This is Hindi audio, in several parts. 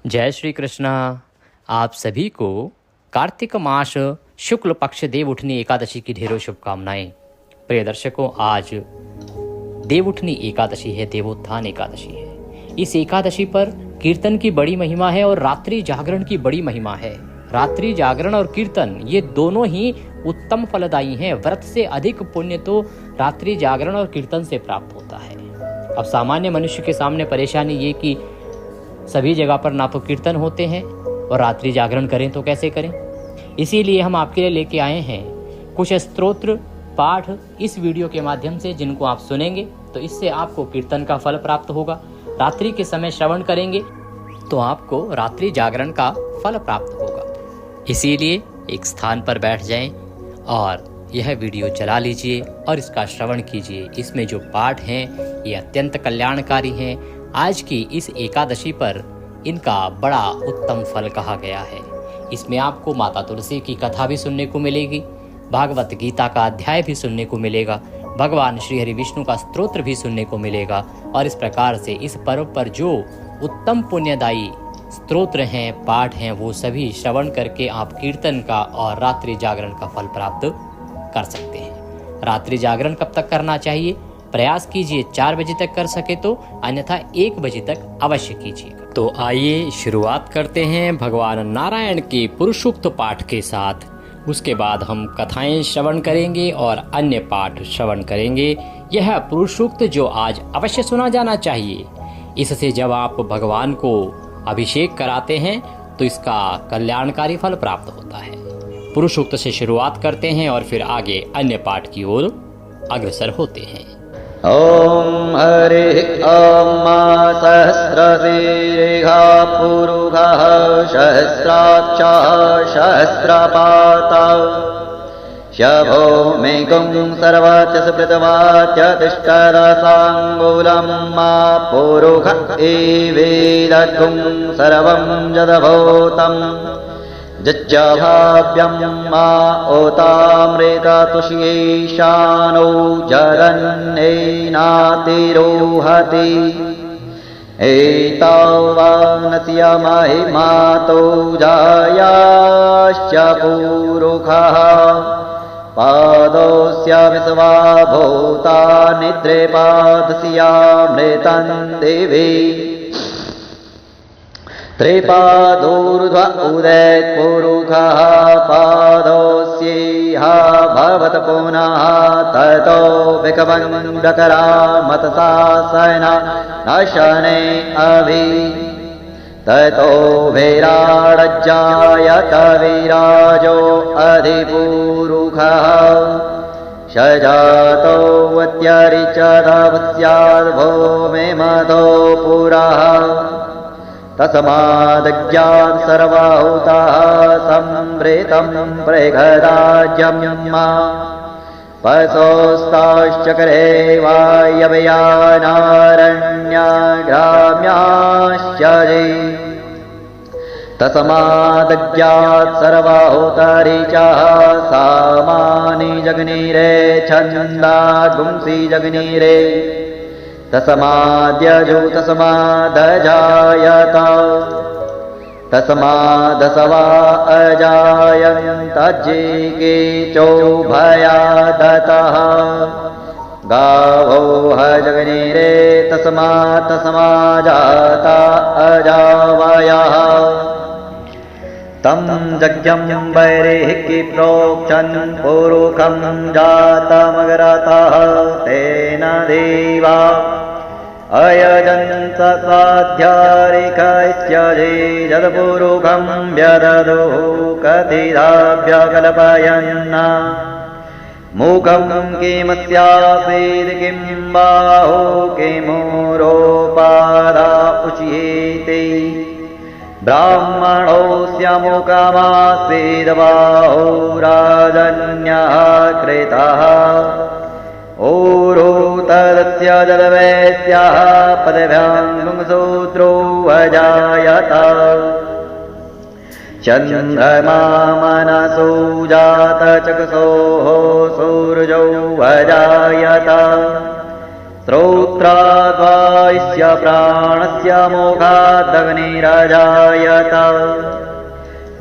जय श्री कृष्णा। आप सभी को कार्तिक मास शुक्ल पक्ष देवउठनी एकादशी की ढेरों शुभकामनाएं। प्रिय दर्शकों, आज देवउठनी एकादशी है, देवोत्थान एकादशी है। इस एकादशी पर कीर्तन की बड़ी महिमा है और रात्रि जागरण की बड़ी महिमा है। रात्रि जागरण और कीर्तन ये दोनों ही उत्तम फलदायी हैं। व्रत से अधिक पुण्य तो रात्रि जागरण और कीर्तन से प्राप्त होता है। अब सामान्य मनुष्य के सामने परेशानी ये कि सभी जगह पर ना तो कीर्तन होते हैं और रात्रि जागरण करें तो कैसे करें। इसीलिए हम आपके लिए लेके आए हैं कुछ स्तोत्र पाठ इस वीडियो के माध्यम से, जिनको आप सुनेंगे तो इससे आपको कीर्तन का फल प्राप्त होगा। रात्रि के समय श्रवण करेंगे तो आपको रात्रि जागरण का फल प्राप्त होगा। इसीलिए एक स्थान पर बैठ जाएं और यह वीडियो चला लीजिए और इसका श्रवण कीजिए। इसमें जो पाठ हैं ये अत्यंत कल्याणकारी हैं। आज की इस एकादशी पर इनका बड़ा उत्तम फल कहा गया है। इसमें आपको माता तुलसी की कथा भी सुनने को मिलेगी, भागवत गीता का अध्याय भी सुनने को मिलेगा, भगवान श्री हरि विष्णु का स्तोत्र भी सुनने को मिलेगा। और इस प्रकार से इस पर्व पर जो उत्तम पुण्यदायी स्तोत्र हैं, पाठ हैं, वो सभी श्रवण करके आप कीर्तन का और रात्रि जागरण का फल प्राप्त कर सकते हैं। रात्रि जागरण कब तक करना चाहिए? प्रयास कीजिए 4 बजे तक कर सके तो, अन्यथा 1 बजे तक अवश्य कीजिएगा। तो आइए शुरुआत करते हैं भगवान नारायण के पुरुषोक्त पाठ के साथ। उसके बाद हम कथाएं श्रवण करेंगे और अन्य पाठ श्रवण करेंगे। यह पुरुषोक्त जो आज अवश्य सुना जाना चाहिए। इससे जब आप भगवान को अभिषेक कराते हैं तो इसका कल्याणकारी फल प्राप्त होता है। पुरुषोक्त से शुरुआत करते हैं और फिर आगे अन्य पाठ की ओर अग्रसर होते हैं। ॐ हरि ॐ सहस्रशीर्षा पुरुषः सहस्राक्षः सहस्रपातौ शभो मेघं सर्वत्यस्पृतवाच्य तिष्ठरसाङ्गुलं मा पुरुष एवेदघुं सर्वं जदभूतम् जज्जभाव्यं मा ओतामृततुष्यैशानो जगन्नेनातिरोहति एतावानस्य महिमातो जायाश्च पुरुषः पादोऽस्य विश्वा भूतानि त्रिपादस्यामृतं दिवि त्रिपादोर्ध्व उदयपुरुषः पादोऽस्येह भवत पुनः ततो विकवन्दकरामतसासन नशने अभि ततो विराडज्जायत विराजो अधिपुरुषः सजातो व्यत्यरिचदवस्याद्भूमिमधो पुरः तस्मादज्ञात् सर्वभूतः संवृतं प्रैघदाज्यं मा पशोस्ताश्चक्रे वायव्यानारण्याग्राम्याश्च तस्मादज्ञात् सर्वभूतरिचः सामानि जग्निरे छन्दागुंसि जग्निरे तस्माद्यजो तस्मादजायत तस्मादसवा अजायन्तज्जिगीचोभयादतः गावो हजग्निरे तस्मात् तस्माजाता अजावयः तं यज्ञं वैरेहि प्रोक्षन् पुरुषं जातमग्रतः तेन देवा अयजन्त स्वाध्यारिकस्य जदपुरुषं व्यददुः कथिताभ्यकल्पयन् मुखं किमस्यासीत् किं बाहु किमुरोपादा उच्येते ब्राह्मणोऽस्य मुखमासीद्बाहो राजन्यः कृतः ऊरुतरस्य जलवैस्यः पदभ्याङ्गुंसूत्रो अजायत चन्द्रमा मनसो जातचक्षुः सूर्यौ अजायत श्रोत्राद्वायस्य प्राणस्य मोघादग्निरजायत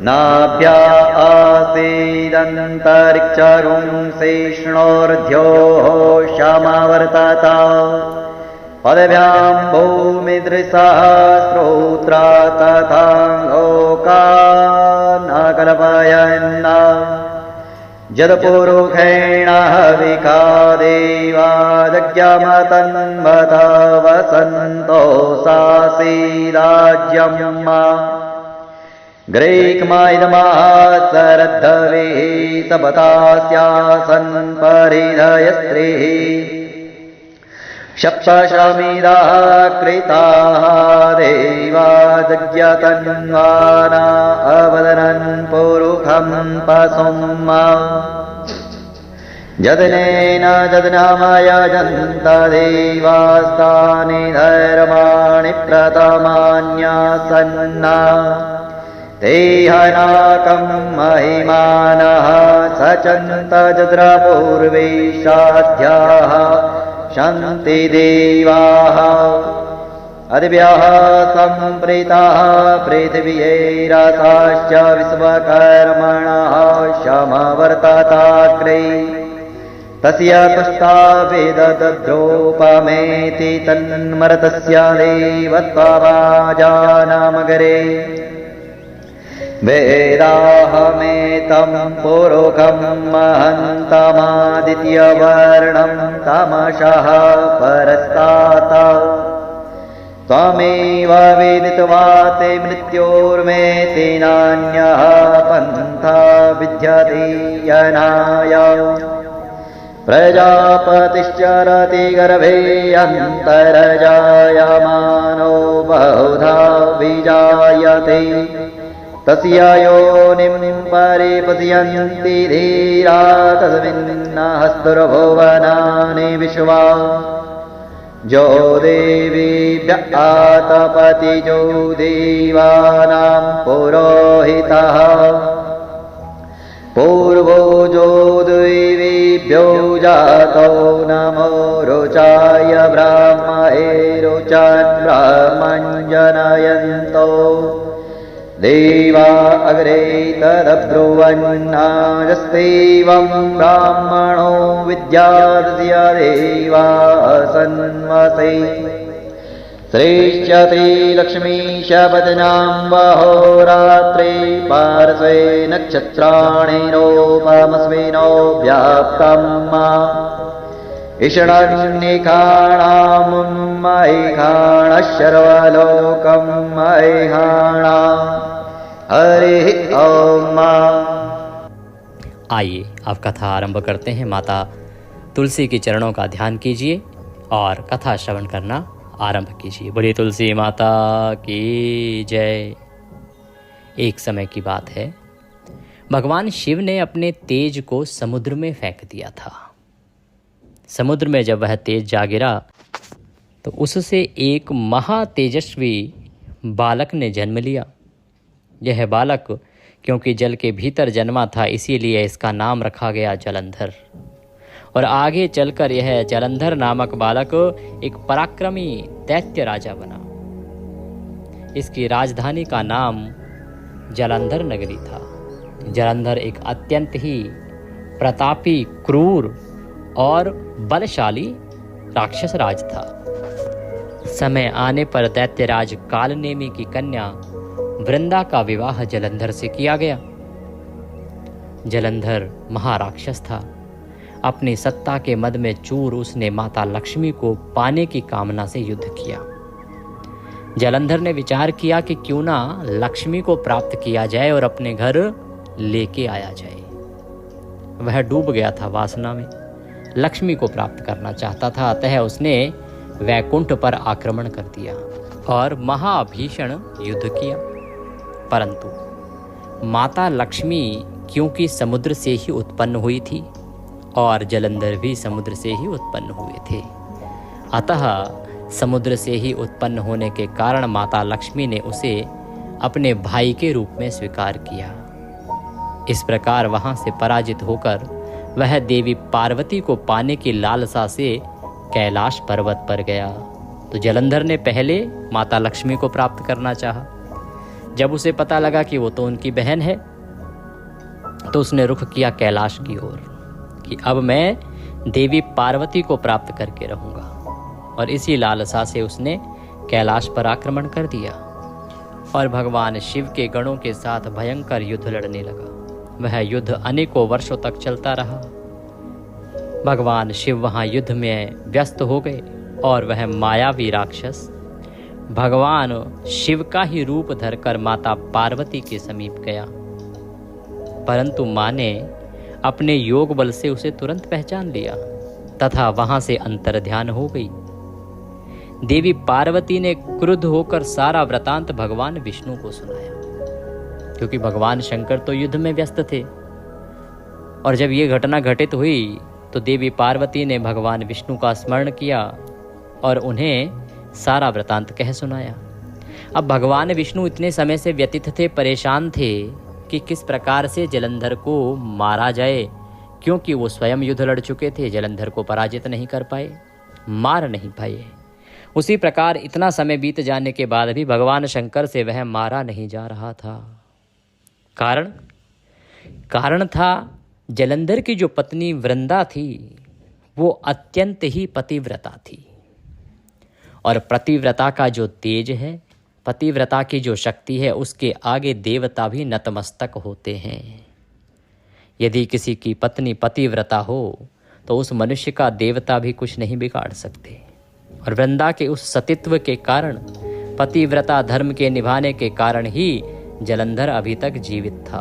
नाभ्या आसीदन्तरिक्षगुंसिष्णोर्ध्योः श्यामावर्तत पदभ्यां भूमिदृशः श्रोत्रा तथा लोकान् कल्पयन् यत्पुरुषेण विखादेवादज्ञमतन्वत वसन्तो सासीदाज्यम् ग्रीक्मायिदमासरद्धविः सपतास्यासन् परिधयस्त्रिः सप्तशमिदाः कृताः देवादज्ञतन्वाना अवदनन् पुरुषं पशुम् यदनेन यदनामयजन्त देवास्तानि धर्माणि प्रथमान्यासन्ना तेहनाकं महिमानः सचन्त जद्रपूर्वेशाध्याः शन्ति देवाः अदिव्याः सम्प्रीताः पृथिव्यैरसाश्च विश्वकर्मणः शमवर्तताग्रे तस्य पुष्टा वेदद्रोपमेति तन्मर्तस्य देवत्वमाजानमगरे वेदाहमेतं पुरुषं महन्तमादित्यवर्णं तमसः परस्तात् त्वमेव वेदित्वा ते मृत्योर्मेति नान्यः पन्था विद्यते यनाय प्रजापतिश्चरति गर्भे अन्तर्जायमानो बहुधा विजायते तस्य योनिं परिपश्यन्ति धीरा तस्मिन्नहस्तुर्भुवनानि विश्वा जो देवीभ्य आतपति जो देवानां पुरोहितः पूर्वो जो देवीभ्यो जातो नमो रोचाय ब्राह्मणे रोचान् ब्राह्मं जनयन्तो देवा अग्रे तदब्रुवन्नाजस्तेवं ब्राह्मणो विद्यादस्य देवा सन्वसे श्रेष्ठते लक्ष्मीशपदनां वहोरात्रे पार्श्वे नक्षत्राणि रोपमस्मिनो व्याप्तं ईषणन्निखाणां महिखाणशर्वलोकं महिखाणा हरि ओम। आइए अब कथा आरंभ करते हैं। माता तुलसी के चरणों का ध्यान कीजिए और कथा श्रवण करना आरंभ कीजिए। बोलिए तुलसी माता की जय। एक समय की बात है, भगवान शिव ने अपने तेज को समुद्र में फेंक दिया था। समुद्र में जब वह तेज जा गिरा तो उससे एक महातेजस्वी बालक ने जन्म लिया। यह बालक क्योंकि जल के भीतर जन्मा था, इसीलिए इसका नाम रखा गया जलंधर। और आगे चलकर यह जलंधर नामक बालक एक पराक्रमी दैत्य राजा बना। इसकी राजधानी का नाम जलंधर नगरी था। जलंधर एक अत्यंत ही प्रतापी, क्रूर और बलशाली राक्षस राज था। समय आने पर दैत्यराज कालनेमी की कन्या वृंदा का विवाह जलंधर से किया गया। जलंधर महाराक्षस था। अपनी सत्ता के मद में चूर उसने माता लक्ष्मी को पाने की कामना से युद्ध किया। जलंधर ने विचार किया कि क्यों ना लक्ष्मी को प्राप्त किया जाए और अपने घर लेके आया जाए। वह डूब गया था वासना में, लक्ष्मी को प्राप्त करना चाहता था। अतः उसने वैकुंठ पर आक्रमण कर दिया और महाभीषण युद्ध किया। परंतु माता लक्ष्मी क्योंकि समुद्र से ही उत्पन्न हुई थी और जलंधर भी समुद्र से ही उत्पन्न हुए थे, अतः समुद्र से ही उत्पन्न होने के कारण माता लक्ष्मी ने उसे अपने भाई के रूप में स्वीकार किया। इस प्रकार वहां से पराजित होकर वह देवी पार्वती को पाने की लालसा से कैलाश पर्वत पर गया। तो जलंधर ने पहले माता लक्ष्मी को प्राप्त करना चाहा। जब उसे पता लगा कि वो तो उनकी बहन है, तो उसने रुख किया कैलाश की ओर कि अब मैं देवी पार्वती को प्राप्त करके रहूंगा। और इसी लालसा से उसने कैलाश पर आक्रमण कर दिया और भगवान शिव के गणों के साथ भयंकर युद्ध लड़ने लगा। वह युद्ध अनेकों वर्षों तक चलता रहा। भगवान शिव वहां युद्ध में व्यस्त हो गए और वह मायावी राक्षस भगवान शिव का ही रूप धरकर माता पार्वती के समीप गया, परंतु मां ने अपने योग बल से उसे तुरंत पहचान लिया तथा वहां से अंतर्ध्यान हो गई। देवी पार्वती ने क्रुद्ध होकर सारा वृतांत भगवान विष्णु को सुनाया, क्योंकि भगवान शंकर तो युद्ध में व्यस्त थे। और जब ये घटना घटित हुई तो देवी पार्वती ने भगवान विष्णु का स्मरण किया और उन्हें सारा वृतांत कह सुनाया। अब भगवान विष्णु इतने समय से व्यतीत थे, परेशान थे कि किस प्रकार से जलंधर को मारा जाए, क्योंकि वो स्वयं युद्ध लड़ चुके थे, जलंधर को पराजित नहीं कर पाए, मार नहीं पाए। उसी प्रकार इतना समय बीत जाने के बाद भी भगवान शंकर से वह मारा नहीं जा रहा था। कारण था जलंधर की जो पत्नी वृंदा थी वो अत्यंत ही पतिव्रता थी, और पतिव्रता का जो तेज है, पतिव्रता की जो शक्ति है, उसके आगे देवता भी नतमस्तक होते हैं। यदि किसी की पत्नी पतिव्रता हो तो उस मनुष्य का देवता भी कुछ नहीं बिगाड़ सकते। और वृंदा के उस सतीत्व के कारण, पतिव्रता धर्म के निभाने के कारण ही जलंधर अभी तक जीवित था।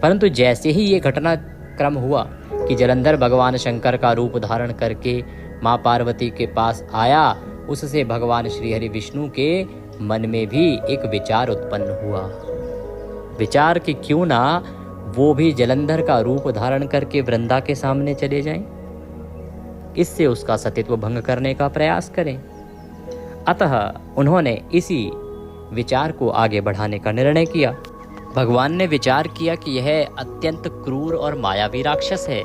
परंतु जैसे ही ये घटनाक्रम हुआ कि जलंधर भगवान शंकर का रूप धारण करके माँ पार्वती के पास आया, उससे भगवान श्री हरि विष्णु के मन में भी एक विचार उत्पन्न हुआ। विचार कि क्यों ना वो भी जलंधर का रूप धारण करके वृंदा के सामने चले जाएं, इससे उसका सतीत्व भंग करने का प्रयास करें। अतः उन्होंने इसी विचार को आगे बढ़ाने का निर्णय किया। भगवान ने विचार किया कि यह अत्यंत क्रूर और मायावी राक्षस है,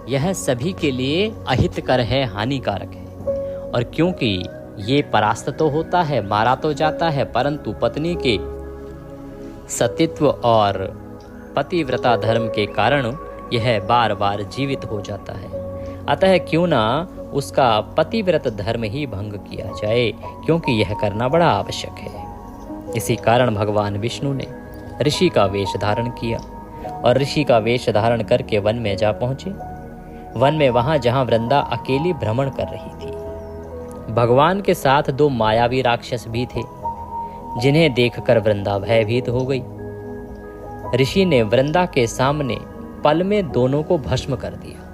यह सभी के लिए अहितकर है, हानिकारक है। और क्योंकि ये परास्त तो होता है, मारा तो जाता है, परंतु पत्नी के सतीत्व और पतिव्रता धर्म के कारण यह बार बार जीवित हो जाता है। अतः क्यों ना उसका पतिव्रत धर्म ही भंग किया जाए, क्योंकि यह करना बड़ा आवश्यक है। इसी कारण भगवान विष्णु ने ऋषि का वेश धारण किया और ऋषि का वेश धारण करके वन में जा पहुंचे। वन में वहां जहां वृंदा अकेली भ्रमण कर रही थी, भगवान के साथ दो मायावी राक्षस भी थे, जिन्हें देखकर वृंदा भयभीत हो गई। ऋषि ने वृंदा के सामने पल में दोनों को भस्म कर दिया।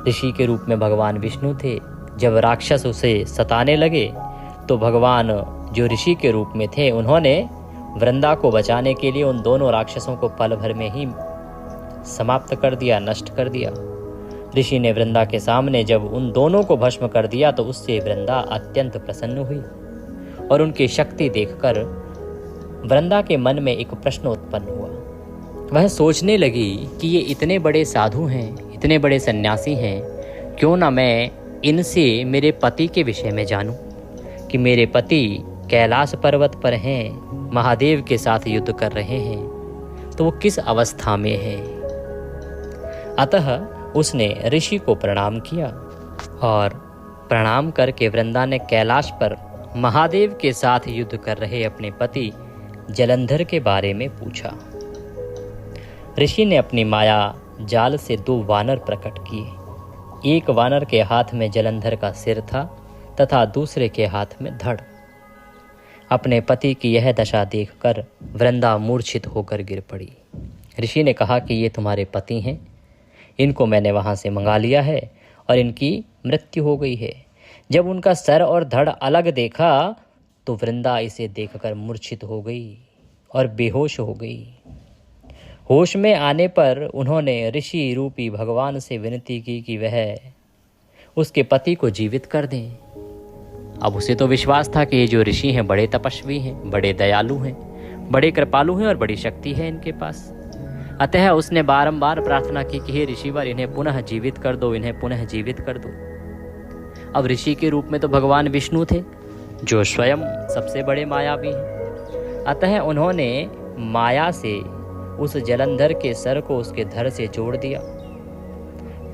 ऋषि के रूप में भगवान विष्णु थे। जब राक्षस उसे सताने लगे तो भगवान जो ऋषि के रूप में थे, उन्होंने वृंदा को बचाने के लिए उन दोनों राक्षसों को पल भर में ही समाप्त कर दिया, नष्ट कर दिया। ऋषि ने वृंदा के सामने जब उन दोनों को भस्म कर दिया तो उससे वृंदा अत्यंत प्रसन्न हुई और उनकी शक्ति देखकर वृंदा के मन में एक प्रश्न उत्पन्न हुआ। वह सोचने लगी कि ये इतने बड़े साधु हैं, इतने बड़े सन्यासी हैं, क्यों ना मैं इनसे मेरे पति के विषय में जानूं कि मेरे पति कैलाश पर्वत पर हैं, महादेव के साथ युद्ध कर रहे हैं, तो वो किस अवस्था में है। अतः उसने ऋषि को प्रणाम किया और प्रणाम करके वृंदा ने कैलाश पर महादेव के साथ युद्ध कर रहे अपने पति जलंधर के बारे में पूछा। ऋषि ने अपनी माया जाल से दो वानर प्रकट किए। एक वानर के हाथ में जलंधर का सिर था तथा दूसरे के हाथ में धड़। अपने पति की यह दशा देखकर वृंदा मूर्छित होकर गिर पड़ी। ऋषि ने कहा कि ये तुम्हारे पति हैं, इनको मैंने वहाँ से मंगा लिया है और इनकी मृत्यु हो गई है। जब उनका सर और धड़ अलग देखा तो वृंदा इसे देखकर मूर्छित हो गई और बेहोश हो गई। होश में आने पर उन्होंने ऋषि रूपी भगवान से विनती की कि वह उसके पति को जीवित कर दें। अब उसे तो विश्वास था कि ये जो ऋषि हैं बड़े तपस्वी हैं, बड़े दयालु हैं, बड़े कृपालु हैं और बड़ी शक्ति है इनके पास। अतः उसने बारंबार प्रार्थना की कि हे ऋषिवर, इन्हें पुनः जीवित कर दो, इन्हें पुनः जीवित कर दो। अब ऋषि के रूप में तो भगवान विष्णु थे, जो स्वयं सबसे बड़े मायावी हैं। अतः उन्होंने माया से उस जलंधर के सर को उसके धड़ से जोड़ दिया,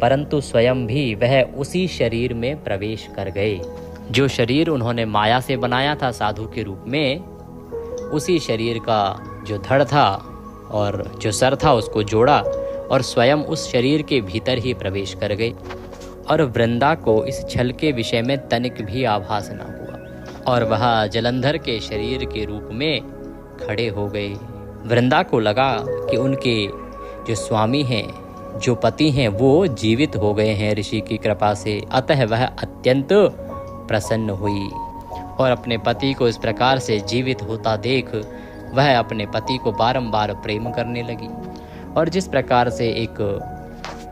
परंतु स्वयं भी वह उसी शरीर में प्रवेश कर गए। जो शरीर उन्होंने माया से बनाया था साधु के रूप में, उसी शरीर का जो धड़ था और जो सर था उसको जोड़ा और स्वयं उस शरीर के भीतर ही प्रवेश कर गए। और वृंदा को इस छल के विषय में तनिक भी आभास न हुआ और वह जलंधर के शरीर के रूप में खड़े हो गए। वृंदा को लगा कि उनके जो स्वामी हैं, जो पति हैं, वो जीवित हो गए हैं ऋषि की कृपा से। अतः वह अत्यंत प्रसन्न हुई और अपने पति को इस प्रकार से जीवित होता देख वह अपने पति को बारंबार प्रेम करने लगी। और जिस प्रकार से एक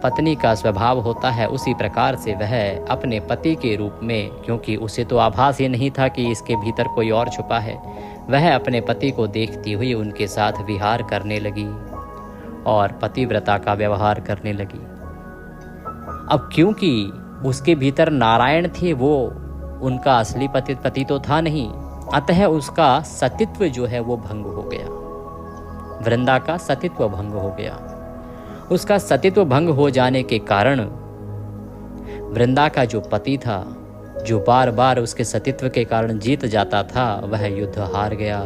पत्नी का स्वभाव होता है, उसी प्रकार से वह अपने पति के रूप में, क्योंकि उसे तो आभास ही नहीं था कि इसके भीतर कोई और छुपा है, वह अपने पति को देखती हुई उनके साथ विहार करने लगी और पतिव्रता का व्यवहार करने लगी। अब क्योंकि उसके भीतर नारायण थे, वो उनका असली पति तो था नहीं, अतः उसका सतित्व जो है वो भंग हो गया। वृंदा का सतित्व भंग हो गया। उसका सतित्व भंग हो जाने के कारण वृंदा का जो पति था, जो बार बार उसके सतित्व के कारण जीत जाता था, वह युद्ध हार गया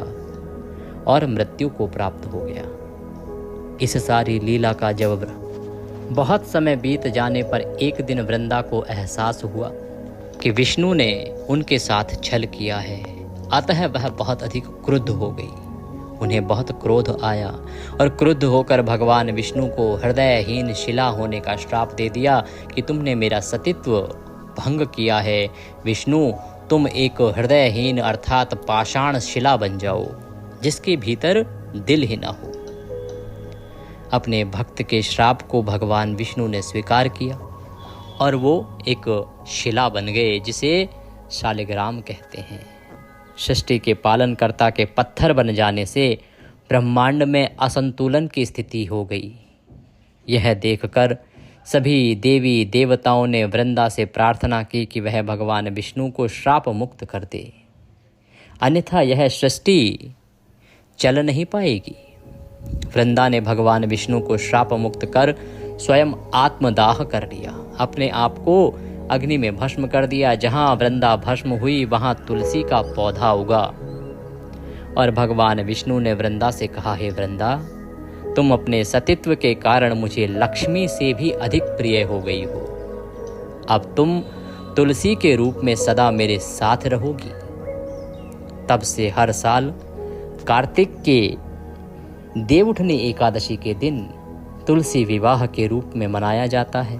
और मृत्यु को प्राप्त हो गया। इस सारी लीला का जब बहुत समय बीत जाने पर एक दिन वृंदा को एहसास हुआ कि विष्णु ने उनके साथ छल किया है। अतः वह बहुत अधिक क्रुद्ध हो गई। उन्हें बहुत क्रोध आया और क्रुद्ध होकर भगवान विष्णु को हृदयहीन शिला होने का श्राप दे दिया कि तुमने मेरा सतित्व भंग किया है। विष्णु, तुम एक हृदयहीन अर्थात पाषाण शिला बन जाओ, जिसके भीतर दिल ही ना हो। अपने भक्त के श्राप को भगवान विष्णु ने स्वीकार किया और वो एक शिला बन गए, जिसे शालिग्राम कहते हैं। सृष्टि के पालनकर्ता के पत्थर बन जाने से ब्रह्मांड में असंतुलन की स्थिति हो गई। यह देखकर सभी देवी देवताओं ने वृंदा से प्रार्थना की कि वह भगवान विष्णु को श्राप मुक्त कर दे, अन्यथा यह सृष्टि चल नहीं पाएगी। वृंदा ने भगवान विष्णु को श्राप मुक्त कर स्वयं आत्मदाह कर लिया, अपने आप को अग्नि में भस्म कर दिया। जहां वृंदा भस्म हुई वहां तुलसी का पौधा उगा और भगवान विष्णु ने वृंदा से कहा, हे वृंदा, तुम अपने सतित्व के कारण मुझे लक्ष्मी से भी अधिक प्रिय हो गई हो। अब तुम तुलसी के रूप में सदा मेरे साथ रहोगी। तब से हर साल कार्तिक के देवउठनी एकादशी के दिन तुलसी विवाह के रूप में मनाया जाता है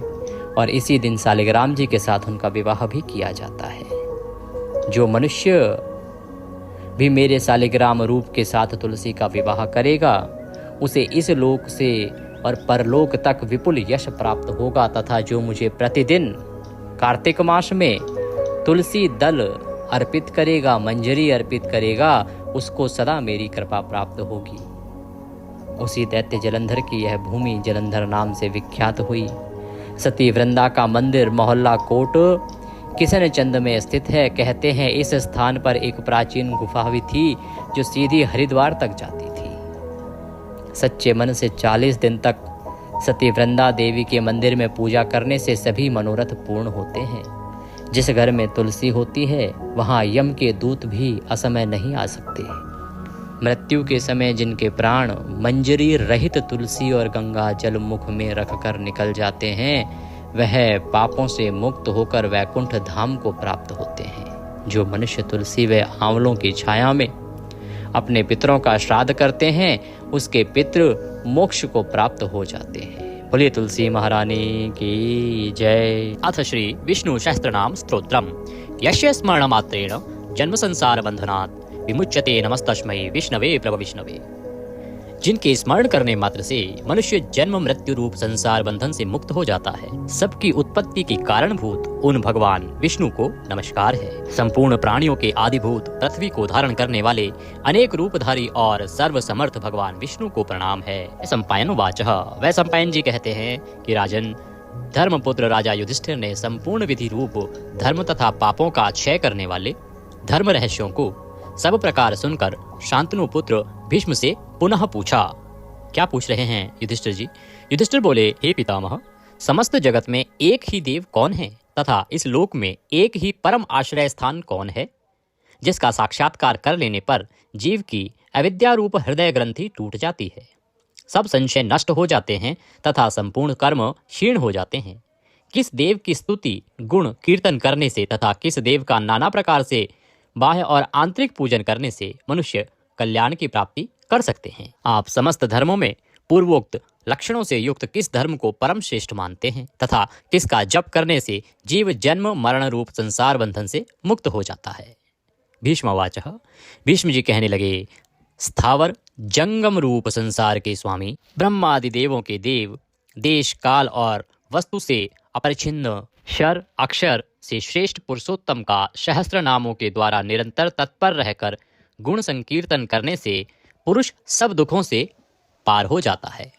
और इसी दिन शालिग्राम जी के साथ उनका विवाह भी किया जाता है। जो मनुष्य भी मेरे शालिग्राम रूप के साथ तुलसी का विवाह करेगा, उसे इस लोक से और परलोक तक विपुल यश प्राप्त होगा, तथा जो मुझे प्रतिदिन कार्तिक मास में तुलसी दल अर्पित करेगा, मंजरी अर्पित करेगा, उसको सदा मेरी कृपा प्राप्त होगी। उसी दैत्य जलंधर की यह भूमि जलंधर नाम से विख्यात हुई। सती वृंदा का मंदिर मोहल्ला कोट किशन चंद में स्थित है। कहते हैं इस स्थान पर एक प्राचीन गुफा भी थी जो सीधी हरिद्वार तक जाती थी। सच्चे मन से 40 दिन तक सती वृंदा देवी के मंदिर में पूजा करने से सभी मनोरथ पूर्ण होते हैं। जिस घर में तुलसी होती है वहां यम के दूत भी असमय नहीं आ सकते। मृत्यु के समय जिनके प्राण मंजरी रहित तुलसी और गंगा जल मुख में रखकर निकल जाते हैं, वह पापों से मुक्त होकर वैकुंठ धाम को प्राप्त होते हैं। जो मनुष्य तुलसी व आंवलों की छाया में अपने पितरों का श्राद्ध करते हैं, उसके पितृ मोक्ष को प्राप्त हो जाते हैं। बोलिए तुलसी महारानी की जय। अथ श्री विष्णु सहस्त्र नाम स्तोत्रम यस्य स्मरण मात्रेण जन्म संसार बंधनात् विमुच्यते नमस्तस्मै विष्णवे प्रभ विष्णवे। जिनके स्मरण करने मात्र से मनुष्य जन्म मृत्यु रूप संसार बंधन से मुक्त हो जाता है, सबकी उत्पत्ति के कारणभूत उन भगवान विष्णु को नमस्कार है। संपूर्ण प्राणियों के आदिभूत पृथ्वी को धारण करने वाले अनेक रूपधारी और सर्वसमर्थ भगवान विष्णु को प्रणाम है। सम्पायन वाचः, वह सम्पायन जी कहते हैं कि राजन, धर्मपुत्र राजा युधिष्ठिर ने संपूर्ण विधि रूप धर्म तथा पापों का क्षय करने वाले धर्म रहस्यों को सब प्रकार सुनकर शांतनु पुत्र भीष्म से पुनः पूछा। क्या पूछ रहे हैं युधिष्ठिर जी? युधिष्ठिर बोले, हे पितामह, समस्त जगत में एक ही देव कौन है तथा इस लोक में एक ही परम आश्रय स्थान कौन है, जिसका साक्षात्कार कर लेने पर जीव की अविद्या रूप हृदय ग्रंथि टूट जाती है, सब संशय नष्ट हो जाते हैं तथा संपूर्ण कर्म क्षीण हो जाते हैं। किस देव की स्तुति गुण कीर्तन करने से तथा किस देव का नाना प्रकार से बाह्य और आंतरिक पूजन करने से मनुष्य कल्याण की प्राप्ति कर सकते हैं। आप समस्त धर्मों में पूर्वोक्त लक्षणों से युक्त किस धर्म को परम श्रेष्ठ मानते हैं तथा किसका जप करने से जीव जन्म मरण रूप संसार बंधन से मुक्त हो जाता है। भीष्मवाच, भीष्म जी कहने लगे, स्थावर जंगम रूप संसार के स्वामी, ब्रह्मादि देवों के देव, देश काल और वस्तु से अपरिछिन्न, क्षर अक्षर से श्रेष्ठ पुरुषोत्तम का सहस्त्र नामों के द्वारा निरंतर तत्पर रहकर गुण संकीर्तन करने से पुरुष सब दुखों से पार हो जाता है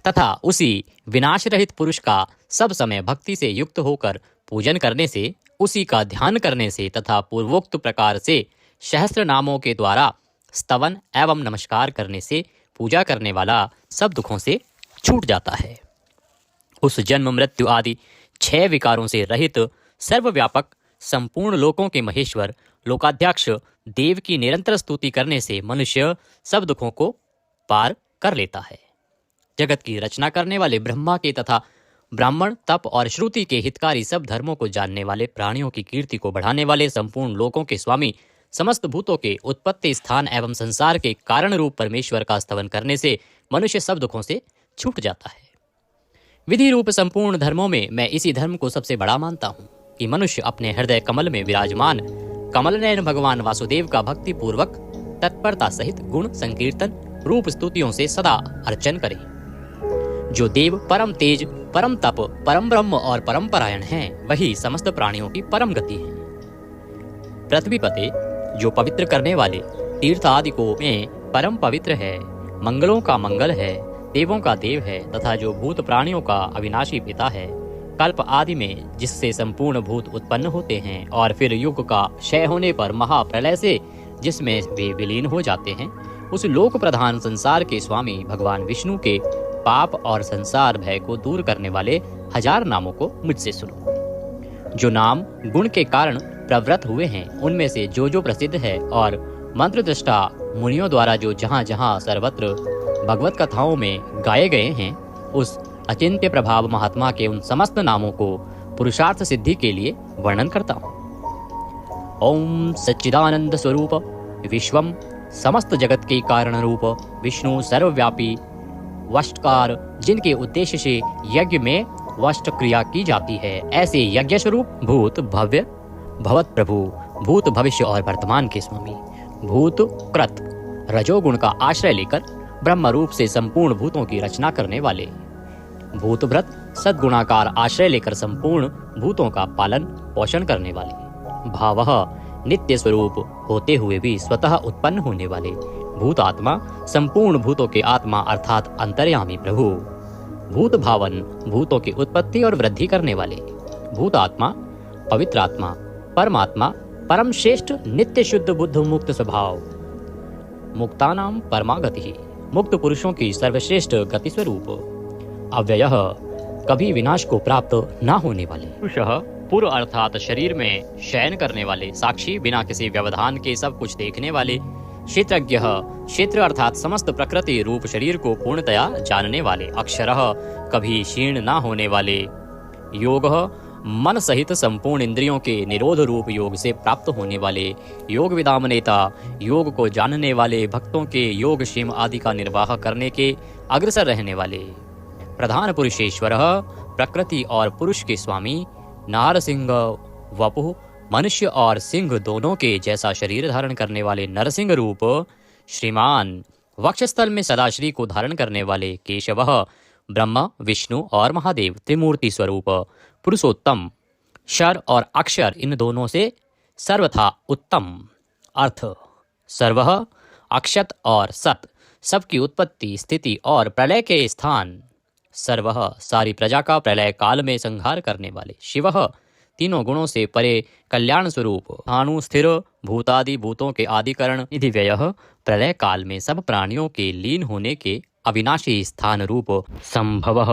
तथा उसी विनाश रहित पुरुष का सब समय भक्ति से युक्त होकर पूजन करने से, उसी का ध्यान करने से तथा पूर्वोक्त प्रकार से सहस्त्र नामों के द्वारा स्तवन एवं नमस्कार करने से पूजा करने वाला सब दुखों से छूट जाता है। उस जन्म मृत्यु आदि 6 विकारों से रहित सर्वव्यापक संपूर्ण लोकों के महेश्वर लोकाध्यक्ष देव की निरंतर स्तुति करने से मनुष्य सब दुखों को पार कर लेता है। जगत की रचना करने वाले ब्रह्मा के तथा ब्राह्मण तप और श्रुति के हितकारी सब धर्मों को जानने वाले, प्राणियों की कीर्ति को बढ़ाने वाले, संपूर्ण लोकों के स्वामी, समस्त भूतों के उत्पत्ति स्थान एवं संसार के कारण रूप परमेश्वर का स्तवन करने से मनुष्य सब दुखों से छूट जाता है। विधि रूप संपूर्ण धर्मों में मैं इसी धर्म को सबसे बड़ा मानता हूँ कि मनुष्य अपने हृदय कमल में विराजमान कमल नयन भगवान वासुदेव का भक्ति पूर्वक तत्परता सहित गुण संकीर्तन रूप स्तुतियों से सदा अर्चन करे। जो देव परम तेज, परम तप, परम ब्रह्म और परम परायण हैं, वही समस्त प्राणियों की परम गति है। पृथ्वी पते जो पवित्र करने वाले तीर्थ आदि को में परम पवित्र है, मंगलों का मंगल है, देवों का देव है तथा जो भूत प्राणियों का अविनाशी पिता है, कल्प आदि में जिससे संपूर्ण भूत उत्पन्न होते हैं और फिर युग का क्षय होने पर महाप्रलय से जिसमें वे विलीन हो जाते हैं, उस लोक प्रधान संसार के स्वामी भगवान विष्णु के पाप और संसार भय को दूर करने वाले 1000 नामों को मुझसे सुनो। जो नाम गुण के कारण प्रवृत्त हुए हैं, उनमें से जो जो प्रसिद्ध है और मंत्र दृष्टा मुनियों द्वारा जो जहाँ जहाँ सर्वत्र भगवत कथाओं में गाए गए हैं, उस अचिंत्य प्रभाव महात्मा के उन समस्त नामों को पुरुषार्थ सिद्धि के लिए वर्णन करता हूँ। ओम सच्चिदानंद स्वरूप विश्वम, समस्त जगत के कारण रूप विष्णु सर्वव्यापी वष्टकार, जिनके उद्देश्य से यज्ञ में वष्ट क्रिया की जाती है, ऐसे यज्ञ स्वरूप भूत भव्य भवत प्रभु, भूत भविष्य और वर्तमान के स्वामी, भूत कृत रजोगुण का आश्रय लेकर ब्रह्म रूप से संपूर्ण भूतों की रचना करने वाले, भूत व्रत सद्गुणाकार आश्रय लेकर संपूर्ण भूतों का पालन पोषण करने वाले, भावः नित्य स्वरूप होते हुए भी स्वतः उत्पन्न होने वाले, भूत आत्मा संपूर्ण भूतों के आत्मा अर्थात अंतर्यामी प्रभु, भूत भावन भूतों की उत्पत्ति और वृद्धि करने वाले, भूत आत्मा पवित्र आत्मा परमात्मा परम श्रेष्ठ नित्य शुद्ध बुद्ध मुक्त स्वभाव, मुक्तानाम परमागति, मुक्त पुरुषों की सर्वश्रेष्ठ गति स्वरूप, अव्ययः कभी विनाश को प्राप्त न होने वाले, पुरुषः पूर्व अर्थात शरीर में शयन करने वाले, साक्षी बिना किसी व्यवधान के सब कुछ देखने वाले, क्षेत्रज्ञः क्षेत्र अर्थात समस्त प्रकृति रूप शरीर को पूर्णतया जानने वाले, अक्षरः कभी क्षीण न होने वाले, योगः मन सहित संपूर्ण इंद्रियों के निरोध रूप योग से प्राप्त होने वाले, योग विदाम नेता योग को जानने वाले, भक्तों के योग क्षेम आदि का निर्वाह करने के अग्रसर रहने वाले, प्रधान पुरुषेश्वरः प्रकृति और पुरुष के स्वामी, नारसिंह वपुः मनुष्य और सिंह दोनों के जैसा शरीर धारण करने वाले नरसिंह रूप, श्रीमान वक्षस्थल में सदाश्री को धारण करने वाले, केशवः ब्रह्मा विष्णु और महादेव त्रिमूर्ति स्वरूप, पुरुषोत्तम क्षर और अक्षर इन दोनों से सर्वथा उत्तम, अर्थ सर्वः अक्षत और सत सबकी उत्पत्ति स्थिति और प्रलय के स्थान, सर्वः सारी प्रजा का प्रलय काल में संहार करने वाले, शिवः तीनों गुणों से परे कल्याण स्वरूप, स्थाणु स्थिर भूतादि भूतों के आदिकरण, निधि व्ययः प्रलय काल में सब प्राणियों के लीन होने के अविनाशी स्थान रूप, संभवः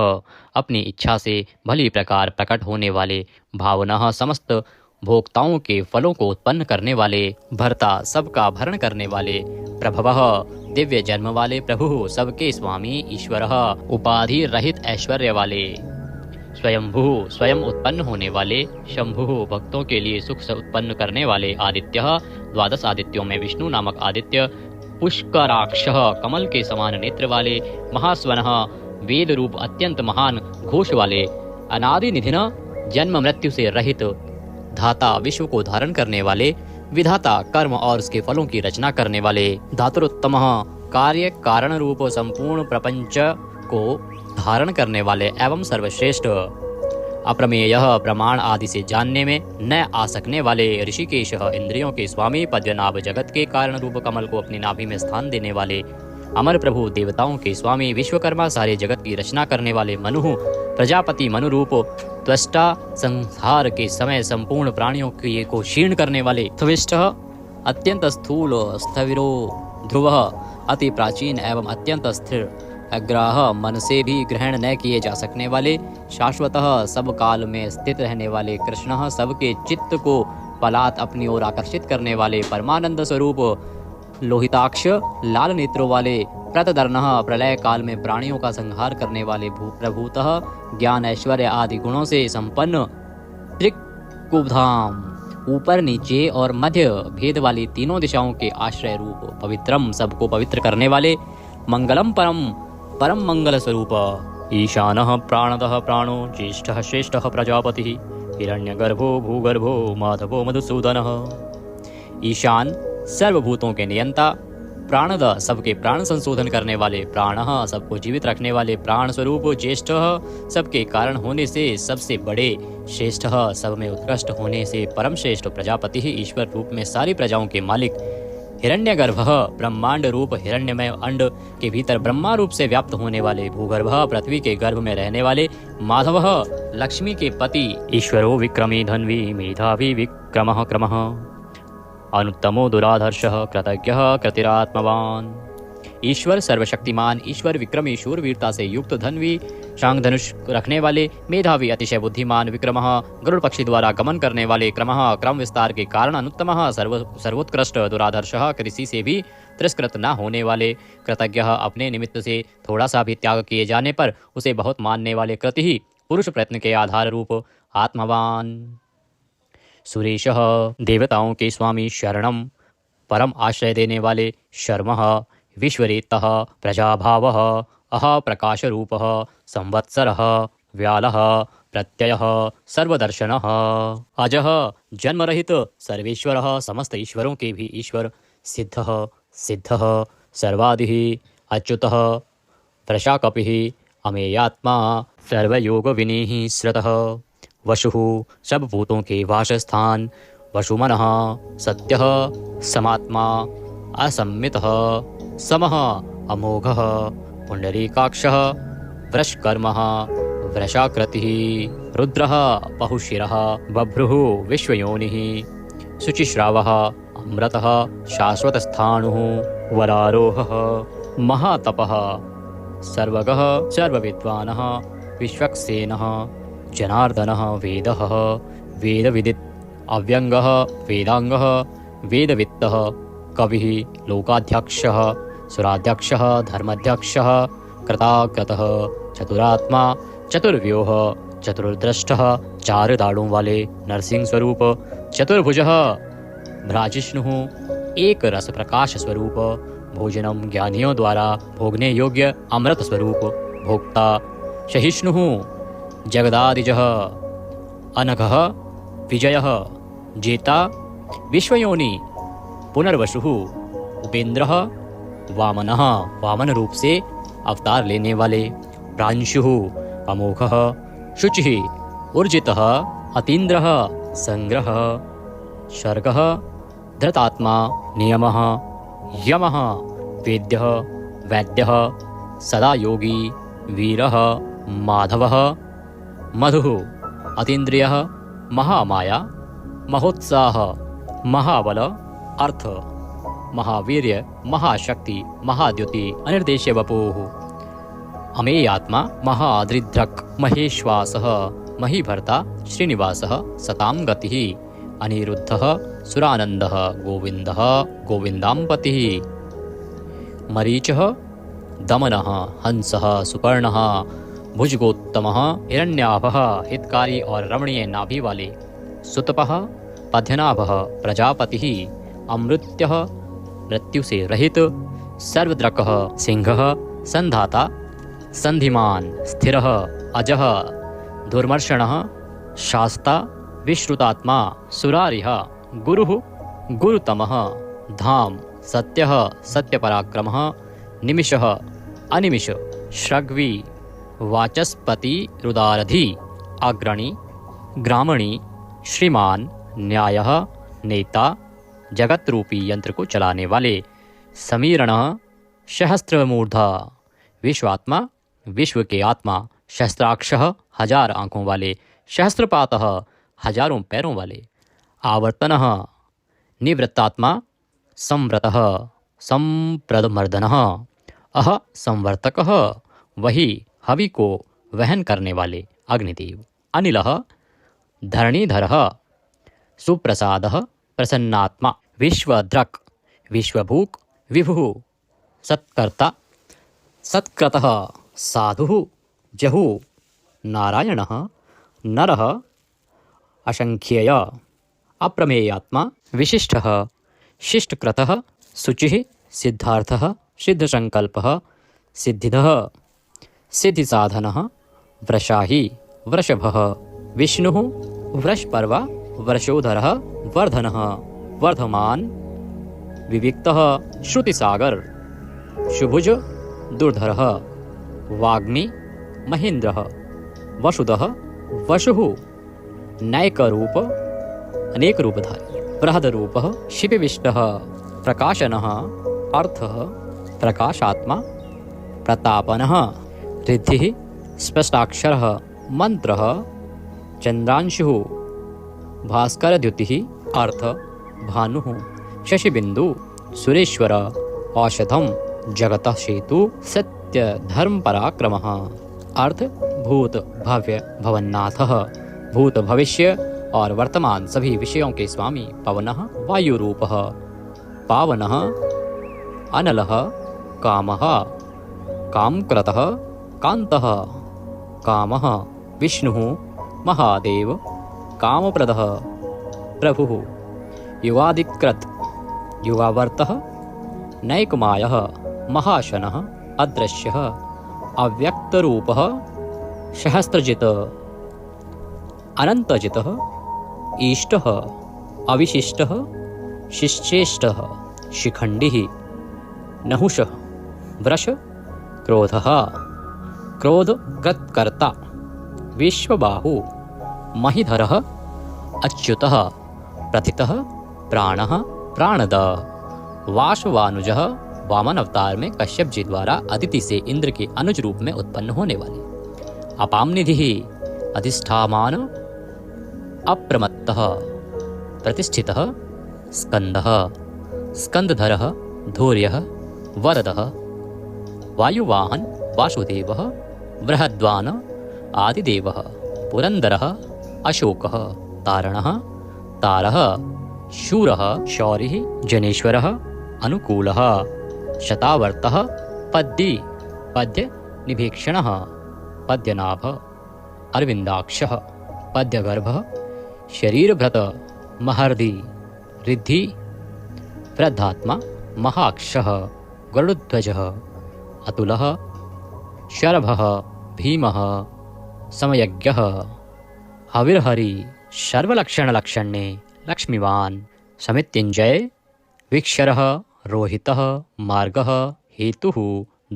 अपनी इच्छा से भली प्रकार प्रकट होने वाले, भावना समस्त भोक्ताओं के फलों को उत्पन्न करने वाले, भर्ता सबका भरण करने वाले, प्रभवः दिव्य जन्म वाले प्रभु सबके स्वामी ईश्वरः उपाधि रहित ऐश्वर्य वाले, स्वयंभू स्वयं उत्पन्न होने वाले, शंभु भक्तों के लिए सुख से उत्पन्न करने वाले, आदित्यः द्वादश आदित्यों में विष्णु नामक आदित्य, पुष्कराक्षः कमल के समान नेत्र वाले, महास्वनः वेद रूप अत्यंत महान घोष वाले, अनादि निधिनः जन्म मृत्यु से रहित, धाता विश्व को धारण करने वाले, विधाता कर्म और उसके फलों की रचना करने वाले, धातुरोत्तमः कार्य कारण रूप संपूर्ण प्रपंच को धारण करने वाले एवं सर्वश्रेष्ठ, अप्रमेयः प्रमाण आदि से जानने में न आ सकने वाले, ऋषिकेशः इंद्रियों के स्वामी, पद्मनाभ जगत के कारण रूप कमल को अपनी नाभि में स्थान देने वाले, अमर प्रभु देवताओं के स्वामी, विश्वकर्मा सारे जगत की रचना करने वाले, मनु प्रजापति मनु रूप त्वष्टा, संहार के समय संपूर्ण प्राणियों को क्षीण करने वाले, त्विष्टः अत्यंत स्थूल, स्थविरो ध्रुवः अति प्राचीन एवं अत्यंत स्थिर, अग्राह मन से भी ग्रहण न किए जा सकने वाले, शाश्वतः सब काल में स्थित रहने वाले, कृष्णः सबके चित्त को पलात अपनी ओर आकर्षित करने वाले, परमानंद स्वरूप, लोहिताक्ष लाल नेत्रों वाले, प्रतदर्णः प्रलय काल में प्राणियों का संहार करने वाले, प्रभूतः ज्ञान ऐश्वर्य आदि गुणों से संपन्न, त्रिकुबधाम ऊपर नीचे और मध्य भेद वाली तीनों दिशाओं के आश्रय रूप, पवित्रम सबको पवित्र करने वाले, मंगलम परम मंगल स्वरूप, ईशानः प्राणदः प्राणो, ज्येष्ठः श्रेष्ठः प्रजापतिः, हिरण्यगर्भो भूगर्भो माधवो मधुसूदनः, ईशान सर्वभूतों के नियंता, प्राणद सबके प्राण संशोधन करने वाले, प्राणः सबको जीवित रखने वाले, प्राण स्वरूप, ज्येष्ठः सबके कारण होने से सबसे बड़े, श्रेष्ठः सब में उत्कृष्ट होने से परम श्रेष्ठ, प्रजापति ईश्वर रूप में सारी प्रजाओं के मालिक, हिरण्यगर्भः ब्रह्मांड रूप हिरण्यमय अंड के भीतर ब्रह्मा रूप से व्याप्त होने वाले, भूगर्भः पृथ्वी के गर्भ में रहने वाले, माधवः लक्ष्मी के पति, ईश्वरो विक्रमी धन्वी मेधावी विक्रमः क्रमः, अनुत्तमो दुराधर्षः कृतज्ञः कृतिरात्मवान, ईश्वर सर्वशक्तिमान, ईश्वर विक्रमी शूरवीरता से युक्त, धन्वी शांग धनुष रखने वाले, मेधावी अतिशय बुद्धिमान, विक्रमः गरुड़ पक्षी द्वारा गमन करने वाले, क्रमः क्रम विस्तार के कारण, अनुत्तमः सर्वोत्कृष्ट, दुराधर्षः किसी से भी तिरस्कृत न होने वाले, कृतज्ञः अपने निमित्त से थोड़ा सा भी त्याग किए जाने पर उसे बहुत मानने वाले, कृति पुरुष प्रयत्न के आधार रूप, आत्मवान, सुरेशः देवताओं के स्वामी, शरणम परम आश्रय देने वाले, शर्मः विश्वरेतः प्रजाभावः, अह प्रकाश रूपः, संवत्सरः व्यालः, प्रत्ययः सर्वदर्शनः, अजः जन्मरहित सर्वेश्वरः, समस्त ईश्वरों के भी ईश्वर, सिद्धः सिद्धः सर्वादिः, अच्युतः प्रशाकपिः, अमेयात्मा सर्वयोग विनीः श्रतः, वशुः सब भूतों के वासस्थान, वशुमनः सत्यः समात्मा, असम्मितः समः अमोघः, पुंडरीकाक्षः वृषकर्मः वृषाकृतिः, रुद्रः बहुशिरः, बभ्रुः विश्वयोनिः, शुचिश्रावः अमृतः शाश्वतस्थाणुः, वरारोहः महातपः, सर्वगः सर्वविद्वानः, विश्वक्सेनः जनार्दनः, वेदः वेदविदित्, अव्यंगः वेदांगः, वेदवित्तः कविः, लोकाध्यक्षः सुराध्यक्षः, धर्माध्यक्षः कृताकृतः, चतुरात्मा चतुर्व्यूह, चतुर्दृष्टः चार दाढ़ों वाले, नरसिंह स्वरूप, चतुर्भुजः भ्राजिष्णुः, एक रस प्रकाश स्वरूप, भोजनम ज्ञानियों द्वारा भोगने योग्य अमृत स्वरूप, भोक्ता सहिष्णुः, जगदादिजः, अनघः विजयः, जेता विश्वयोनि, पुनर्वसुः, उपेंद्रः, वामनः वामन रूप से अवतार लेने वाले, प्रांशुः अमोघः, शुचिः ऊर्जितः, अतीन्द्रः संग्रह, शर्गः धृतात्मा, नियमः यमः, वेद्यः वैद्यः, सदा योगी, वीरः माधवः मधुः अतीन्द्रियः महामाया महोत्साह महाबल अर्थ महावीर्य महाशक्ति महाद्युति अनिर्देश्य वपुः अमेयात्मा महादृद्रक् महेश्वासः महीभर्ता श्रीनिवासः सतां गतिः अनिरुद्धः सुरानन्दः गोविन्दः गोविन्दाम्पतिः मरीचः दमनः हंसः सुपर्णः भुजगोत्तमः हिरण्याभः हितकारी और रमणीय नाभि वाले सुतपः पद्यनाभः प्रजापतिः अमृत्यः मृत्यु से रहित सर्वद्रकः सिंहः संधाता संधिमान स्थिरः अजः दुर्मर्षणः शास्ता विश्रुतात्मा सुरारिः गुरुः गुरुतमः धाम सत्यः सत्यपराक्रमः निमिषः अनिमिष श्रग्वी वाचस्पति रुदारधि अग्रणी ग्रामणी श्रीमान न्यायः नेता जगत रूपी यंत्र को चलाने वाले समीरणः सहस्त्रमूर्धा विश्वात्मा विश्व के आत्मा सहस्त्राक्षः हजार आंखों वाले सहस्त्रपातः हजारों पैरों वाले आवर्तनः निवृत्तात्मा संव्रतः संप्रदमर्दनः अह संवर्तकः वही हवि को वहन करने वाले अग्निदेव अनिलः धरणीधरः सुप्रसादः प्रसन्नात्मा विश्वद्रक् विश्वभूक् विभुः सत्कर्ता सत्कृतः साधुः जहुः नारायणः नरः असंख्येय अप्रमेयात्मा विशिष्टः शिष्टकृतः शुचिः सिद्धार्थः सिद्धसंकल्पः सिद्धिदः सिद्धिसाधनः वृषाही वृषभः विष्णुः वृषपर्वा वृषोधरः वर्धनः वर्धमान विविक्तः श्रुतिसागर शुभुज दुर्धरः वाग्मी महेन्द्रः वसुदः वसुः नैकरूप अनेक रूपधारी बृहदरूपः शिपिविष्टः प्रकाशनः अर्थः प्रकाशात्मा प्रतापनः रिद्धिः स्पष्टाक्षरः मंत्रः चंद्रांशुः भास्करद्युतिः अर्थ भानुः शशिबिंदु सुरेश्वर औषधम जगतः सेतु सत्य धर्म पराक्रमः अर्थ भूत भव्य भवन्नाथः भूत भविष्य और वर्तमान सभी विषयों के स्वामी पवनः वायुरूपः पावनः अनलः कामः कामकृतः कान्तः कामः विष्णुः महादेव कामप्रदः प्रभुः युगादिकृत युगावर्तः नैकमायः महाशनः अदृश्यः अव्यक्तरूपः सहस्त्रजित अनन्तजितः ईष्टः अविशिष्टः शिश्चेष्टः शिखण्डिः नहुषः वृष क्रोधः क्रोधकृत्कर्ता विश्वबाहु महीधरः अच्युतः प्रथितः प्राणः प्राणद वासवानुजः वामन अवतार में कश्यप जी द्वारा अदिति से इंद्र के अनुज रूप में उत्पन्न होने वाले अपामनिधिः अधिष्ठामान अप्रमत्तः प्रतिष्ठितः स्कंदः स्कंदधरः धैर्यः वरदः वायुवाहन वासुदेवः बृहद्वान आदिदेवः पुरंदरः अशोकः तारणः तारः शूरः शौरिः जनेश्वरः अनुकूलः शतावर्तः पद्दी पद्य निभीक्षणः पद्यनाभ अरविंदाक्षः पद्यगर्भः शरीरभृत महर्दि रिद्धि वृद्धात्मा महाक्षः गरुडध्वजः अतुलः शरभः भीमः समयज्ञः हविर्हरि सर्वलक्षणलक्षण्ये लक्ष्मीवान् समित्युञ्जय विक्षरः रोहितः मार्गः हेतुः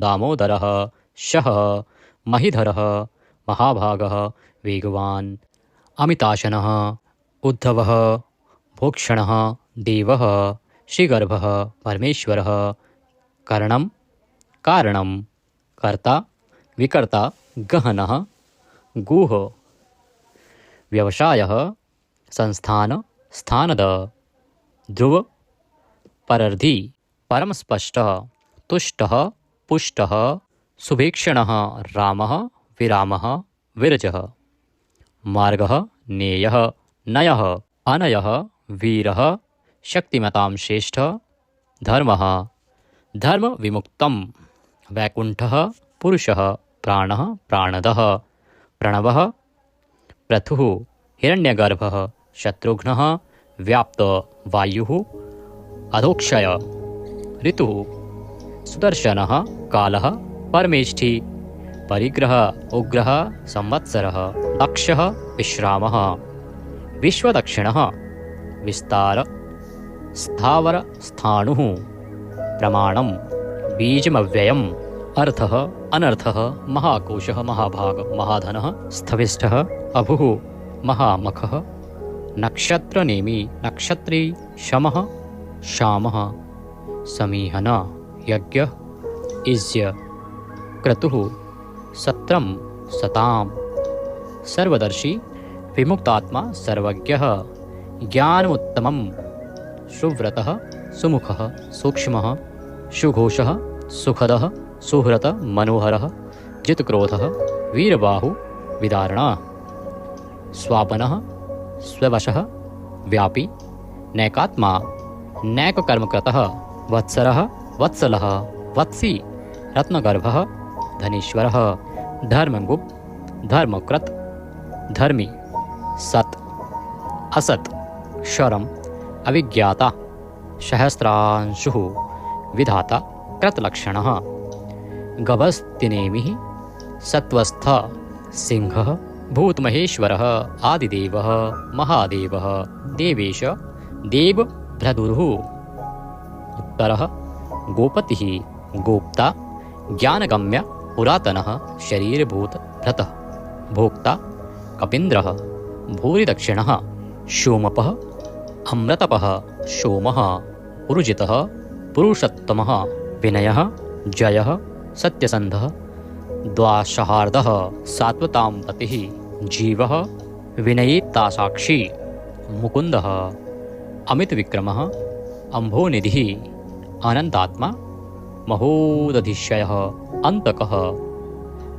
दामोदरः शः महीधरः महाभागः वेगवान् अमिताशनः उद्धवः भोक्षणः देवः श्रीगर्भः परमेश्वरः करणं कारणं कर्ता विकर्ता गहनः गुह व्यवसायः संस्थान स्थानद ध्रुव परर्धि परमस्पष्टः तुष्टः पुष्टः सुभीक्षणः रामः विरामः विरजः मार्गः नेयः नयः अनयः वीरः शक्तिमतां श्रेष्ठः धर्मः धर्म विमुक्तं वैकुण्ठः पुरुषः प्राणः प्राणदः प्रणवः प्रथुः हिरण्यगर्भः शत्रुघ्नः व्याप्त वायुः अधोक्षय ऋतुः सुदर्शनः कालः परमेष्ठी परिग्रह उग्रः संवत्सरः दक्षः विश्रामः विश्वदक्षिणः विस्तार स्थावर स्थाणुः प्रमाणं बीजमव्ययम् अर्थः अनर्थः महाकोशः महाभाग महाधनः स्थविष्ठः अभुः महामखः नक्षत्रनेमी नक्षत्री शमः शामः समीहन यज्ञः इज्य क्रतुः सत्रं सतां सर्वदर्शी विमुक्तात्मा सर्वज्ञः ज्ञानमुत्तमं सुव्रतः सुमुखः सूक्ष्मः सुघोषः सुखदः सुहृत मनोहरः जितक्रोधः वीरबाहु विदारणः स्वापनः स्ववशः व्यापी नैकात्मा नैककर्मकृतः वत्सरः वत्सलः वत्सी रत्नगर्भः धनीश्वरः धर्मगुप्त धर्मकृत धर्मी सत् असत् क्षरम् अविज्ञाता सहस्रांशुः विधाता कृतलक्षणः गभस्तिनेमिः सत्वस्थ सिंहः भूतमहेश्वरः आदिदेवः महादेवः देवेश देवभ्रदुरुः उत्तरः गोपतिः गोप्ता ज्ञानगम्य पुरातनः शरीरभूतभृतः भोक्ता कपीन्द्रः भूरिदक्षिणः सोमपः अमृतपः सोमः पुरुजितः पुरुषोत्तमः विनयः जयः सत्यसन्धः द्वाशहार्दः सात्वतां पतिः जीवः विनयितासाक्षी मुकुन्दः अमितविक्रमः अम्भोनिधिः अनन्तात्मा महोदधिशयः अन्तकः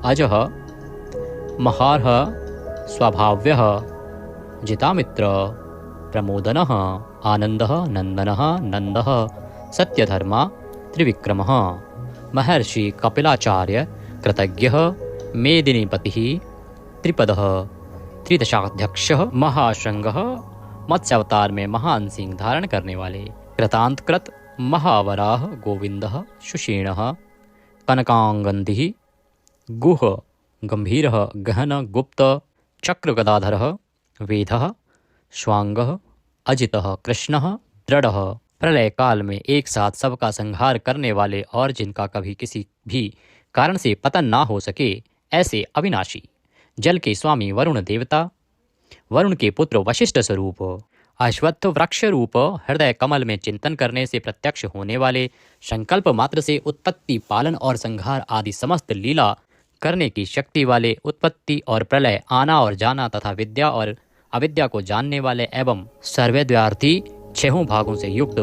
अजः महार्ह स्वभाव्यः जितामित्र प्रमोदनः आनन्दः नन्दनः नन्दः सत्यधर्मा त्रिविक्रमः महर्षि कपिलाचार्य कृतज्ञः मेदिनीपतिः त्रिपदः त्रिदशाध्यक्षः महाशृंगः मत्स्यावतार में महान सिंह धारण करने वाले कृतांतकृत महावराह गोविंदः सुषीणः कनकांगन्धिः गुह गंभीरः गहन गुप्त चक्रगदाधरः वेदः स्वांगः अजितः कृष्णः दृढ़ः प्रलय काल में एक साथ सबका संहार करने वाले और जिनका कभी किसी भी कारण से पतन ना हो सके ऐसे अविनाशी जल के स्वामी वरुण देवता वरुण के पुत्र वशिष्ठ स्वरूप अश्वत्थ वृक्ष रूप हृदय कमल में चिंतन करने से प्रत्यक्ष होने वाले संकल्प मात्र से उत्पत्ति पालन और संहार आदि समस्त लीला करने की शक्ति वाले उत्पत्ति और प्रलय आना और जाना तथा विद्या और अविद्या को जानने वाले एवं सर्वव्यार्थी छहों भागों से युक्त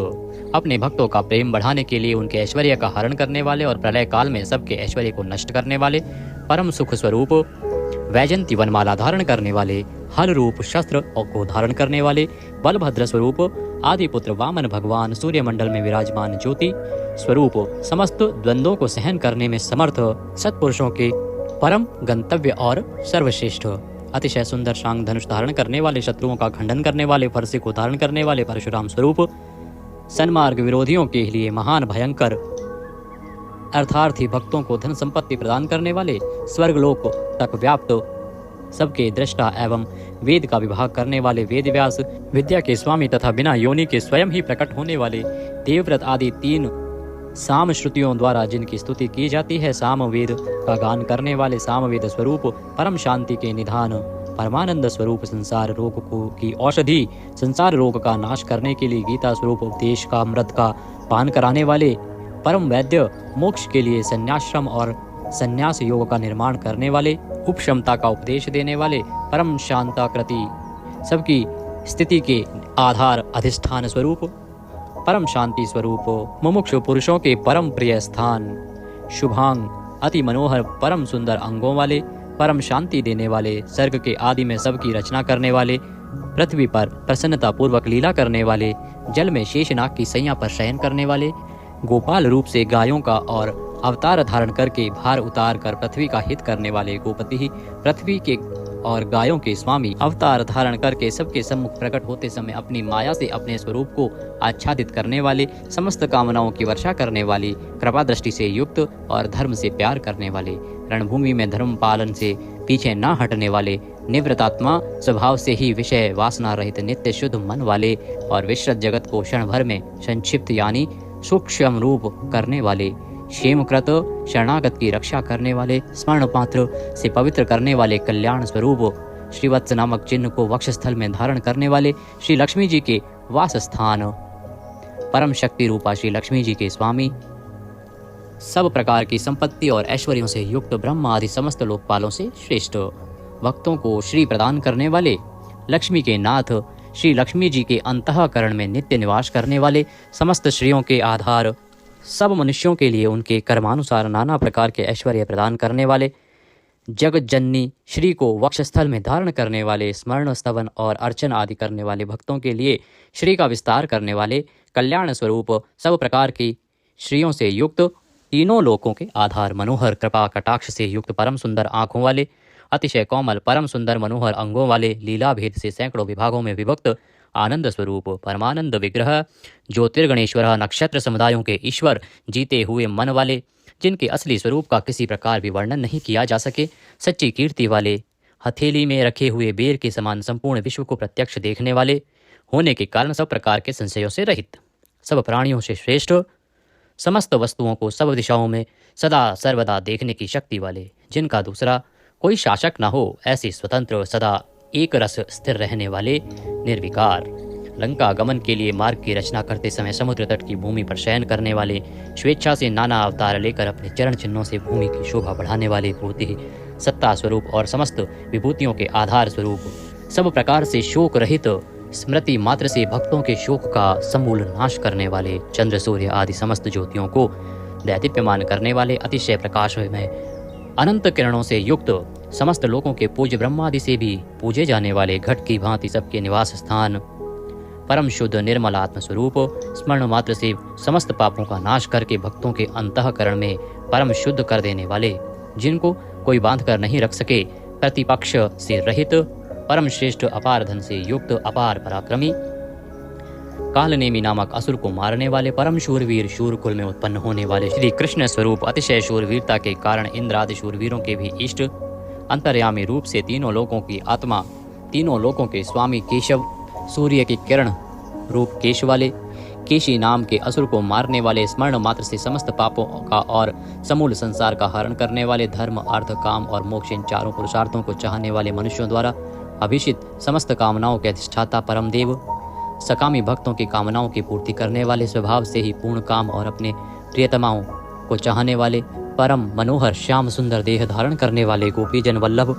अपने भक्तों का प्रेम बढ़ाने के लिए उनके ऐश्वर्य का हरण करने वाले और प्रलय काल में सबके ऐश्वर्य को नष्ट करने वाले परम सुख स्वरूप वैजंती वनमाला धारण करने वाले हल रूप शस्त्र को धारण करने वाले बलभद्र स्वरूप आदिपुत्र वामन भगवान सूर्यमंडल में विराजमान ज्योति स्वरूप समस्त द्वंद्वों को सहन करने में समर्थ सत्पुरुषों के परम गंतव्य और सर्वश्रेष्ठ अतिशय सुंदर शांग धनुष धारण करने वाले शत्रुओं का खंडन करने वाले फरसे को धारण करने वाले परशुराम स्वरूप सन्मार्ग विरोधियों के लिए महान भयंकर अर्थार्थी भक्तों को धन संपत्ति प्रदान करने वाले स्वर्गलोक तक व्याप्त सबके दृष्टा एवं वेद का विभाग करने वाले वेद व्यास विद्या के स्वामी तथा बिना योनि के स्वयं ही प्रकट होने वाले देवव्रत आदि 3 साम श्रुतियों द्वारा जिनकी स्तुति की जाती है साम वेद का गान करने वाले सामवेद स्वरूप परम शांति के निधान परमानंद स्वरूप संसार रोग की औषधि संसार रोग का नाश करने के लिए गीता स्वरूप उपदेश का अमृत का पान कराने वाले परम वैद्य मोक्ष के लिए संन्याश्रम और संन्यास योग का निर्माण करने वाले, उपशमता का उपदेश देने वाले, परम शांताकृति, सबकी स्थिति के आधार अधिष्ठान स्वरूप, परम शांति स्वरूप, मुमुक्षु पुरुषों के परम प्रिय स्थान, शुभांग, अति मनोहर परम सुंदर अंगों वाले, परम शांति देने वाले, स्वर्ग के आदि में सबकी रचना करने वाले, पृथ्वी पर प्रसन्नता पूर्वक लीला करने वाले, जल में शेषनाग की सैया पर शयन करने वाले, गोपाल रूप से गायों का और अवतार धारण करके भार उतार कर पृथ्वी का हित करने वाले गोपति ही, पृथ्वी के और गायों के स्वामी, अवतार धारण करके सबके सम्मुख प्रकट होते समय अपनी माया से अपने स्वरूप को आच्छादित करने वाले, समस्त कामनाओं की वर्षा करने वाले, कृपा दृष्टि से युक्त और धर्म से प्यार करने वाले, रणभूमि में धर्म पालन से पीछे न हटने वाले, निवृत्तात्मा स्वभाव से ही विषय वासना रहित नित्य शुद्ध मन वाले और विश्व जगत को क्षण भर में संक्षिप्त यानी सूक्ष्म रूप करने वाले, क्षेमकृत शरणागत की रक्षा करने वाले, स्मरण पात्र से पवित्र करने वाले, कल्याण स्वरूप श्रीवत्स नामक चिन्ह को वक्षस्थल में धारण करने वाले, श्री लक्ष्मी जी के वास स्थान, परम शक्ति रूपा श्री लक्ष्मी जी के स्वामी, सब प्रकार की संपत्ति और ऐश्वर्यों से युक्त ब्रह्म आदि समस्त लोकपालों से श्रेष्ठ, भक्तों को श्री प्रदान करने वाले, लक्ष्मी के नाथ, श्री लक्ष्मी जी के अंतःकरण में नित्य निवास करने वाले, समस्त श्रियों के आधार, सब मनुष्यों के लिए उनके कर्मानुसार नाना प्रकार के ऐश्वर्य प्रदान करने वाले, जगत जननी श्री को वक्षस्थल में धारण करने वाले, स्मरण स्तवन और अर्चन आदि करने वाले भक्तों के लिए श्री का विस्तार करने वाले, कल्याण स्वरूप सब प्रकार की श्रियों से युक्त, तीनों लोकों के आधार, मनोहर कृपा कटाक्ष से युक्त, परम सुंदर आँखों वाले, अतिशय कोमल परम सुंदर मनोहर अंगों वाले, लीला भेद से सैकड़ों विभागों में विभक्त, आनंद स्वरूप, परमानंद विग्रह, ज्योतिर्गणेश्वर, नक्षत्र समुदायों के ईश्वर, जीते हुए मन वाले, जिनके असली स्वरूप का किसी प्रकार भी वर्णन नहीं किया जा सके, सच्ची कीर्ति वाले, हथेली में रखे हुए बेर के समान संपूर्ण विश्व को प्रत्यक्ष देखने वाले होने के कारण सब प्रकार के संशयों से रहित, सब प्राणियों से श्रेष्ठ, समस्त वस्तुओं को सब दिशाओं में सदा सर्वदा देखने की शक्ति वाले, जिनका दूसरा कोई शासक न हो, ऐसे स्वतंत्र सदा एक रस स्थिर रहने वाले, निर्विकार, लंका गमन के लिए मार्ग की रचना करते समय समुद्र तट की भूमि पर शयन करने वाले, स्वेच्छा से नाना अवतार लेकर अपने चरण चिन्हों से भूमि की शोभा बढ़ाने वाले, भूति सत्ता स्वरूप और समस्त विभूतियों के आधार स्वरूप, सब प्रकार से शोक रहित, स्मृति मात्र से भक्तों के शोक का समूल नाश करने वाले, चंद्र सूर्य आदि समस्त ज्योतियों को दैदीप्यमान करने वाले, अतिशय प्रकाश में अनंत किरणों से युक्त, समस्त लोगों के पूज्य ब्रह्मादि से भी पूजे जाने वाले, घट की भांति सबके निवास स्थान, परम शुद्ध निर्मल आत्म स्वरूप, स्मरण मात्र से समस्त पापों का नाश करके भक्तों के अंतःकरण में परम शुद्ध कर देने वाले, जिनको कोई बांध कर नहीं रख सके, प्रतिपक्ष से रहित, परम श्रेष्ठ अपार धन से युक्त, अपार पराक्रमी, कालनेमी नामक असुर को मारने वाले, परम शूरवीर, शूरकुल में उत्पन्न होने वाले, श्री कृष्ण स्वरूप, अतिशय शूरवीरता के कारण इंद्र आदि शूरवीरों के भी इष्ट, अंतर्यामी रूप से तीनों लोकों की आत्मा, तीनों लोकों के स्वामी केशव, सूर्य की किरण रूप केश वाले, केशी नाम के असुर को मारने वाले, स्मरण मात्र से समस्त पापों का और समूल संसार का हरण करने वाले, धर्म अर्थ काम और मोक्ष इन चारों पुरुषार्थों को चाहने वाले मनुष्यों द्वारा अभिषित, समस्त कामनाओं के अधिष्ठाता परम देव, सकामी भक्तों की कामनाओं की पूर्ति करने वाले, स्वभाव से ही पूर्ण काम और अपने प्रियतमाओं को चाहने वाले, परम मनोहर श्याम सुंदर देह धारण करने वाले, गोपीजन वल्लभ,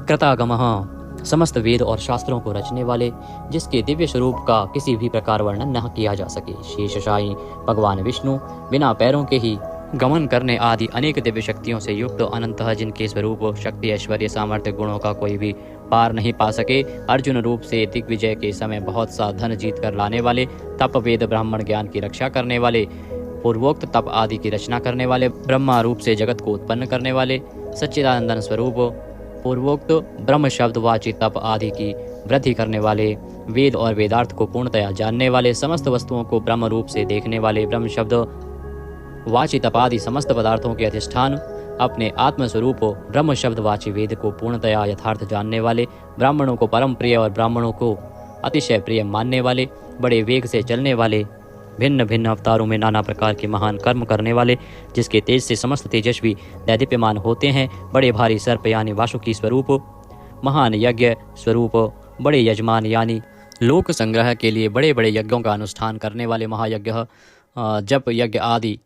कृतागमः, समस्त वेद और शास्त्रों को रचने वाले, जिसके दिव्य स्वरूप का किसी भी प्रकार वर्णन न किया जा सके, शेषशायी भगवान विष्णु, बिना पैरों के ही गमन करने आदि अनेक दिव्य शक्तियों से युक्त, अनंतः जिनके स्वरूप शक्ति ऐश्वर्य सामर्थ्य गुणों का कोई भी पार नहीं पा सके, अर्जुन रूप से दिग्विजय के समय बहुत सा धन जीत कर लाने वाले, तप वेद ब्राह्मण ज्ञान की रक्षा करने वाले, पूर्वोक्त तप आदि की रचना करने वाले, ब्रह्मा रूप से जगत को उत्पन्न करने वाले, सच्चिदानंदन स्वरूप, पूर्वोक्त ब्रह्म शब्द वाची तप आदि की वृद्धि करने वाले, वेद और वेदार्थ को पूर्णतया जानने वाले, समस्त वस्तुओं को ब्रह्म रूप से देखने वाले, ब्रह्म शब्द वाची तप आदि समस्त पदार्थों के अधिष्ठान, अपने आत्मस्वरूप ब्रह्म शब्द वाची वेद को पूर्णतया यथार्थ जानने वाले, ब्राह्मणों को परम प्रिय और ब्राह्मणों को अतिशय प्रिय मानने वाले, बड़े वेग से चलने वाले, भिन्न भिन्न अवतारों में नाना प्रकार के महान कर्म करने वाले, जिसके तेज से समस्त तेजस्वी दैदीप्यमान होते हैं, बड़े भारी सर्प यानी वासुकी स्वरूप, महान यज्ञ स्वरूप, बड़े यजमान यानी लोक संग्रह के लिए बड़े बड़े यज्ञों का अनुष्ठान करने वाले, महायज्ञ जप यज्ञ आदि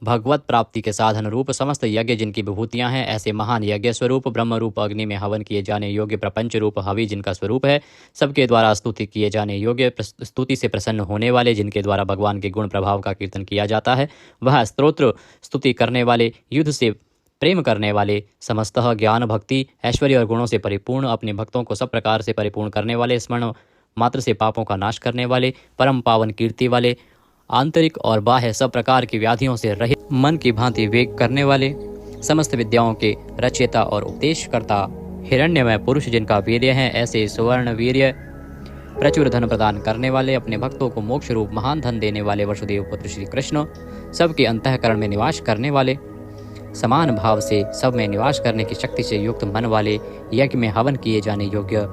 भगवत प्राप्ति के साधन रूप समस्त यज्ञ जिनकी विभूतियां हैं, ऐसे महान यज्ञ स्वरूप ब्रह्म रूप अग्नि में हवन किए जाने योग्य प्रपंच रूप हवि जिनका स्वरूप है, सबके द्वारा स्तुति किए जाने योग्य स्तुति से प्रसन्न होने वाले, जिनके द्वारा भगवान के गुण प्रभाव का कीर्तन किया जाता है, वह स्तोत्र स्तुति करने वाले, युद्ध से प्रेम करने वाले, समस्तः ज्ञान भक्ति ऐश्वर्य और गुणों से परिपूर्ण, अपने भक्तों को सब प्रकार से परिपूर्ण करने वाले, स्मरण मात्र से पापों का नाश करने वाले, परम पावन कीर्ति वाले, आंतरिक और बाह्य सब प्रकार की व्याधियों से रहित, मन की भांति वेग करने वाले, समस्त विद्याओं के रचयिता और उपदेशकर्ता, हिरण्यमय पुरुष जिनका वीर्य है, ऐसे सुवर्ण वीर्य प्रचुर धन प्रदान करने वाले, अपने भक्तों को मोक्ष रूप महान धन देने वाले वसुदेव पुत्र श्री कृष्ण, सबके अंतःकरण में निवास करने वाले, समान भाव से सब में निवास करने की शक्ति से युक्त मन वाले, यज्ञ में हवन किए जाने योग्य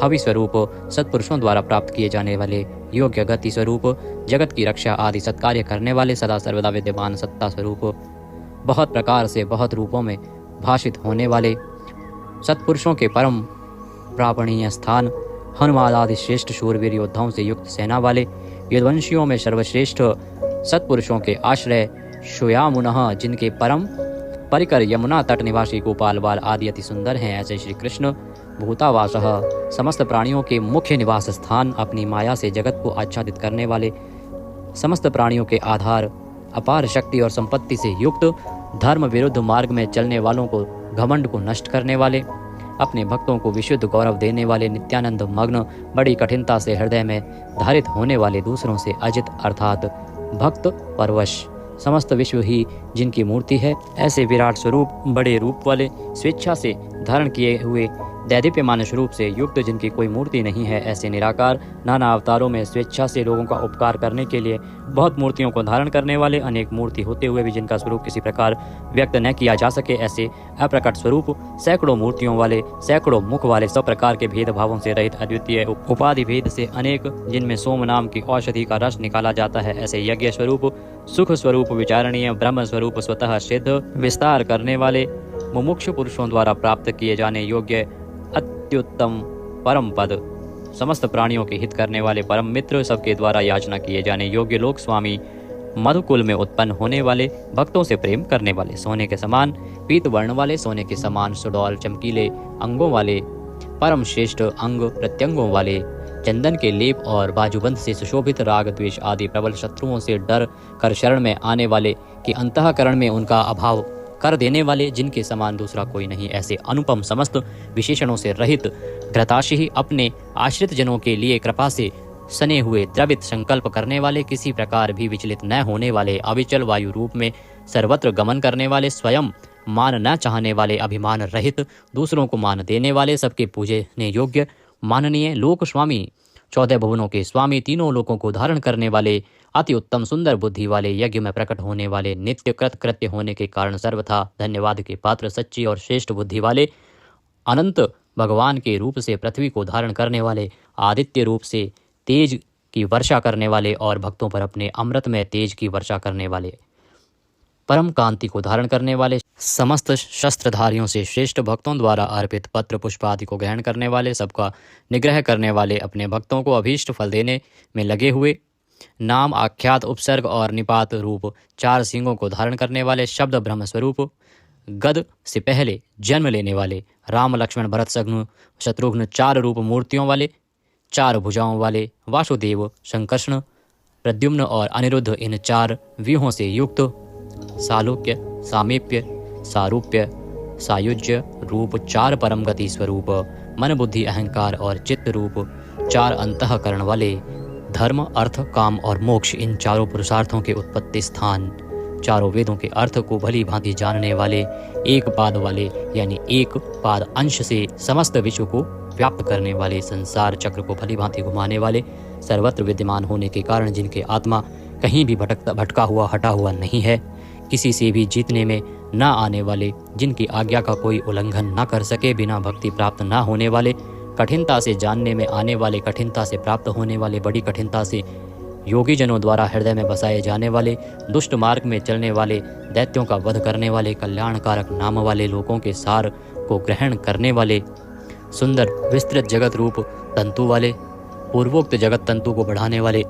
हवि स्वरूप, सत्पुरुषों द्वारा प्राप्त किए जाने वाले योग्य गति स्वरूप, जगत की रक्षा आदि सत्कार्य करने वाले, सदा सर्वदा विद्यमान सत्ता स्वरूप, बहुत प्रकार से बहुत रूपों में भाषित होने वाले, सत्पुरुषों के परम प्रापणीय स्थान, हनुमान आदि श्रेष्ठ शूरवीर योद्धाओं से युक्त सेना वाले, यदुवंशियों में सर्वश्रेष्ठ सत्पुरुषों के आश्रय, श्यामुनः जिनके परम परिकर यमुना तट निवासी गोपाल बाल आदि अति सुंदर हैं, ऐसे श्री कृष्ण भूतावासः समस्त प्राणियों के मुख्य निवास स्थान, अपनी माया से जगत को आच्छादित करने वाले, समस्त प्राणियों के आधार, अपार शक्ति और संपत्ति से युक्त, धर्म विरुद्ध मार्ग में चलने वालों को घमंड को नष्ट करने वाले, अपने भक्तों को विशुद्ध गौरव देने वाले, नित्यानंद मग्न, बड़ी कठिनता से हृदय में धारित होने वाले, दूसरों से अजित अर्थात भक्त परवश, समस्त विश्व ही जिनकी मूर्ति है, ऐसे विराट स्वरूप, बड़े रूप वाले, स्वेच्छा से धारण किए हुए दैदीप्यमान स्वरूप से युक्त, जिनकी कोई मूर्ति नहीं है, ऐसे निराकार, नाना अवतारों में स्वेच्छा से लोगों का उपकार करने के लिए बहुत मूर्तियों को धारण करने वाले, अनेक मूर्ति होते हुए भी जिनका स्वरूप किसी प्रकार व्यक्त न किया जा सके, ऐसे अप्रकट स्वरूप, सैकड़ों मूर्तियों वाले, सैकड़ों मुख वाले, सब प्रकार के भेदभावों से रहित, अद्वितीय उपाधि भेद से अनेक, जिनमें सोम नाम की औषधि का रस निकाला जाता है, ऐसे यज्ञ स्वरूप, सुख स्वरूप, विचारणीय ब्रह्म स्वरूप, स्वतः सिद्ध, विस्तार करने वाले, मुमुक्षु पुरुषों द्वारा प्राप्त किए जाने योग्य अत्युत्तम परम पद, समस्त प्राणियों के हित करने वाले परम मित्र, सबके द्वारा याचना किए जाने योग्य लोक स्वामी, मधुकुल में उत्पन्न होने वाले, भक्तों से प्रेम करने वाले, सोने के समान पीत वर्ण वाले, सोने के समान सुडौल चमकीले अंगों वाले, परम श्रेष्ठ अंग प्रत्यंगों वाले, चंदन के लेप और बाजूबंद से सुशोभित, राग द्वेष आदि प्रबल शत्रुओं से डर कर शरण में आने वाले, कि अंतःकरण में उनका अभाव कर देने वाले, जिनके समान दूसरा कोई नहीं, ऐसे अनुपम समस्त विशेषणों से रहित, घृताशी अपने आश्रित जनों के लिए कृपा से सने हुए, द्रवित संकल्प करने वाले, किसी प्रकार भी विचलित न होने वाले, अविचल वायु रूप में सर्वत्र गमन करने वाले, स्वयं मान न चाहने वाले, अभिमान रहित, दूसरों को मान देने वाले, सबके पूजने योग्य माननीय लोक स्वामी, 14 भुवनों के स्वामी, तीनों लोकों को धारण करने वाले, अति उत्तम सुंदर बुद्धि वाले, यज्ञ में प्रकट होने वाले, नित्य कृत्य होने के कारण सर्वथा धन्यवाद के पात्र, सच्ची और श्रेष्ठ बुद्धि वाले, अनंत भगवान के रूप से पृथ्वी को धारण करने वाले, आदित्य रूप से तेज की वर्षा करने वाले और भक्तों पर अपने अमृत में तेज की वर्षा करने वाले, परम कांति को धारण करने वाले, समस्त शस्त्रधारियों से श्रेष्ठ, भक्तों द्वारा अर्पित पत्र पुष्प आदि को ग्रहण करने वाले, सबका निग्रह करने वाले, अपने भक्तों को अभीष्ट फल देने में लगे हुए, नाम आख्यात उपसर्ग और निपात रूप 4 सिंगों को धारण करने वाले, शब्द ब्रह्म स्वरूप, गद से पहले जन्म लेने वाले, राम लक्ष्मण भरत शत्रुघ्न 4 रूप मूर्तियों वाले, 4 भुजाओं वाले, वासुदेव संकर्षण प्रद्युम्न और अनिरुद्ध, इन 4 व्यूहों से युक्त, सालोक्य सामीप्य सारूप्य सायुज्य रूप 4 परम गति स्वरूप, मन बुद्धि अहंकार और चित्त रूप 4 अंतःकरण वाले, धर्म अर्थ काम और मोक्ष, इन 4 पुरुषार्थों के उत्पत्ति स्थान, 4 वेदों के अर्थ को भली भांति जानने वाले, एक पाद वाले यानी एक पाद अंश से समस्त विश्व को व्याप्त करने वाले, संसार चक्र को भली भांति घुमाने वाले, सर्वत्र विद्यमान होने के कारण जिनके आत्मा कहीं भी भटका हुआ हटा हुआ नहीं है, किसी से भी जीतने में न आने वाले, जिनकी आज्ञा का कोई उल्लंघन न कर सके, बिना भक्ति प्राप्त न होने वाले, कठिनता से जानने में आने वाले, कठिनता से प्राप्त होने वाले, बड़ी कठिनता से योगी जनों द्वारा हृदय में बसाए जाने वाले, दुष्ट मार्ग में चलने वाले, दैत्यों का वध करने वाले, कल्याणकारक नाम वाले, लोगों के सार को ग्रहण करने वाले, सुंदर विस्तृत जगत रूप तंतु वाले, पूर्वोक्त जगत तंतु को बढ़ाने वाले,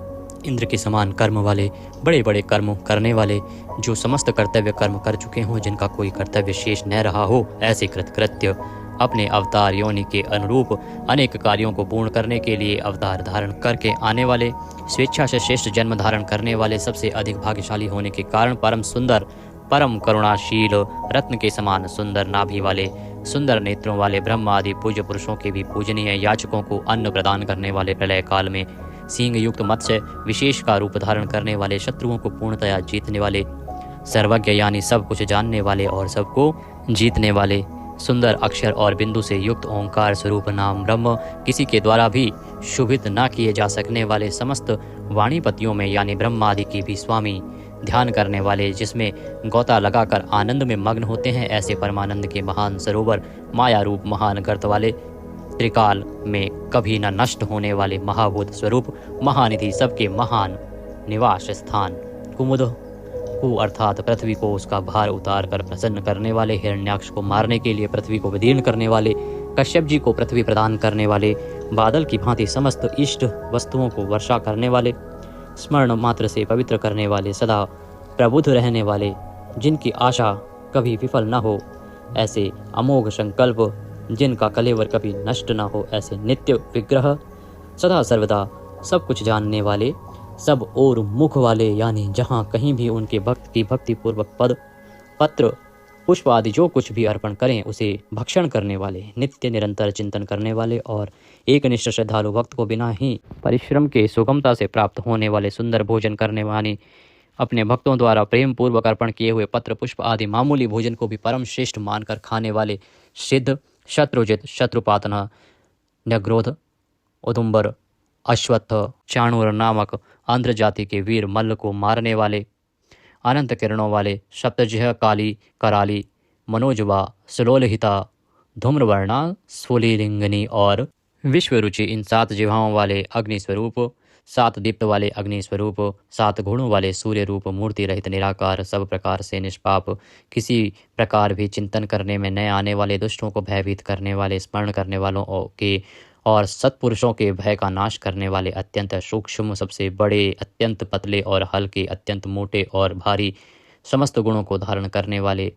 इंद्र के समान कर्म वाले, बड़े बड़े कर्म करने वाले, जो समस्त कर्तव्य कर्म कर चुके हों, जिनका कोई कर्तव्य शेष न रहा हो, ऐसे कृतकृत्य अपने अवतार योनि के अनुरूप अनेक कार्यों को पूर्ण करने के लिए अवतार धारण करके आने वाले, स्वेच्छा से श्रेष्ठ जन्म धारण करने वाले, सबसे अधिक भाग्यशाली होने के कारण परम सुंदर, परम करुणाशील, रत्न के समान सुंदर नाभि वाले, सुंदर नेत्रों वाले, ब्रह्म आदि पूज्य पुरुषों के भी पूजनीय, याचकों को अन्न प्रदान करने वाले, प्रलय काल में सिंह युक्त मत्स्य विशेष का रूप धारण करने वाले, शत्रुओं को पूर्णतया जीतने वाले, सर्वज्ञ यानी सब कुछ जानने वाले और सबको जीतने वाले, सुंदर अक्षर और बिंदु से युक्त ओंकार स्वरूप नाम ब्रह्म, किसी के द्वारा भी शुभित न किए जा सकने वाले, समस्त वाणीपतियों में यानी ब्रह्म आदि की भी स्वामी, ध्यान करने वाले, जिसमें गोता लगाकर आनंद में मग्न होते हैं, ऐसे परमानंद के महान सरोवर, माया रूप महान गर्त वाले, त्रिकाल में कभी न नष्ट होने वाले महाभूत स्वरूप, महानिधि, सबके महान निवास स्थान, कुमुद को अर्थात पृथ्वी को उसका भार उतार कर प्रसन्न करने वाले, हिरण्याक्ष को मारने के लिए पृथ्वी को विदीर्ण करने वाले, कश्यप जी को पृथ्वी प्रदान करने वाले, बादल की भांति समस्त इष्ट वस्तुओं को वर्षा करने वाले, स्मरण मात्र से पवित्र करने वाले, सदा प्रबुद्ध रहने वाले, जिनकी आशा कभी विफल न हो, ऐसे अमोघ संकल्प, जिनका कलेवर कभी नष्ट न हो, ऐसे नित्य विग्रह, सदा सर्वदा सब कुछ जानने वाले, सब और मुख वाले, यानी जहाँ कहीं भी उनके भक्त की भक्ति पूर्वक पद, पत्र, पुष्प आदि जो कुछ भी अर्पण करें उसे भक्षण करने वाले, नित्य निरंतर चिंतन करने वाले और एकनिष्ठ श्रद्धालु भक्त को बिना ही परिश्रम के सुगमता से प्राप्त होने वाले, सुंदर भोजन करने वाले, अपने भक्तों द्वारा प्रेम पूर्वक अर्पण किए हुए पत्र पुष्प आदि मामूली भोजन को भी परम श्रेष्ठ मानकर खाने वाले, सिद्ध, शत्रुजित, शत्रुपातन, न्यग्रोध, उदुम्बर, अश्वत्थ, चाणूर नामक आंध्र जाति के वीर मल्ल को मारने वाले, अनंत किरणों वाले, सप्तजिह, काली, कराली, मनोजवा, सुलोलहिता, धूम्रवर्णा, स्फुलिंगिनी और विश्वरुचि, इन 7 जिह्वाओं वाले अग्नि स्वरूप, 7 दीप्त वाले अग्नि स्वरूप, 7 गुणों वाले सूर्य रूप, मूर्ति रहित निराकार, सब प्रकार से निष्पाप, किसी प्रकार भी चिंतन करने में न आने वाले, दुष्टों को भयभीत करने वाले, स्मरण करने वालों के और सत्पुरुषों के भय का नाश करने वाले, अत्यंत सूक्ष्म, सबसे बड़े, अत्यंत पतले और हल्के, अत्यंत मोटे और भारी, समस्त गुणों को धारण करने वाले,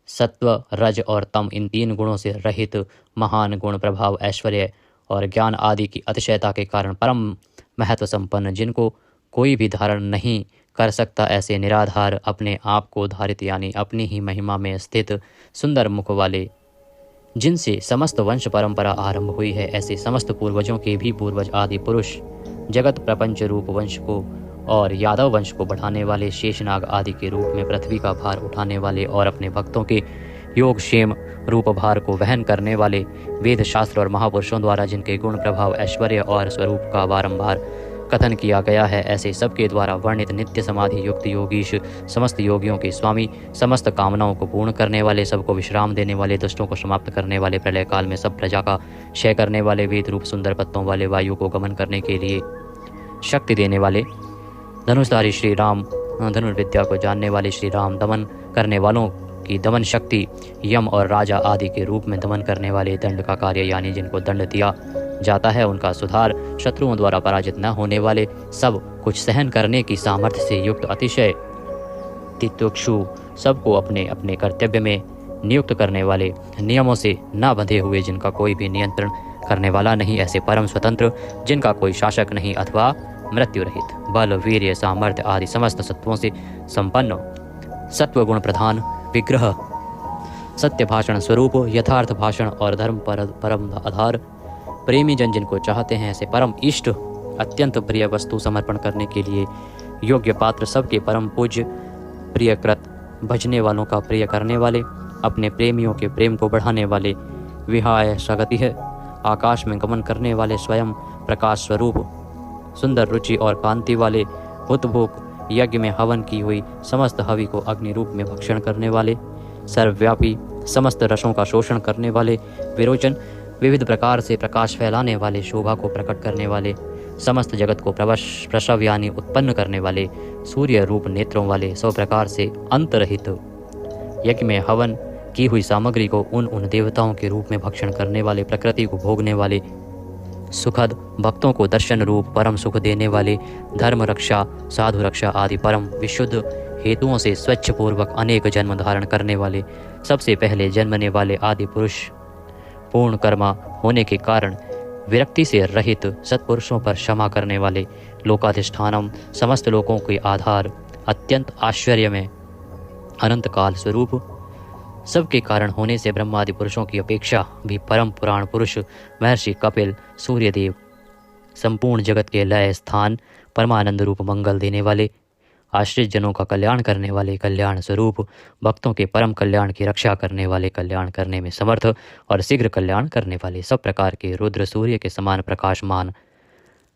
सत्व, रज और तम, इन 3 गुणों से रहित, महान गुण, प्रभाव, ऐश्वर्य और ज्ञान आदि की अतिशयता के कारण परम महत्व संपन्न, जिनको कोई भी धारण नहीं कर सकता, ऐसे निराधार, अपने आप को धारित यानी अपनी ही महिमा में स्थित, सुंदर मुख वाले, जिनसे समस्त वंश परंपरा आरंभ हुई है, ऐसे समस्त पूर्वजों के भी पूर्वज आदि पुरुष, जगत प्रपंच रूप वंश को और यादव वंश को बढ़ाने वाले, शेषनाग आदि के रूप में पृथ्वी का भार उठाने वाले और अपने भक्तों के योग क्षेम रूप भार को वहन करने वाले, वेद शास्त्र और महापुरुषों द्वारा जिनके गुण, प्रभाव, ऐश्वर्य और स्वरूप का बारंबार कथन किया गया है, ऐसे सबके द्वारा वर्णित नित्य समाधि युक्त योगीश, समस्त योगियों के स्वामी, समस्त कामनाओं को पूर्ण करने वाले, सबको विश्राम देने वाले, दुष्टों को समाप्त करने वाले, प्रलय काल में सब प्रजा का क्षय करने वाले, वेद रूप सुंदर पत्तों वाले, वायु को गमन करने के लिए शक्ति देने वाले, धनुषधारी श्री राम, धनुर्विद्या को जानने वाले श्री राम, दमन करने वालों की दमन शक्ति, यम और राजा आदि के रूप में दमन करने वाले, दंड का कार्य यानी जिनको दंड दिया जाता है उनका सुधार, शत्रुओं द्वारा पराजित न होने वाले, सब कुछ सहन करने की सामर्थ्य से युक्त, अतिशय तितिक्षु, सबको अपने अपने कर्तव्य में नियुक्त करने वाले, नियमों से न बंधे हुए, जिनका कोई भी नियंत्रण करने वाला नहीं, ऐसे परम स्वतंत्र, जिनका कोई शासक नहीं अथवा मृत्यु रहित, बल, वीर्य, सामर्थ्य आदि समस्त सत्वों से संपन्न, सत्व गुण प्रधान, विग्रह, सत्य भाषण स्वरूप, यथार्थ भाषण और धर्म परम आधार, प्रेमी जन जिनको चाहते हैं, ऐसे परम इष्ट, अत्यंत प्रिय वस्तु समर्पण करने के लिए योग्य पात्र, सबके परम पूज्य, प्रियकृत, भजने वालों का प्रिय करने वाले, अपने प्रेमियों के प्रेम को बढ़ाने वाले, विहाय सगति है, आकाश में गमन करने वाले, स्वयं प्रकाश स्वरूप, सुंदर रुचि और कांति वाले, हुतभुक, यज्ञ में हवन की हुई समस्त हवि को अग्नि रूप में भक्षण करने वाले, सर्वव्यापी, समस्त रसों का शोषण करने वाले, विरोचन, विविध प्रकार से प्रकाश फैलाने वाले, शोभा को प्रकट करने वाले, समस्त जगत को प्रसव यानी उत्पन्न करने वाले, सूर्य रूप नेत्रों वाले, 100 प्रकार से अंतरहित, यज्ञ में हवन की हुई सामग्री को उन देवताओं के रूप में भक्षण करने वाले, प्रकृति को भोगने वाले, सुखद, भक्तों को दर्शन रूप परम सुख देने वाले, धर्म रक्षा, साधु रक्षा आदि परम विशुद्ध हेतुओं से स्वच्छ पूर्वक अनेक जन्म धारण करने वाले, सबसे पहले जन्मने वाले आदि पुरुष, पूर्ण कर्मा होने के कारण विरक्ति से रहित सत्पुरुषों पर क्षमा करने वाले, लोकाधिष्ठानम समस्त लोकों के आधार, अत्यंत आश्चर्य में अनंत काल स्वरूप, सबके कारण होने से ब्रह्मादि पुरुषों की अपेक्षा भी परम पुराण पुरुष महर्षि कपिल, सूर्यदेव, संपूर्ण जगत के लय स्थान, परमानंद रूप मंगल देने वाले, आश्रित जनों का कल्याण करने वाले, कल्याण स्वरूप, भक्तों के परम कल्याण की रक्षा करने वाले, कल्याण करने में समर्थ और शीघ्र कल्याण करने वाले, सब प्रकार के रुद्र सूर्य के समान प्रकाशमान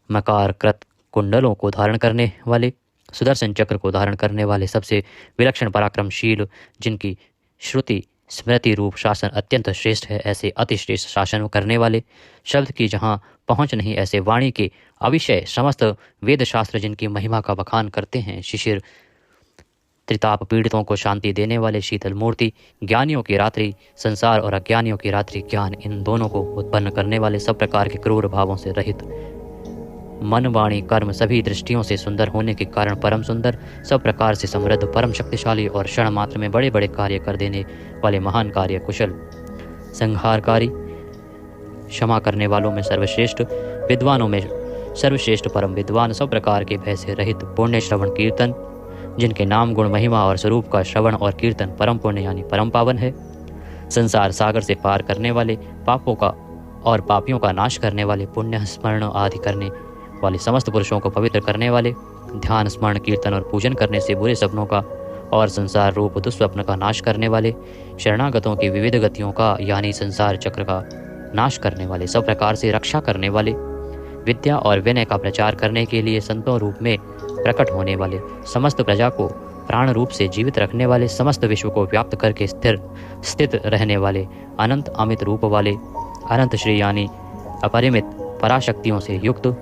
मकार कृत कुंडलों को धारण करने वाले, सुदर्शन चक्र को धारण करने वाले, सबसे विलक्षण पराक्रमशील, जिनकी श्रुति स्मृति रूप शासन अत्यंत श्रेष्ठ है, ऐसे अति श्रेष्ठ शासन करने वाले, शब्द की जहाँ पहुँच नहीं ऐसे वाणी के अविषय समस्त वेद शास्त्र जिनकी महिमा का बखान करते हैं, शिशिर त्रिताप पीड़ितों को शांति देने वाले, शीतल मूर्ति, ज्ञानियों की रात्रि संसार और अज्ञानियों की रात्रि ज्ञान, इन दोनों को उत्पन्न करने वाले, सब प्रकार के क्रूर भावों से रहित, मन वाणी कर्म सभी दृष्टियों से सुंदर होने के कारण परम सुंदर, सब प्रकार से समृद्ध, परम शक्तिशाली और क्षण मात्र में बड़े बड़े कार्य कर देने वाले, महान कार्य कुशल, संहारकारी, क्षमा करने वालों में सर्वश्रेष्ठ, विद्वानों में सर्वश्रेष्ठ परम विद्वान, सब प्रकार के भय से रहित, पुण्य श्रवण कीर्तन, जिनके नाम गुण महिमा और स्वरूप का श्रवण और कीर्तन परम पुण्य यानी परम पावन है, संसार सागर से पार करने वाले, पापों का और पापियों का नाश करने वाले, पुण्य स्मरण आदि करने वाले, समस्त पुरुषों को पवित्र करने वाले, ध्यान स्मरण कीर्तन और पूजन करने से बुरे सपनों का और संसार रूप दुस्वप्न का नाश करने वाले, शरणागतों की विविध गतियों का यानी संसार चक्र का नाश करने वाले, सब प्रकार से रक्षा करने वाले, विद्या और विनय का प्रचार करने के लिए संतों रूप में प्रकट होने वाले, समस्त प्रजा को प्राण रूप से जीवित रखने वाले, समस्त विश्व को व्याप्त करके स्थित रहने वाले, अनंत अमित रूप वाले, अनंत श्री यानी अपरिमित पराशक्तियों से युक्त,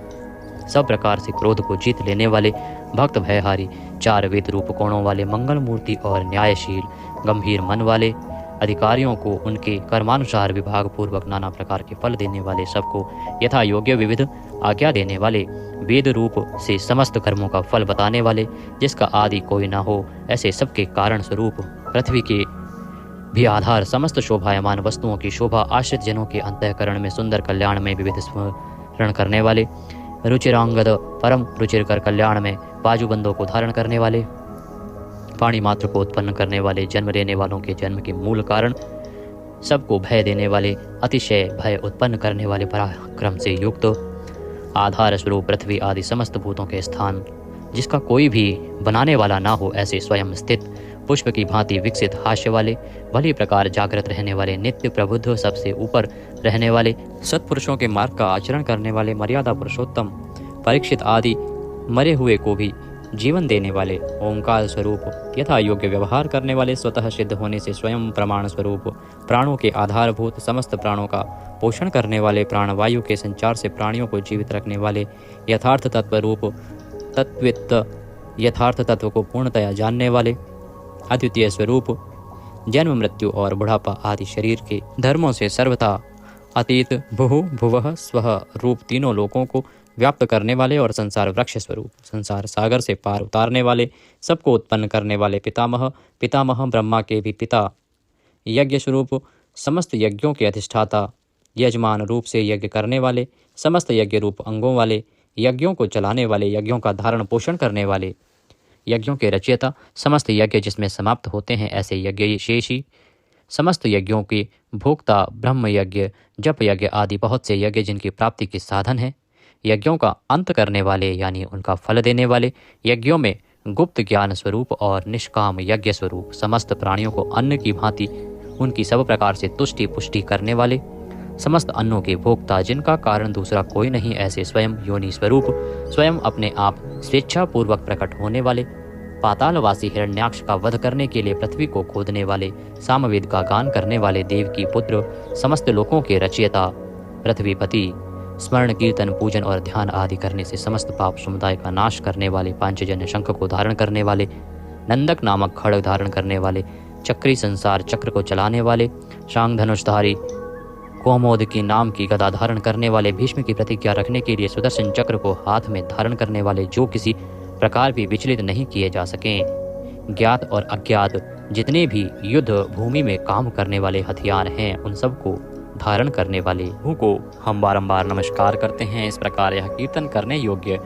सब प्रकार से क्रोध को जीत लेने वाले, भक्त भयहारी, चार वेद रूप कोणों वाले, मंगल मूर्ति और न्यायशील गंभीर मन वाले, अधिकारियों को उनके कर्मानुसार विभाग पूर्वक नाना प्रकार के फल देने वाले, सबको यथा योग्य विविध आज्ञा देने वाले, वेद रूप से समस्त कर्मों का फल बताने वाले, जिसका आदि कोई न हो, ऐसे सबके कारण स्वरूप, पृथ्वी के भी आधार, समस्त शोभायमान वस्तुओं की शोभा, आश्रित जनों के अंतःकरण में सुंदर कल्याण में विविध स्मरण करने वाले, रुचिरांगद परम रुचिरकर कल्याण में बाजूबंदों को धारण करने वाले, पाणी मात्र को उत्पन्न करने वाले, जन्म लेने वालों के जन्म के मूल कारण, सबको भय देने वाले, अतिशय भय उत्पन्न करने वाले, पराक्रम से युक्त, आधार स्वरूप पृथ्वी आदि समस्त भूतों के स्थान, जिसका कोई भी बनाने वाला ना हो, ऐसे स्वयं स्थित, पुष्प की भांति विकसित हास्य वाले, भली प्रकार जागृत रहने वाले, नित्य प्रबुद्ध, सबसे ऊपर रहने वाले, सत्पुरुषों के मार्ग का आचरण करने वाले, मर्यादा पुरुषोत्तम, परीक्षित आदि मरे हुए को भी जीवन देने वाले, ओंकार स्वरूप, यथा योग्य व्यवहार करने वाले, स्वतः सिद्ध होने से स्वयं प्रमाण स्वरूप, प्राणों के आधारभूत, समस्त प्राणों का पोषण करने वाले, प्राणवायु के संचार से प्राणियों को जीवित रखने वाले, यथार्थ तत्व रूप, तत्वित यथार्थ तत्व को पूर्णतया जानने वाले, अद्वितीय स्वरूप, जन्म मृत्यु और बुढ़ापा आदि शरीर के धर्मों से सर्वथा अतीत, भुः भुवः स्वः रूप तीनों लोकों को व्याप्त करने वाले और संसार वृक्ष स्वरूप, संसार सागर से पार उतारने वाले, सबको उत्पन्न करने वाले, पितामह, पितामह ब्रह्मा के भी पिता, यज्ञ स्वरूप, समस्त यज्ञों के अधिष्ठाता, यजमान रूप से यज्ञ करने वाले, समस्त यज्ञ रूप अंगों वाले, यज्ञों को चलाने वाले, यज्ञों का धारण पोषण करने वाले, यज्ञों के रचयिता, समस्त यज्ञ जिसमें समाप्त होते हैं ऐसे यज्ञ शेषी, समस्त यज्ञों के भोक्ता, ब्रह्म यज्ञ, जप यज्ञ आदि बहुत से यज्ञ जिनकी प्राप्ति के साधन है, यज्ञों का अंत करने वाले यानी उनका फल देने वाले, यज्ञों में गुप्त ज्ञान स्वरूप और निष्काम यज्ञ स्वरूप, समस्त प्राणियों को अन्न की भांति उनकी सब प्रकार से तुष्टि पुष्टि करने वाले, समस्त अन्नों के भोक्ता, जिनका कारण दूसरा कोई नहीं, ऐसे स्वयं योनि स्वरूप, स्वयं अपने आप स्वेच्छा पूर्वक प्रकट होने वाले, पातालवासी हिरण्याक्ष का वध करने के लिए पृथ्वी को खोदने वाले, सामवेद का गान करने वाले, देव की पुत्र, समस्त लोकों के रचयिता, पृथ्वीपति, स्मरण कीर्तन पूजन और ध्यान आदि करने से समस्त पाप समुदाय का नाश करने वाले, पांचजन्य शंख को धारण करने वाले, नंदक नामक खड्ग धारण करने वाले, चक्री संसार चक्र को चलाने वाले, शांग धनुषधारी, कौमोदकी नाम की गदा धारण करने वाले भीष्म की प्रतिज्ञा रखने के लिए सुदर्शन चक्र को हाथ में धारण करने वाले जो किसी प्रकार भी विचलित नहीं किए जा सकें। ज्ञात और अज्ञात जितने भी युद्ध भूमि में काम करने वाले हथियार हैं उन सबको धारण करने वाले को हम बारंबार नमस्कार करते हैं। इस प्रकार यह कीर्तन करने योग्य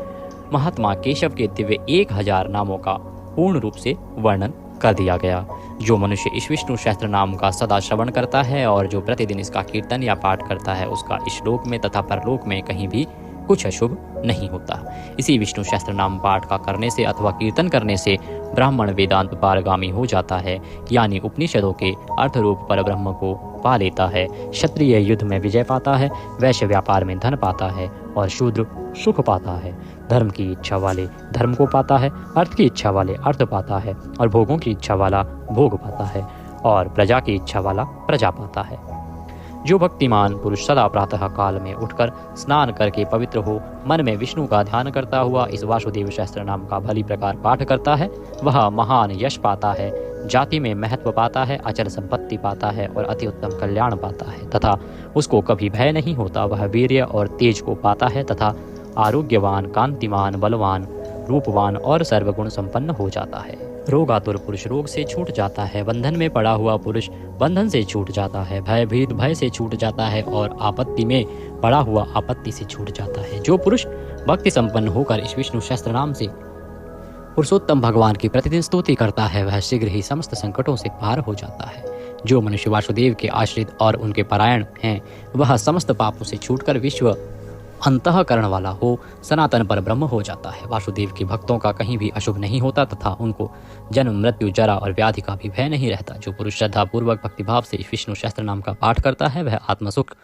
महात्मा केशव के दिव्य 1000 नामों का पूर्ण रूप से वर्णन कर दिया गया। जो मनुष्य इस विष्णु सहस्त्र नाम का सदा श्रवण करता है और जो प्रतिदिन इसका कीर्तन या पाठ करता है उसका इस लोक में तथा परलोक में कहीं भी कुछ अशुभ नहीं होता। इसी विष्णु सहस्त्र नाम पाठ का करने से अथवा कीर्तन करने से ब्राह्मण वेदांत पारगामी हो जाता है, यानी उपनिषदों के अर्थ रूप पर ब्रह्म को पा लेता है। क्षत्रिय युद्ध में विजय पाता है, वैश्य व्यापार में धन पाता है और शूद्र सुख पाता है। धर्म की इच्छा वाले धर्म को पाता है, अर्थ की इच्छा वाले अर्थ पाता है और भोगों की इच्छा वाला भोग पाता है और प्रजा की इच्छा वाला प्रजा पाता है। जो भक्तिमान पुरुष सदा प्रातः काल में उठकर स्नान करके पवित्र हो मन में विष्णु का ध्यान करता हुआ इस वासुदेव सहस्त्र नाम का भली प्रकार पाठ करता है वह महान यश पाता है, जाति में महत्व पाता है, अचल संपत्ति पाता है और अति उत्तम कल्याण पाता है तथा उसको कभी भय नहीं होता। वह वीर्य और तेज को पाता है तथा आरोग्यवान, कांतिमान, बलवान, रूपवान और सर्वगुण संपन्न हो जाता है। रोगातुर पुरुष रोग से छूट जाता है, बंधन में पड़ा हुआ पुरुष बंधन से छूट जाता है, भयभीत भय से छूट जाता है और आपत्ति में पड़ा हुआ आपत्ति से छूट जाता है। जो पुरुष भक्ति संपन्न होकर इस विष्णु सहस्त्र नाम से पुरुषोत्तम भगवान की प्रतिदिन स्तुति करता है वह शीघ्र ही समस्त संकटों से पार हो जाता है। जो मनुष्य वासुदेव के आश्रित और उनके परायण हैं वह समस्त पापों से छूटकर विश्व अंतःकरण वाला हो सनातन पर ब्रह्म हो जाता है। वासुदेव के भक्तों का कहीं भी अशुभ नहीं होता तथा उनको जन्म, मृत्यु, जरा और व्याधि का भी भय नहीं रहता। जो पुरुष श्रद्धा पूर्वक भक्तिभाव से इस विष्णु सहस्त्र नाम का पाठ करता है वह आत्मसुख,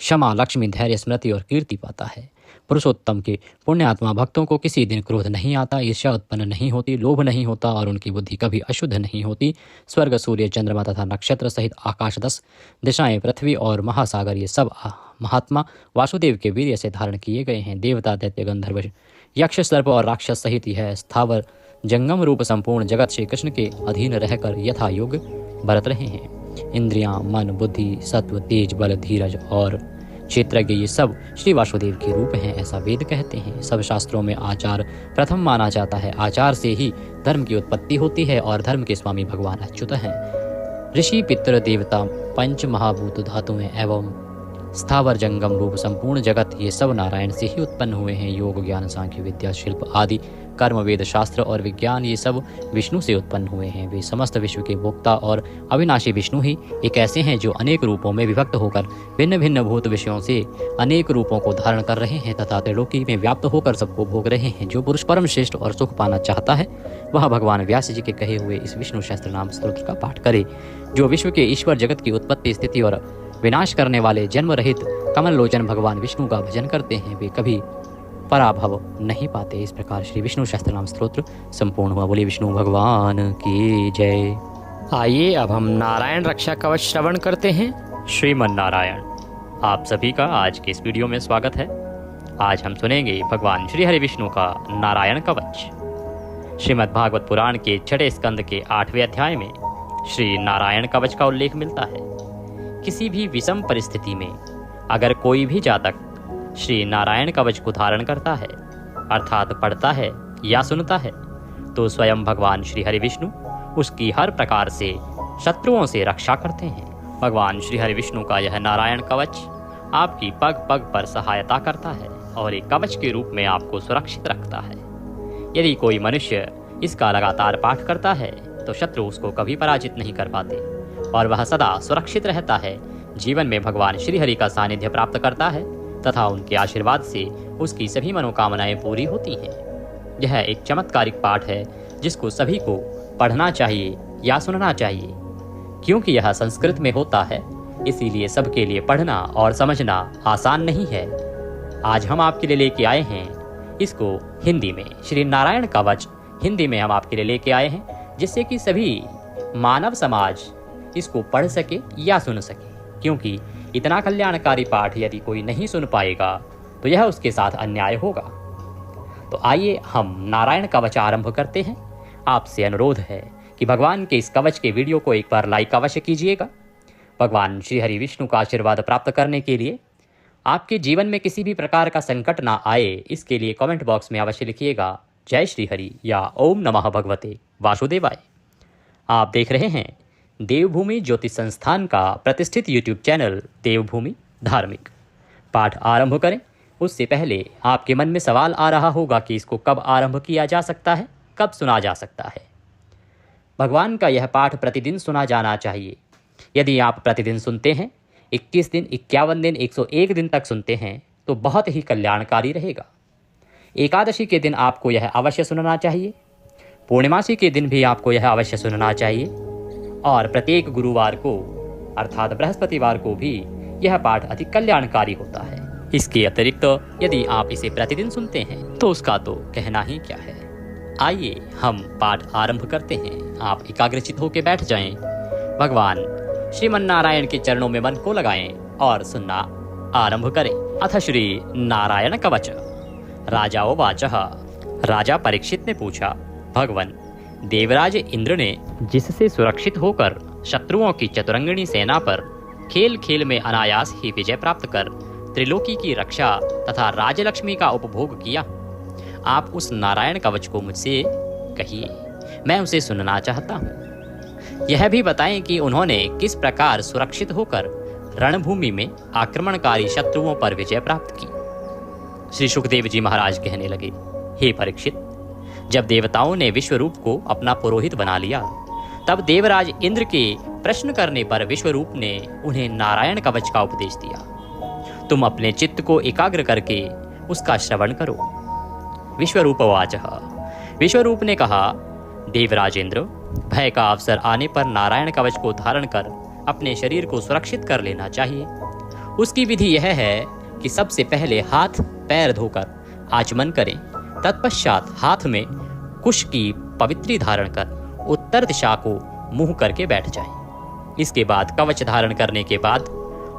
क्षमा, लक्ष्मी, धैर्य, स्मृति और कीर्ति पाता है। पुरुषोत्तम के पुण्यात्मा भक्तों को किसी दिन क्रोध नहीं आता, ईर्ष्या उत्पन्न नहीं होती, लोभ नहीं होता और उनकी बुद्धि कभी अशुद्ध नहीं होती। स्वर्ग, सूर्य, चंद्रमा तथा नक्षत्र सहित आकाश, 10 दिशाएं, पृथ्वी और महासागर ये सब महात्मा वासुदेव के वीर्य से धारण किए गए हैं। देवता, दैत्य, गंधर्व, यक्ष, सर्प और राक्षस सहित यह स्थावर जंगम रूप संपूर्ण जगत श्री कृष्ण के अधीन रहकर यथा योग बरत रहे हैं। इंद्रियां, मन, बुद्धि, सत्व, तेज, बल, धीरज और क्षेत्रज्ञ ये सब श्री वासुदेव के रूप हैं ऐसा वेद कहते हैं। सब शास्त्रों में आचार प्रथम माना जाता है। आचार से ही धर्म की उत्पत्ति होती है और धर्म के स्वामी भगवान अच्युत हैं। ऋषि, पितृ, देवता, पंच महाभूत धातुएं एवं स्थावर जंगम रूप संपूर्ण जगत ये सब नारायण से ही उत्पन्न हुए हैं। योग, ज्ञान, सांख्य, विद्या, शिल्प आदि कर्म, वेद, शास्त्र और विज्ञान ये सब विष्णु से उत्पन्न हुए हैं। वे समस्त विश्व के भोक्ता और अविनाशी विष्णु ही एक ऐसे हैं जो अनेक रूपों में विभक्त होकर भिन्न भिन्न भूत विषयों से अनेक रूपों को धारण कर रहे हैं तथा त्रिलोकी में व्याप्त होकर सबको भोग रहे हैं। जो पुरुष परम श्रेष्ठ और सुख पाना चाहता है वह भगवान व्यास जी के कहे हुए इस विष्णु सहस्त्र नाम स्तोत्र का पाठ करे। जो विश्व के ईश्वर, जगत की उत्पत्ति, स्थिति और विनाश करने वाले जन्म रहित कमल लोचन भगवान विष्णु का भजन करते हैं वे कभी पराभव नहीं पाते। इस प्रकार श्री विष्णु सहस्त्र नाम स्तोत्र संपूर्ण हुआ। बोलिए विष्णु भगवान की जय। आइए अब हम नारायण रक्षा कवच श्रवण करते हैं। श्रीमन नारायण, आप सभी का आज के इस वीडियो में स्वागत है। आज हम सुनेंगे भगवान श्री हरि विष्णु का नारायण कवच। श्रीमद् भागवत पुराण के 6 स्कंद के 8वें अध्याय में श्री नारायण कवच का उल्लेख मिलता है। किसी भी विषम परिस्थिति में अगर कोई भी जातक श्री नारायण कवच को धारण करता है अर्थात पढ़ता है या सुनता है तो स्वयं भगवान श्री हरि विष्णु उसकी हर प्रकार से शत्रुओं से रक्षा करते हैं। भगवान श्री हरि विष्णु का यह नारायण कवच आपकी पग पग पर सहायता करता है और एक कवच के रूप में आपको सुरक्षित रखता है। यदि कोई मनुष्य इसका लगातार पाठ करता है तो शत्रु उसको कभी पराजित नहीं कर पाते और वह सदा सुरक्षित रहता है। जीवन में भगवान श्री हरि का सानिध्य प्राप्त करता है तथा उनके आशीर्वाद से उसकी सभी मनोकामनाएं पूरी होती हैं। यह एक चमत्कारिक पाठ है जिसको सभी को पढ़ना चाहिए या सुनना चाहिए। क्योंकि यह संस्कृत में होता है इसीलिए सबके लिए पढ़ना और समझना आसान नहीं है। आज हम आपके लिए लेके आए हैं इसको हिंदी में। श्री नारायण कवच हिंदी में हम आपके लिए लेके आए हैं जिससे कि सभी मानव समाज इसको पढ़ सके या सुन सके। क्योंकि इतना कल्याणकारी पाठ यदि कोई नहीं सुन पाएगा तो यह उसके साथ अन्याय होगा। तो आइए हम नारायण कवच आरंभ करते हैं। आपसे अनुरोध है कि भगवान के इस कवच के वीडियो को एक बार लाइक अवश्य कीजिएगा। भगवान श्री हरि विष्णु का आशीर्वाद प्राप्त करने के लिए आपके जीवन में किसी भी प्रकार का संकट ना आए, इसके लिए कमेंट बॉक्स में अवश्य लिखिएगा जय श्री हरि या ओम नमः भगवते वासुदेवाय। आप देख रहे हैं देवभूमि ज्योतिष संस्थान का प्रतिष्ठित यूट्यूब चैनल देवभूमि धार्मिक। पाठ आरंभ करें उससे पहले आपके मन में सवाल आ रहा होगा कि इसको कब आरंभ किया जा सकता है, कब सुना जा सकता है। भगवान का यह पाठ प्रतिदिन सुना जाना चाहिए। यदि आप प्रतिदिन सुनते हैं, 21 दिन, 51 दिन, 101 दिन तक सुनते हैं तो बहुत ही कल्याणकारी रहेगा। एकादशी के दिन आपको यह अवश्य सुनना चाहिए, पूर्णिमासी के दिन भी आपको यह अवश्य सुनना चाहिए और प्रत्येक गुरुवार को अर्थात बृहस्पतिवार को भी यह पाठ अति कल्याणकारी होता है। इसके अतिरिक्त यदि आप इसे प्रतिदिन सुनते हैं तो उसका तो कहना ही क्या है। आइए हम पाठ आरंभ करते हैं। आप एकाग्रचित होकर बैठ जाएं, भगवान श्रीमन नारायण के चरणों में मन को लगाएं और सुनना आरंभ करें। अथ श्री नारायण कवच। राजाओवाचः। राजा परीक्षित ने पूछा, भगवान देवराज इंद्र ने जिससे सुरक्षित होकर शत्रुओं की चतुरंगिणी सेना पर खेल खेल में अनायास ही विजय प्राप्त कर त्रिलोकी की रक्षा तथा राजलक्ष्मी का उपभोग किया, आप उस नारायण कवच को मुझसे कहिए, मैं उसे सुनना चाहता हूँ। यह भी बताएं कि उन्होंने किस प्रकार सुरक्षित होकर रणभूमि में आक्रमणकारी शत्रुओं पर विजय प्राप्त की। श्री सुखदेव जी महाराज कहने लगे, हे परीक्षित, जब देवताओं ने विश्वरूप को अपना पुरोहित बना लिया, तब देवराज इंद्र के प्रश्न करने पर विश्वरूप ने उन्हें नारायण कवच का उपदेश दिया। तुम अपने चित्त को एकाग्र करके उसका श्रवण करो। विश्वरूपवाचः। विश्वरूप ने कहा, देवराज इंद्र, भय का अवसर आने पर नारायण कवच को धारण कर अपने शरीर को सुरक्षित कर लेना चाहिए। उसकी विधि यह है कि सबसे पहले हाथ पैर धोकर आचमन करें, तत्पश्चात हाथ में कुश की पवित्री धारण कर उत्तर दिशा को मुंह करके बैठ जाएं। इसके बाद कवच धारण करने के बाद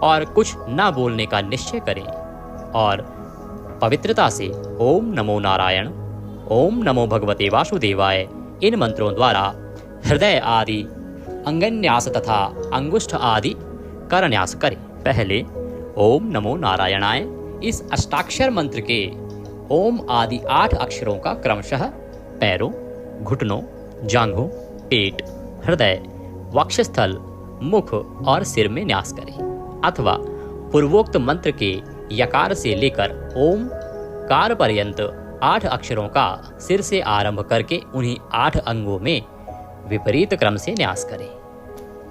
और कुछ ना बोलने का निश्चय करें और पवित्रता से ओम नमो नारायण, ओम नमो भगवते वासुदेवाय इन मंत्रों द्वारा हृदय आदि अंगन्यास तथा अंगुष्ठ आदि करन्यास करें। पहले ओम नमो नारायणाय इस अष्टाक्षर मंत्र के ओम आदि 8 अक्षरों का क्रमशः पैरों, घुटनों, जांघों, पेट, हृदय, वक्षस्थल, मुख और सिर में न्यास करें, अथवा पूर्वोक्त मंत्र के यकार से लेकर ओम कार पर्यंत 8 अक्षरों का सिर से आरंभ करके उन्हीं 8 अंगों में विपरीत क्रम से न्यास करें।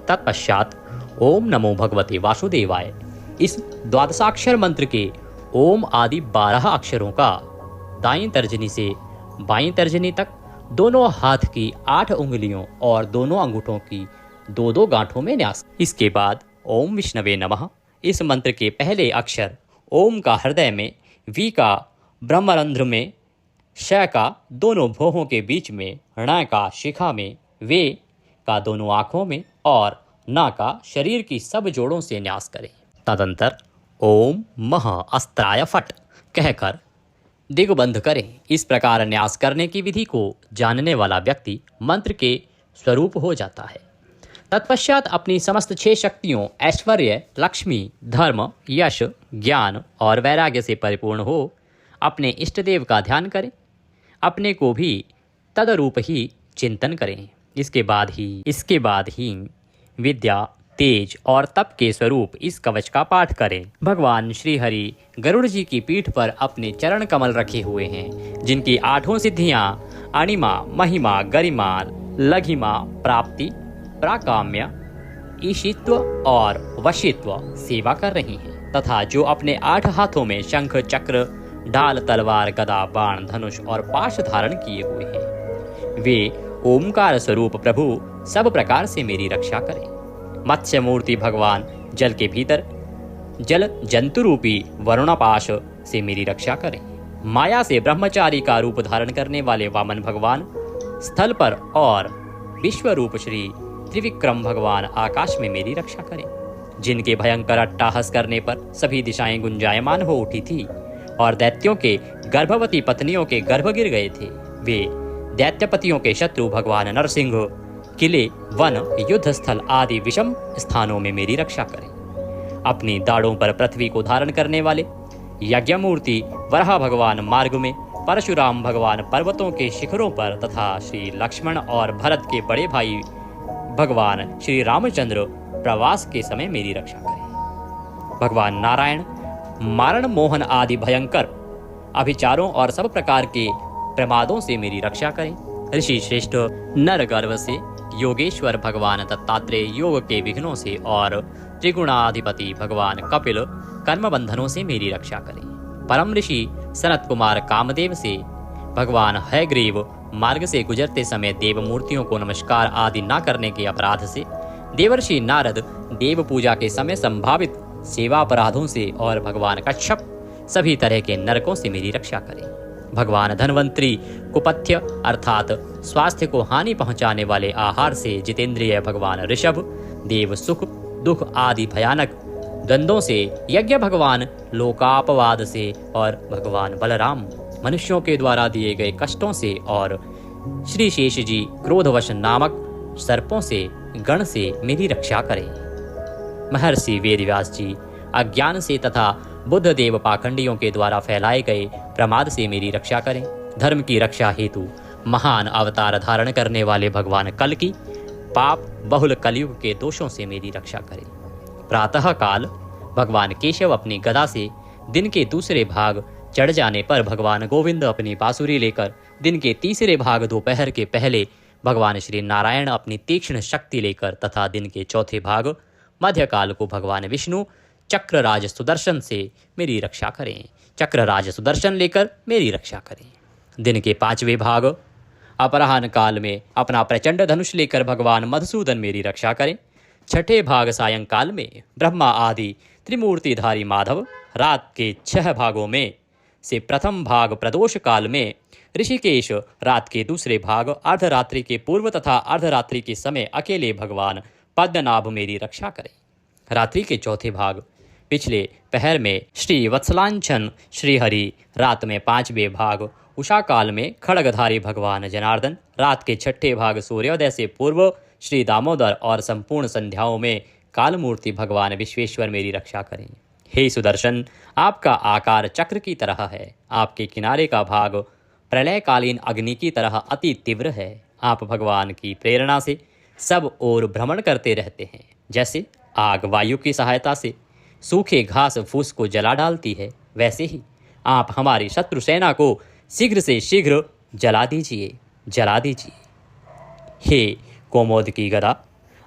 तत्पश्चात ओम नमो भगवते वासुदेवाय इस द्वादशाक्षर मंत्र के ओम आदि 12 अक्षरों का दाईं तर्जनी से बाईं तर्जनी तक दोनों हाथ की 8 उंगलियों और दोनों अंगूठों की 2-2 गांठों में न्यास। इसके बाद ओम विष्णवे नमः इस मंत्र के पहले अक्षर ओम का हृदय में, वी का ब्रह्मरंध्र में, श का दोनों भौहों के बीच में, ण का शिखा में, वे का दोनों आँखों में और न का शरीर की सब जोड़ों से न्यास करें। तदंतर ओम मह अस्त्राय फट कहकर दिग्बंध करें। इस प्रकार न्यास करने की विधि को जानने वाला व्यक्ति मंत्र के स्वरूप हो जाता है। तत्पश्चात अपनी समस्त 6 शक्तियों ऐश्वर्य, लक्ष्मी, धर्म, यश, ज्ञान और वैराग्य से परिपूर्ण हो अपने इष्ट देव का ध्यान करें। अपने को भी तदरूप ही चिंतन करें। इसके बाद ही विद्या, तेज और तप के स्वरूप इस कवच का पाठ करें। भगवान श्री हरि गरुड़ जी की पीठ पर अपने चरण कमल रखे हुए हैं, जिनकी 8 सिद्धियां अणिमा, महिमा, गरिमा, लघिमा, प्राप्ति, प्राकाम्य, ईशित्व और वशित्व सेवा कर रही हैं, तथा जो अपने 8 हाथों में शंख, चक्र, ढाल, तलवार, गदा, बाण, धनुष और पाश धारण किए हुए हैं, वे ओमकार स्वरूप प्रभु सब प्रकार से मेरी रक्षा करें। मत्स्य मूर्ति भगवान जल के भीतर जल जंतु रूपी वरुणापाश से मेरी रक्षा करें। माया से ब्रह्मचारी का रूप धारण करने वाले वामन भगवान स्थल पर और विश्व रूप श्री त्रिविक्रम भगवान आकाश में मेरी रक्षा करें। जिनके भयंकर अट्टहास करने पर सभी दिशाएं गुंजायमान हो उठी थी और दैत्यों के गर्भवती पत्नियों के गर्भ गिर गए थे, वे दैत्यपतियों के शत्रु भगवान नरसिंह किले, वन, युद्ध स्थल आदि विषम स्थानों में मेरी रक्षा करें। अपनी दाढ़ों पर पृथ्वी को धारण करने वाले यज्ञमूर्ति वराह भगवान मार्ग में, परशुराम भगवान पर्वतों के शिखरों पर तथा श्री लक्ष्मण और भरत के बड़े भाई भगवान श्री रामचंद्र प्रवास के समय मेरी रक्षा करें। भगवान नारायण मारण, मोहन आदि भयंकर अभिचारों और सब प्रकार के प्रमादों से मेरी रक्षा करें। ऋषि श्रेष्ठ नर गर्भ से योगेश्वर भगवान दत्तात्रेय योग के विघ्नों से और त्रिगुणाधिपति भगवान कपिल कर्म बंधनों से मेरी रक्षा करें। परम ऋषि सनत कुमार कामदेव से भगवान हयग्रीव मार्ग से गुजरते समय देव मूर्तियों को नमस्कार आदि न करने के अपराध से, देवर्षि नारद देव पूजा के समय संभावित सेवा अपराधों से और भगवान कच्छप सभी तरह के नरकों से मेरी रक्षा करें। भगवान धन्वंतरी कुपथ्य अर्थात स्वास्थ्य को हानि पहुंचाने वाले आहार से जितेंद्रिय भगवान ऋषभ देव सुख दुख आदि भयानक द्वंद्वों से, यज्ञ भगवान लोकापवाद से और भगवान बलराम मनुष्यों के द्वारा दिए गए कष्टों से और श्री शेष जी क्रोधवश नामक सर्पों से गण से मेरी रक्षा करें। महर्षि वेदव्यास जी अज्ञान से तथा बुद्ध देव पाखंडियों के द्वारा फैलाए गए प्रमाद से मेरी रक्षा करें। धर्म की रक्षा हेतु महान अवतार धारण करने वाले भगवान कल की पाप बहुल कलयुग के दोषों से मेरी रक्षा करें। प्रातः काल भगवान केशव अपनी गदा से दिन के दूसरे भाग चढ़ जाने पर भगवान गोविंद अपनी बांसुरी लेकर दिन के तीसरे भाग दोपहर के पहले भगवान श्री नारायण अपनी तीक्ष्ण शक्ति लेकर तथा दिन के चौथे भाग मध्यकाल को भगवान विष्णु चक्रराज सुदर्शन से मेरी रक्षा करें। चक्रराज सुदर्शन लेकर मेरी रक्षा करें। दिन के पांचवें भाग अपराह्न काल में अपना प्रचंड धनुष लेकर भगवान मधुसूदन मेरी रक्षा करें। छठे भाग सायंकाल में ब्रह्मा आदि त्रिमूर्तिधारी माधव, रात के 6 भागों में से प्रथम भाग प्रदोष काल में ऋषिकेश, रात के दूसरे भाग अर्धरात्रि के पूर्व तथा अर्धरात्रि के समय अकेले भगवान पद्मनाभ मेरी रक्षा करें। रात्रि के चौथे भाग पिछले पहर में श्री वत्सलांछन श्रीहरि, रात में 5वें भाग उषा काल में खड़गधारी भगवान जनार्दन, रात के 6ठे भाग सूर्योदय से पूर्व श्री दामोदर और संपूर्ण संध्याओं में कालमूर्ति भगवान विश्वेश्वर मेरी रक्षा करें। हे सुदर्शन, आपका आकार चक्र की तरह है। आपके किनारे का भाग प्रलयकालीन अग्नि की तरह अति तीव्र है। आप भगवान की प्रेरणा से सब ओर भ्रमण करते रहते हैं। जैसे आग वायु की सहायता से सूखे घास फूस को जला डालती है, वैसे ही आप हमारी शत्रु सेना को शीघ्र से शीघ्र जला दीजिए, जला दीजिए। हे कोमोद की गदा,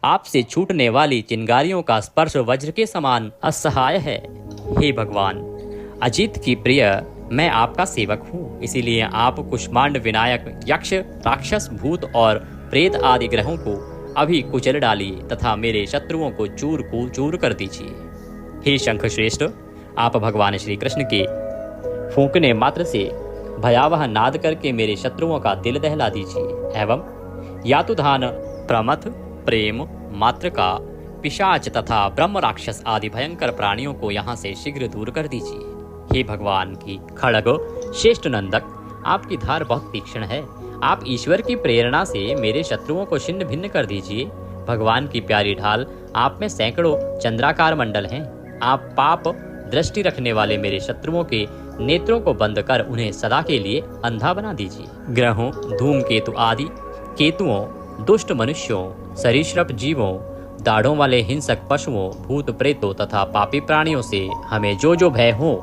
आपसे छूटने वाली चिंगारियों का स्पर्श वज्र के समान असहाय है। हे भगवान अजित की प्रिय, मैं आपका सेवक हूँ, इसीलिए आप कुष्मांड विनायक यक्ष, राक्षस, भूत और प्रेत आदि ग्रहों को अभी कुचल डालिए तथा मेरे शत्रुओं को चूर को चूर कर दीजिए। हे शंख श्रेष्ठ, आप भगवान श्री कृष्ण के फूंकने मात्र से भयावह नाद करके मेरे शत्रुओं का दिल दहला दीजिए एवं यातुधान, प्रमथ, प्रेम, मातृका, पिशाच तथा ब्रह्म राक्षस आदि भयंकर प्राणियों को यहाँ से शीघ्र दूर कर दीजिए। हे भगवान की खड़ग श्रेष्ठ नंदक, आपकी धार बहुत तीक्ष्ण है। आप ईश्वर की प्रेरणा से मेरे शत्रुओं को छिन्न भिन्न कर दीजिए। भगवान की प्यारी ढाल, आप में सैकड़ों चंद्राकार मंडल हैं। आप पाप दृष्टि रखने वाले मेरे शत्रुओं के नेत्रों को बंद कर उन्हें सदा के लिए अंधा बना दीजिए। ग्रहों, धूमकेतु आदि केतुओं, दुष्ट मनुष्यों, सरीसृप जीवों, दाढ़ों वाले हिंसक पशुओं, भूत प्रेतों तथा पापी प्राणियों से हमें जो जो भय हो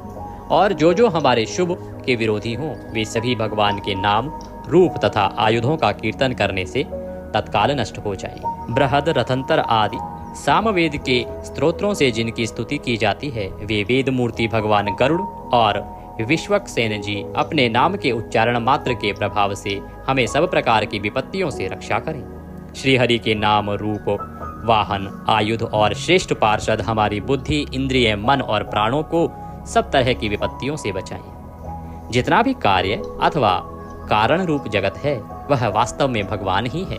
और जो जो हमारे शुभ के विरोधी हों, वे सभी भगवान के नाम, रूप तथा आयुधों का कीर्तन करने से तत्काल नष्ट हो जाएं। बृहद, रथंतर आदि सामवेद के स्तोत्रों से जिनकी स्तुति की जाती है, वे वेद मूर्ति भगवान गरुड़ और विश्वक्सेन जी अपने नाम के उच्चारण मात्र के प्रभाव से हमें सब प्रकार की विपत्तियों से रक्षा करें। श्री हरि के नाम, रूप, वाहन, आयुध और श्रेष्ठ पार्षद हमारी बुद्धि, इंद्रिय, मन और प्राणों को सब तरह की विपत्तियों से बचाएं। जितना भी कार्य अथवा कारण रूप जगत है वह वास्तव में भगवान ही है।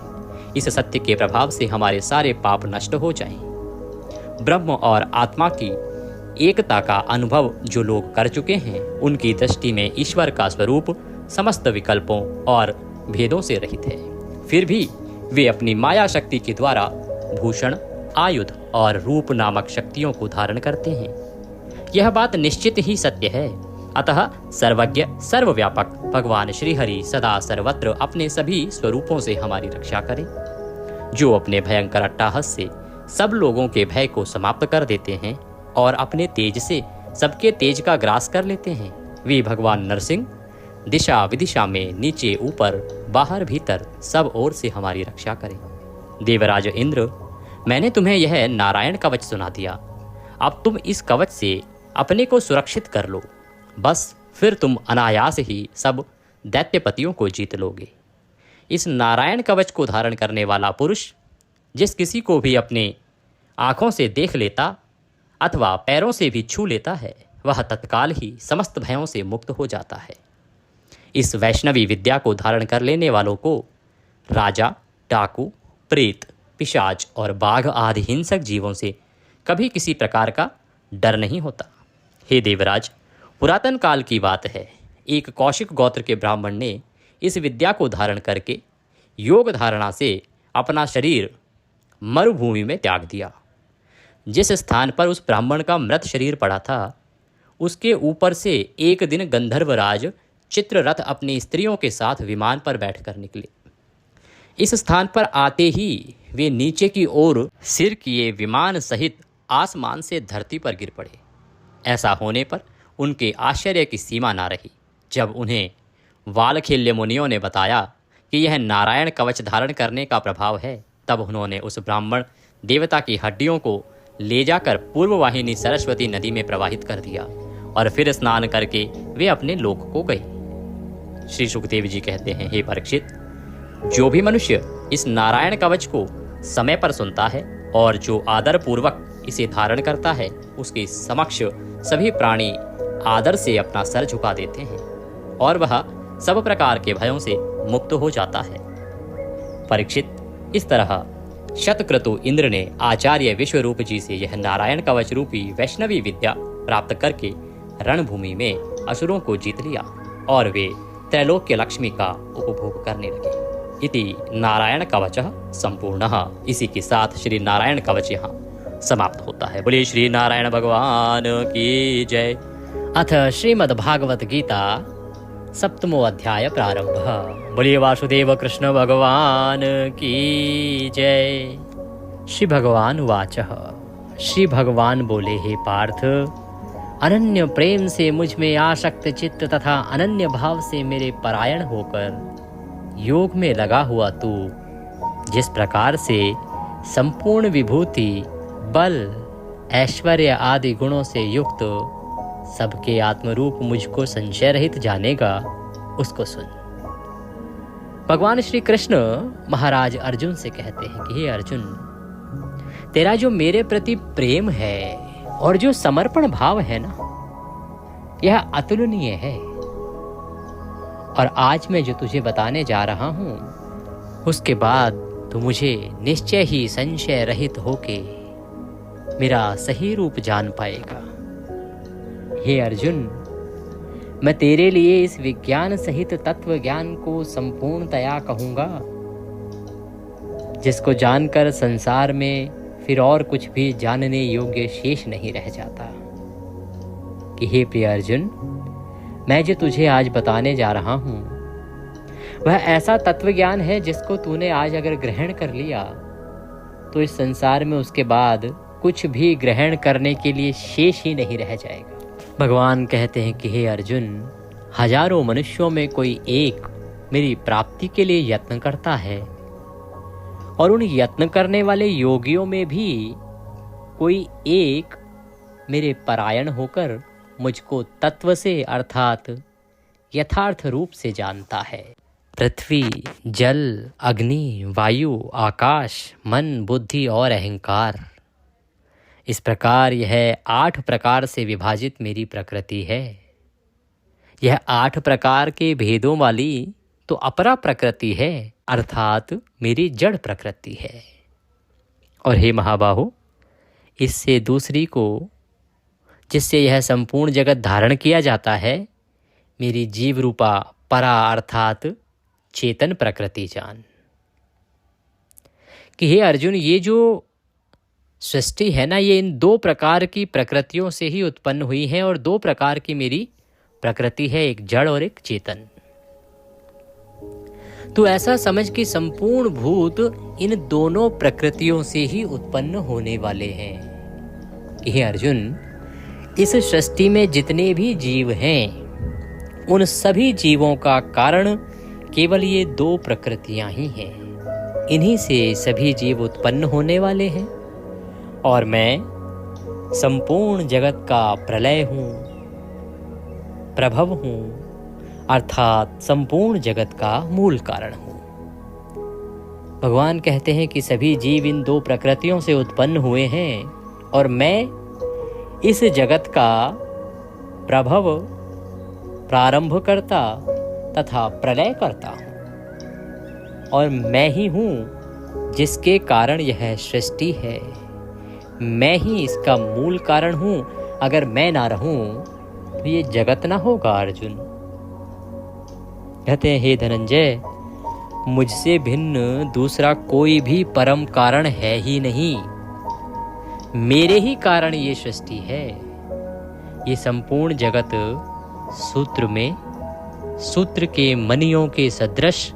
इस सत्य के प्रभाव से हमारे सारे पाप नष्ट हो जाएं। ब्रह्म और आत्मा की एकता का अनुभव जो लोग कर चुके हैं, उनकी दृष्टि में ईश्वर का स्वरूप समस्त विकल्पों और भेदों से रहित है। फिर भी वे अपनी माया शक्ति के द्वारा भूषण, आयुध और रूप नामक शक्तियों को धारण करते हैं। यह बात निश्चित ही सत्य है। अतः सर्वज्ञ सर्वव्यापक भगवान श्री हरि सदा सर्वत्र अपने सभी स्वरूपों से हमारी रक्षा करें। जो अपने भयंकर अट्टहास से सब लोगों के भय को समाप्त कर देते हैं और अपने तेज से सबके तेज का ग्रास कर लेते हैं, वे भगवान नरसिंह दिशा विदिशा में नीचे ऊपर बाहर भीतर सब ओर से हमारी रक्षा करें। देवराज इंद्र, मैंने तुम्हें यह नारायण कवच सुना दिया। अब तुम इस कवच से अपने को सुरक्षित कर लो, बस फिर तुम अनायास ही सब दैत्यपतियों को जीत लोगे। इस नारायण कवच को धारण करने वाला पुरुष जिस किसी को भी अपने आँखों से देख लेता अथवा पैरों से भी छू लेता है, वह तत्काल ही समस्त भयों से मुक्त हो जाता है। इस वैष्णवी विद्या को धारण कर लेने वालों को राजा, डाकू, प्रेत, पिशाच और बाघ आदि हिंसक जीवों से कभी किसी प्रकार का डर नहीं होता। हे देवराज, पुरातन काल की बात है, एक कौशिक गोत्र के ब्राह्मण ने इस विद्या को धारण करके योग धारणा से अपना शरीर मरुभूमि में त्याग दिया। जिस स्थान पर उस ब्राह्मण का मृत शरीर पड़ा था, उसके ऊपर से एक दिन गंधर्वराज चित्ररथ अपनी स्त्रियों के साथ विमान पर बैठकर निकले। इस स्थान पर आते ही वे नीचे की ओर सिर किए विमान सहित आसमान से धरती पर गिर पड़े। ऐसा होने पर उनके आश्चर्य की सीमा ना रही। जब उन्हें वालखिल्य मुनियों ने बताया कि यह नारायण कवच धारण करने का प्रभाव है, तब उन्होंने उस ब्राह्मण देवता की हड्डियों को ले जाकर पूर्ववाहिनी सरस्वती नदी में प्रवाहित कर दिया और फिर स्नान करके वे अपने लोक को गए। श्री सुखदेव जी कहते हैं, हे परीक्षित, जो भी मनुष्य इस नारायण कवच को समय पर सुनता है और जो आदर पूर्वक इसे धारण करता है, उसके समक्ष सभी प्राणी आदर से अपना सर झुका देते हैं और वह सब प्रकार के भयों से मुक्त हो जाता है। परीक्षित, इस तरह शतक्रतु इंद्र ने आचार्य विश्वरूप जी से यह नारायण कवच रूपी वैष्णवी विद्या प्राप्त करके रणभूमि में असुरों को जीत लिया और वे त्रैलोक्य लक्ष्मी का उपभोग करने लगे। इति नारायण कवचः संपूर्णः। इसी के साथ श्री नारायण कवच यहाँ समाप्त होता है। बोलिए श्री नारायण भगवान की जय। अथ श्रीमद्भागवत गीता सप्तमो अध्याय प्रारंभ। बोलिए वासुदेव कृष्ण भगवान की जय। श्री भगवान उवाचः। श्री भगवान बोले, हे पार्थ, अनन्य प्रेम से मुझ में आसक्त चित्त तथा अनन्य भाव से मेरे परायण होकर योग में लगा हुआ तू जिस प्रकार से संपूर्ण विभूति, बल, ऐश्वर्य आदि गुणों से युक्त सबके आत्मरूप मुझको संशय रहित जानेगा, उसको सुन। भगवान श्री कृष्ण महाराज अर्जुन से कहते हैं कि हे अर्जुन, तेरा जो मेरे प्रति प्रेम है और जो समर्पण भाव है ना, यह अतुलनीय है। और आज मैं जो तुझे बताने जा रहा हूं, उसके बाद तू मुझे निश्चय ही संशय रहित होके मेरा सही रूप जान पाएगा। हे अर्जुन, मैं तेरे लिए इस विज्ञान सहित तत्व ज्ञान को संपूर्णतया कहूंगा, जिसको जानकर संसार में फिर और कुछ भी जानने योग्य शेष नहीं रह जाता। कि हे प्रिय अर्जुन, मैं जो तुझे आज बताने जा रहा हूं, वह ऐसा तत्व ज्ञान है जिसको तूने आज अगर ग्रहण कर लिया तो इस संसार में उसके बाद कुछ भी ग्रहण करने के लिए शेष ही नहीं रह जाएगा। भगवान कहते हैं कि हे अर्जुन, हजारों मनुष्यों में कोई एक मेरी प्राप्ति के लिए यत्न करता है और उन यत्न करने वाले योगियों में भी कोई एक मेरे परायण होकर मुझको तत्व से अर्थात यथार्थ रूप से जानता है। पृथ्वी, जल, अग्नि, वायु, आकाश, मन, बुद्धि और अहंकार, इस प्रकार यह 8 प्रकार से विभाजित मेरी प्रकृति है। यह 8 प्रकार के भेदों वाली तो अपरा प्रकृति है, अर्थात मेरी जड़ प्रकृति है। और हे महाबाहो, इससे दूसरी को, जिससे यह संपूर्ण जगत धारण किया जाता है, मेरी जीव रूपा परा अर्थात चेतन प्रकृति जान। कि हे अर्जुन, ये जो सृष्टि है ना, ये इन दो प्रकार की प्रकृतियों से ही उत्पन्न हुई है, और दो प्रकार की मेरी प्रकृति है, एक जड़ और एक चेतन। तो ऐसा समझ कि संपूर्ण भूत इन दोनों प्रकृतियों से ही उत्पन्न होने वाले हैं। कि हे अर्जुन, इस सृष्टि में जितने भी जीव हैं, उन सभी जीवों का कारण केवल ये दो प्रकृतियां ही हैं। इन्हीं से सभी जीव उत्पन्न होने वाले हैं, और मैं संपूर्ण जगत का प्रलय हूँ, प्रभव हूँ, अर्थात संपूर्ण जगत का मूल कारण हूँ। भगवान कहते हैं कि सभी जीव इन दो प्रकृतियों से उत्पन्न हुए हैं, और मैं इस जगत का प्रभव, प्रारंभ करता तथा प्रलय करता हूँ, और मैं ही हूँ जिसके कारण यह सृष्टि है। मैं ही इसका मूल कारण हूँ। अगर मैं ना रहूं तो ये जगत ना होगा। अर्जुन कहते हैं, हे धनंजय, मुझसे भिन्न दूसरा कोई भी परम कारण है ही नहीं। मेरे ही कारण ये सृष्टि है। ये संपूर्ण जगत सूत्र के मणियों के सदृश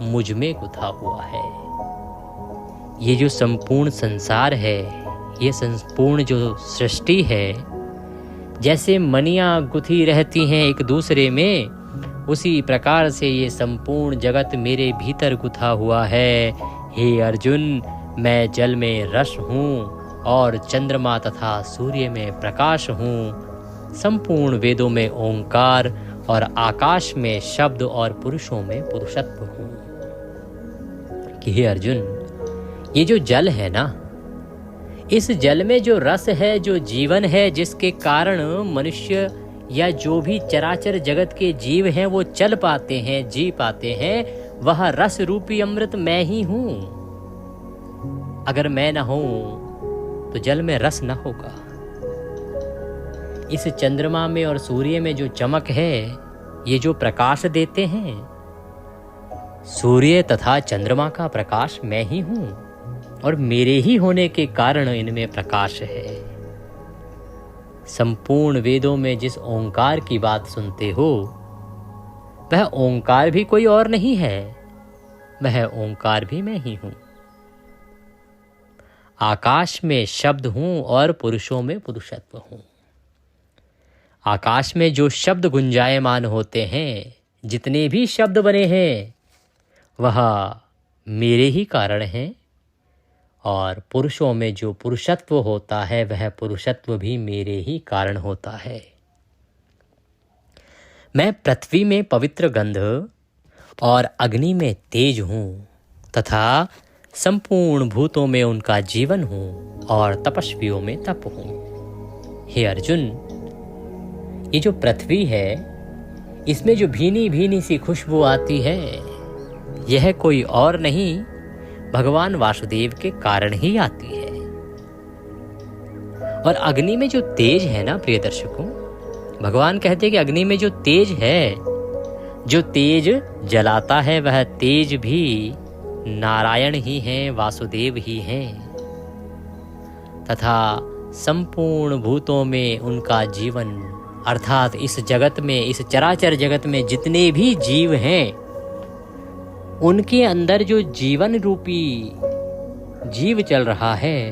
मुझ में गुथा हुआ है। ये जो संपूर्ण संसार है, ये संपूर्ण जो सृष्टि है, जैसे मणियाँ गुथी रहती हैं एक दूसरे में, उसी प्रकार से ये संपूर्ण जगत मेरे भीतर गुथा हुआ है। हे अर्जुन, मैं जल में रस हूँ, और चंद्रमा तथा सूर्य में प्रकाश हूँ। संपूर्ण वेदों में ओंकार, और आकाश में शब्द, और पुरुषों में पुरुषत्व हूँ। कि हे अर्जुन, ये जो जल है ना, इस जल में जो रस है, जो जीवन है, जिसके कारण मनुष्य या जो भी चराचर जगत के जीव हैं वो चल पाते हैं, जी पाते हैं, वह रस रूपी अमृत मैं ही हूँ। अगर मैं ना हूँ तो जल में रस ना होगा। इस चंद्रमा में और सूर्य में जो चमक है, ये जो प्रकाश देते हैं, सूर्य तथा चंद्रमा का प्रकाश मैं ही हूँ, और मेरे ही होने के कारण इनमें प्रकाश है। संपूर्ण वेदों में जिस ओंकार की बात सुनते हो, वह ओंकार भी कोई और नहीं है, वह ओंकार भी मैं ही हूँ। आकाश में शब्द हूँ, और पुरुषों में पुरुषत्व हूँ। आकाश में जो शब्द गुंजायमान होते हैं, जितने भी शब्द बने हैं, वह मेरे ही कारण हैं, और पुरुषों में जो पुरुषत्व होता है, वह पुरुषत्व भी मेरे ही कारण होता है। मैं पृथ्वी में पवित्र गंध, और अग्नि में तेज हूँ, तथा संपूर्ण भूतों में उनका जीवन हूँ, और तपस्वियों में तप हूँ। हे अर्जुन, ये जो पृथ्वी है, इसमें जो भीनी भीनी सी खुशबू आती है, यह कोई और नहीं, भगवान वासुदेव के कारण ही आती है। और अग्नि में जो तेज है ना प्रिय दर्शकों, भगवान कहते हैं कि अग्नि में जो तेज है, जो तेज जलाता है, वह तेज भी नारायण ही हैं, वासुदेव ही हैं, तथा संपूर्ण भूतों में उनका जीवन, अर्थात इस जगत में, इस चराचर जगत में जितने भी जीव हैं, उनके अंदर जो जीवन रूपी जीव चल रहा है,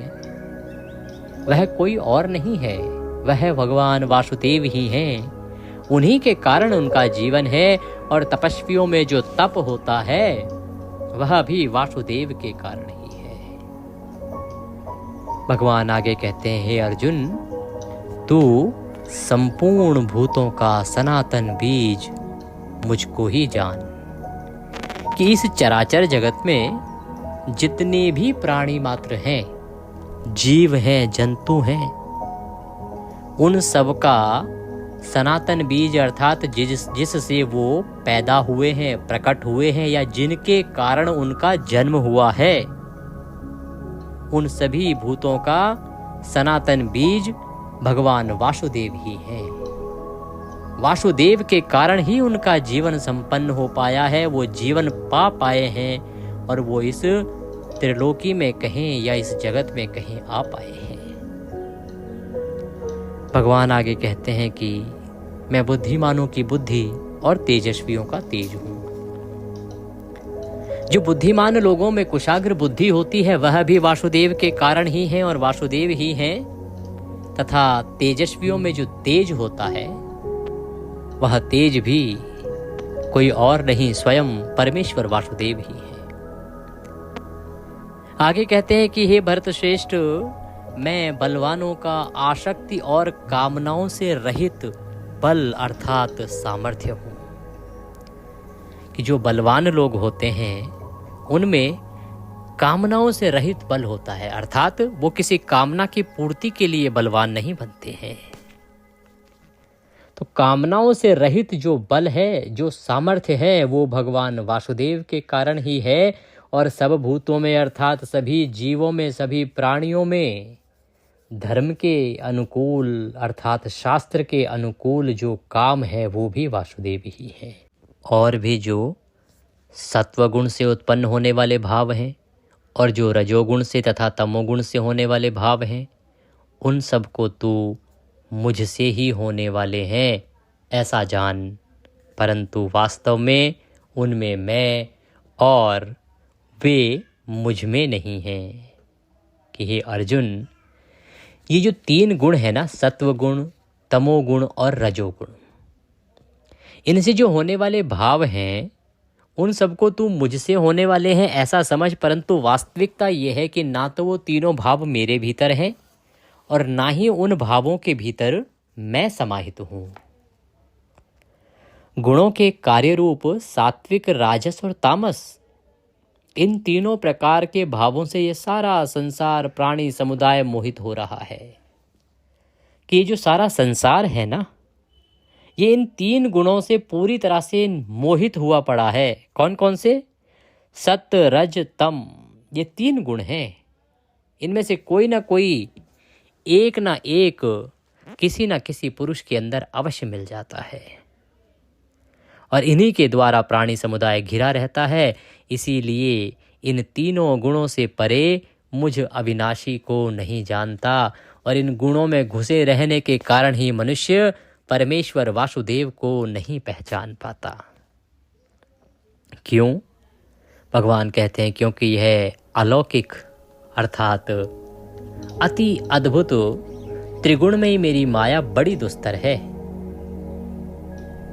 वह कोई और नहीं है, वह भगवान वासुदेव ही हैं। उन्हीं के कारण उनका जीवन है, और तपस्वियों में जो तप होता है, वह भी वासुदेव के कारण ही है। भगवान आगे कहते हैं, हे अर्जुन, तू संपूर्ण भूतों का सनातन बीज मुझको ही जान, कि इस चराचर जगत में जितने भी प्राणी मात्र हैं, जीव हैं, जंतु हैं, उन सब का सनातन बीज, अर्थात जिससे वो पैदा हुए हैं, प्रकट हुए हैं, या जिनके कारण उनका जन्म हुआ है, उन सभी भूतों का सनातन बीज भगवान वासुदेव ही हैं। वासुदेव के कारण ही उनका जीवन संपन्न हो पाया है, वो जीवन पा पाए हैं, और वो इस त्रिलोकी में कहीं या इस जगत में कहीं आ पाए हैं। भगवान आगे कहते हैं कि मैं बुद्धिमानों की बुद्धि और तेजस्वियों का तेज हूं। जो बुद्धिमान लोगों में कुशाग्र बुद्धि होती है वह भी वासुदेव के कारण ही है और वासुदेव ही हैं, तथा तेजस्वियों में जो तेज होता है वह तेज भी कोई और नहीं, स्वयं परमेश्वर वासुदेव ही है। आगे कहते हैं कि हे भरत श्रेष्ठ, मैं बलवानों का आसक्ति और कामनाओं से रहित बल अर्थात सामर्थ्य हूं। कि जो बलवान लोग होते हैं उनमें कामनाओं से रहित बल होता है, अर्थात वो किसी कामना की पूर्ति के लिए बलवान नहीं बनते हैं। तो कामनाओं से रहित जो बल है, जो सामर्थ्य है, वो भगवान वासुदेव के कारण ही है। और सब भूतों में अर्थात सभी जीवों में, सभी प्राणियों में धर्म के अनुकूल अर्थात शास्त्र के अनुकूल जो काम है वो भी वासुदेव ही है। और भी जो सत्वगुण से उत्पन्न होने वाले भाव हैं और जो रजोगुण से तथा तमोगुण से होने वाले भाव हैं, उन सब को तू मुझसे ही होने वाले हैं ऐसा जान, परंतु वास्तव में उनमें मैं और वे मुझ में नहीं हैं। कि हे अर्जुन, ये जो तीन गुण है ना, सत्वगुण, तमोगुण और रजोगुण, इनसे जो होने वाले भाव हैं उन सबको तू मुझसे होने वाले हैं ऐसा समझ, परंतु वास्तविकता यह है कि ना तो वो तीनों भाव मेरे भीतर हैं और ना ही उन भावों के भीतर मैं समाहित हूं। गुणों के कार्य रूप सात्विक, राजस और तामस, इन तीनों प्रकार के भावों से ये सारा संसार, प्राणी समुदाय मोहित हो रहा है। कि ये जो सारा संसार है ना, ये इन तीन गुणों से पूरी तरह से मोहित हुआ पड़ा है। कौन कौन से? सत्य, रज, तम, ये तीन गुण हैं। इनमें से कोई ना कोई एक ना एक किसी ना किसी पुरुष के अंदर अवश्य मिल जाता है और इन्हीं के द्वारा प्राणी समुदाय घिरा रहता है। इसीलिए इन तीनों गुणों से परे मुझ अविनाशी को नहीं जानता और इन गुणों में घुसे रहने के कारण ही मनुष्य परमेश्वर वासुदेव को नहीं पहचान पाता। क्यों? भगवान कहते हैं क्योंकि यह अलौकिक अर्थात अति अद्भुत त्रिगुण में ही मेरी माया बड़ी दुस्तर है।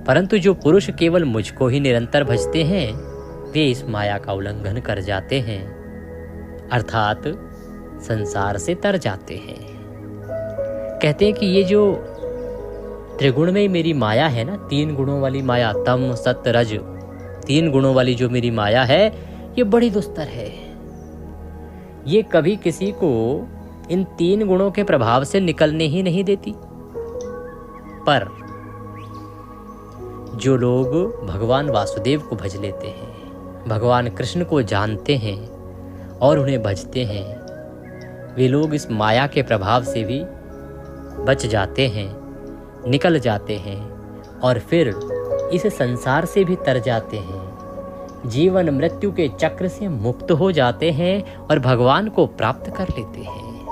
परंतु जो पुरुष केवल मुझको ही निरंतर भजते हैं वे इस माया का उल्लंघन कर जाते हैं, अर्थात संसार से तर जाते हैं। कहते हैं कि ये जो त्रिगुण में मेरी माया है ना, तीन गुणों वाली माया, तम सत्य रज, तीन गुणों वाली जो मेरी माया है ये बड़ी दुस्तर है। ये कभी किसी को इन तीन गुणों के प्रभाव से निकलने ही नहीं देती। पर जो लोग भगवान वासुदेव को भज लेते हैं, भगवान कृष्ण को जानते हैं और उन्हें भजते हैं, वे लोग इस माया के प्रभाव से भी बच जाते हैं, निकल जाते हैं और फिर इस संसार से भी तर जाते हैं, जीवन मृत्यु के चक्र से मुक्त हो जाते हैं और भगवान को प्राप्त कर लेते हैं।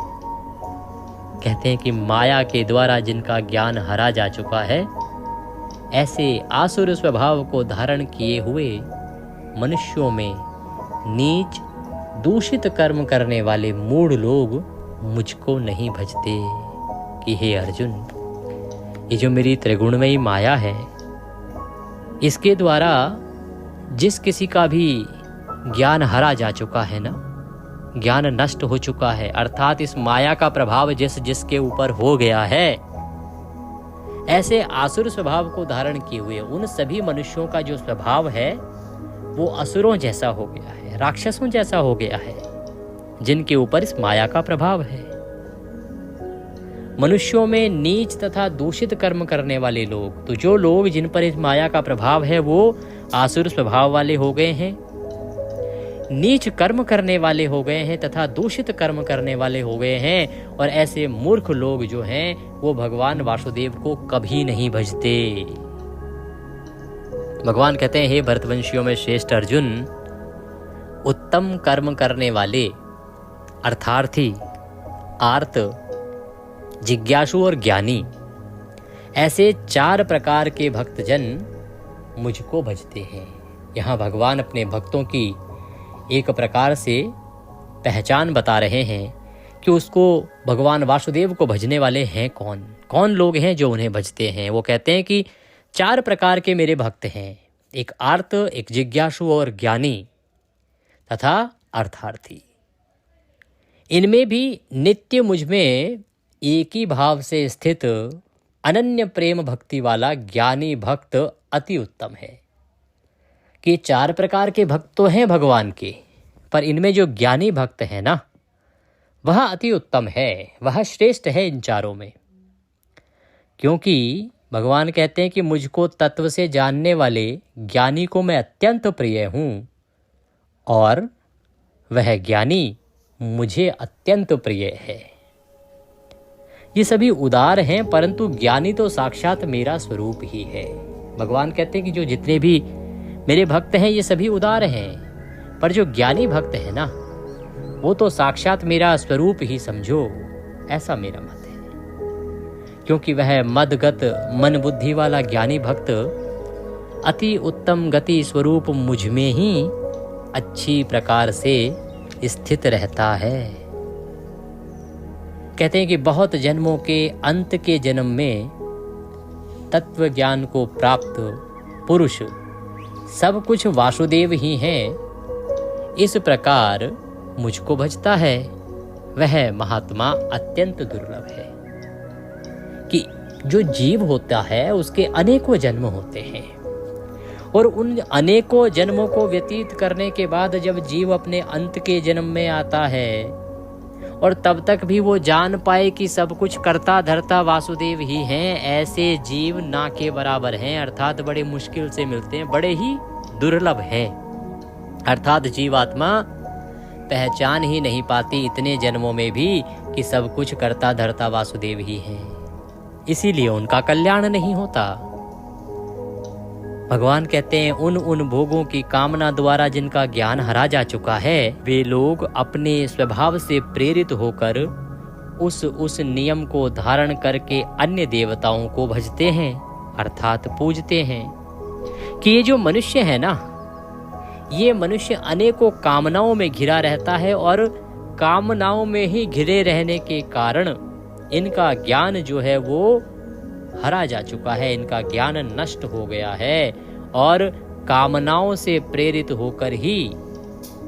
कहते हैं कि माया के द्वारा जिनका ज्ञान हरा जा चुका है, ऐसे आसुर स्वभाव को धारण किए हुए मनुष्यों में नीच दूषित कर्म करने वाले मूढ़ लोग मुझको नहीं भजते। कि हे अर्जुन, ये जो मेरी त्रिगुणमयी माया है, इसके द्वारा जिस किसी का भी ज्ञान हरा जा चुका है ना, ज्ञान नष्ट हो चुका है, अर्थात इस माया का प्रभाव जिस जिसके ऊपर हो गया है, ऐसे आसुर स्वभाव को धारण किए हुए उन सभी मनुष्यों का जो स्वभाव है वो असुरों जैसा हो गया है, राक्षसों जैसा हो गया है, जिनके ऊपर इस माया का प्रभाव है। मनुष्यों में नीच तथा दूषित कर्म करने वाले लोग, तो जो लोग जिन पर इस माया का प्रभाव है वो आसुर स्वभाव वाले हो गए हैं, नीच कर्म करने वाले हो गए हैं तथा दूषित कर्म करने वाले हो गए हैं। और ऐसे मूर्ख लोग जो हैं वो भगवान वासुदेव को कभी नहीं भजते। भगवान कहते हैं हे भरतवंशियों में श्रेष्ठ अर्जुन, उत्तम कर्म करने वाले अर्थार्थी, आर्त, जिज्ञासु और ज्ञानी, ऐसे 4 प्रकार के भक्तजन मुझको भजते हैं। यहाँ भगवान अपने भक्तों की एक प्रकार से पहचान बता रहे हैं कि उसको भगवान वासुदेव को भजने वाले हैं कौन कौन लोग हैं जो उन्हें भजते हैं। वो कहते हैं कि 4 प्रकार के मेरे भक्त हैं, एक आर्त, एक जिज्ञासु और ज्ञानी तथा अर्थार्थी। इनमें भी नित्य मुझ में एक ही भाव से स्थित अनन्य प्रेम भक्ति वाला ज्ञानी भक्त अति उत्तम है। कि 4 प्रकार के भक्त तो हैं भगवान के, पर इनमें जो ज्ञानी भक्त है ना, वह अति उत्तम है, वह श्रेष्ठ है इन 4 में। क्योंकि भगवान कहते हैं कि मुझको तत्व से जानने वाले ज्ञानी को मैं अत्यंत प्रिय हूँ और वह ज्ञानी मुझे अत्यंत प्रिय है। ये सभी उदार हैं, परंतु ज्ञानी तो साक्षात मेरा स्वरूप ही है। भगवान कहते हैं कि जो जितने भी मेरे भक्त हैं ये सभी उदार हैं, पर जो ज्ञानी भक्त है ना, वो तो साक्षात मेरा स्वरूप ही समझो, ऐसा मेरा मत है। क्योंकि वह मदगत मन बुद्धि वाला ज्ञानी भक्त अति उत्तम गति स्वरूप मुझ में ही अच्छी प्रकार से स्थित रहता है। कहते हैं कि बहुत जन्मों के अंत के जन्म में तत्व ज्ञान को प्राप्त पुरुष सब कुछ वासुदेव ही हैं, इस प्रकार मुझको भजता है, वह महात्मा अत्यंत दुर्लभ है। कि जो जीव होता है उसके अनेकों जन्म होते हैं और उन अनेकों जन्मों को व्यतीत करने के बाद जब जीव अपने अंत के जन्म में आता है और तब तक भी वो जान पाए कि सब कुछ करता धरता वासुदेव ही हैं, ऐसे जीव ना के बराबर हैं, अर्थात बड़े मुश्किल से मिलते हैं, बड़े ही दुर्लभ हैं। अर्थात जीवात्मा पहचान ही नहीं पाती इतने जन्मों में भी कि सब कुछ करता धरता वासुदेव ही हैं, इसीलिए उनका कल्याण नहीं होता। भगवान कहते हैं उन भोगों की कामना द्वारा जिनका ज्ञान हरा जा चुका है, वे लोग अपने स्वभाव से प्रेरित होकर उस नियम को धारण करके अन्य देवताओं को भजते हैं, अर्थात पूजते हैं। कि ये जो मनुष्य है ना, ये मनुष्य अनेकों कामनाओं में घिरा रहता है और कामनाओं में ही घिरे रहने के कारण इनका ज्ञान जो है वो हरा जा चुका है, इनका ज्ञान नष्ट हो गया है और कामनाओं से प्रेरित होकर ही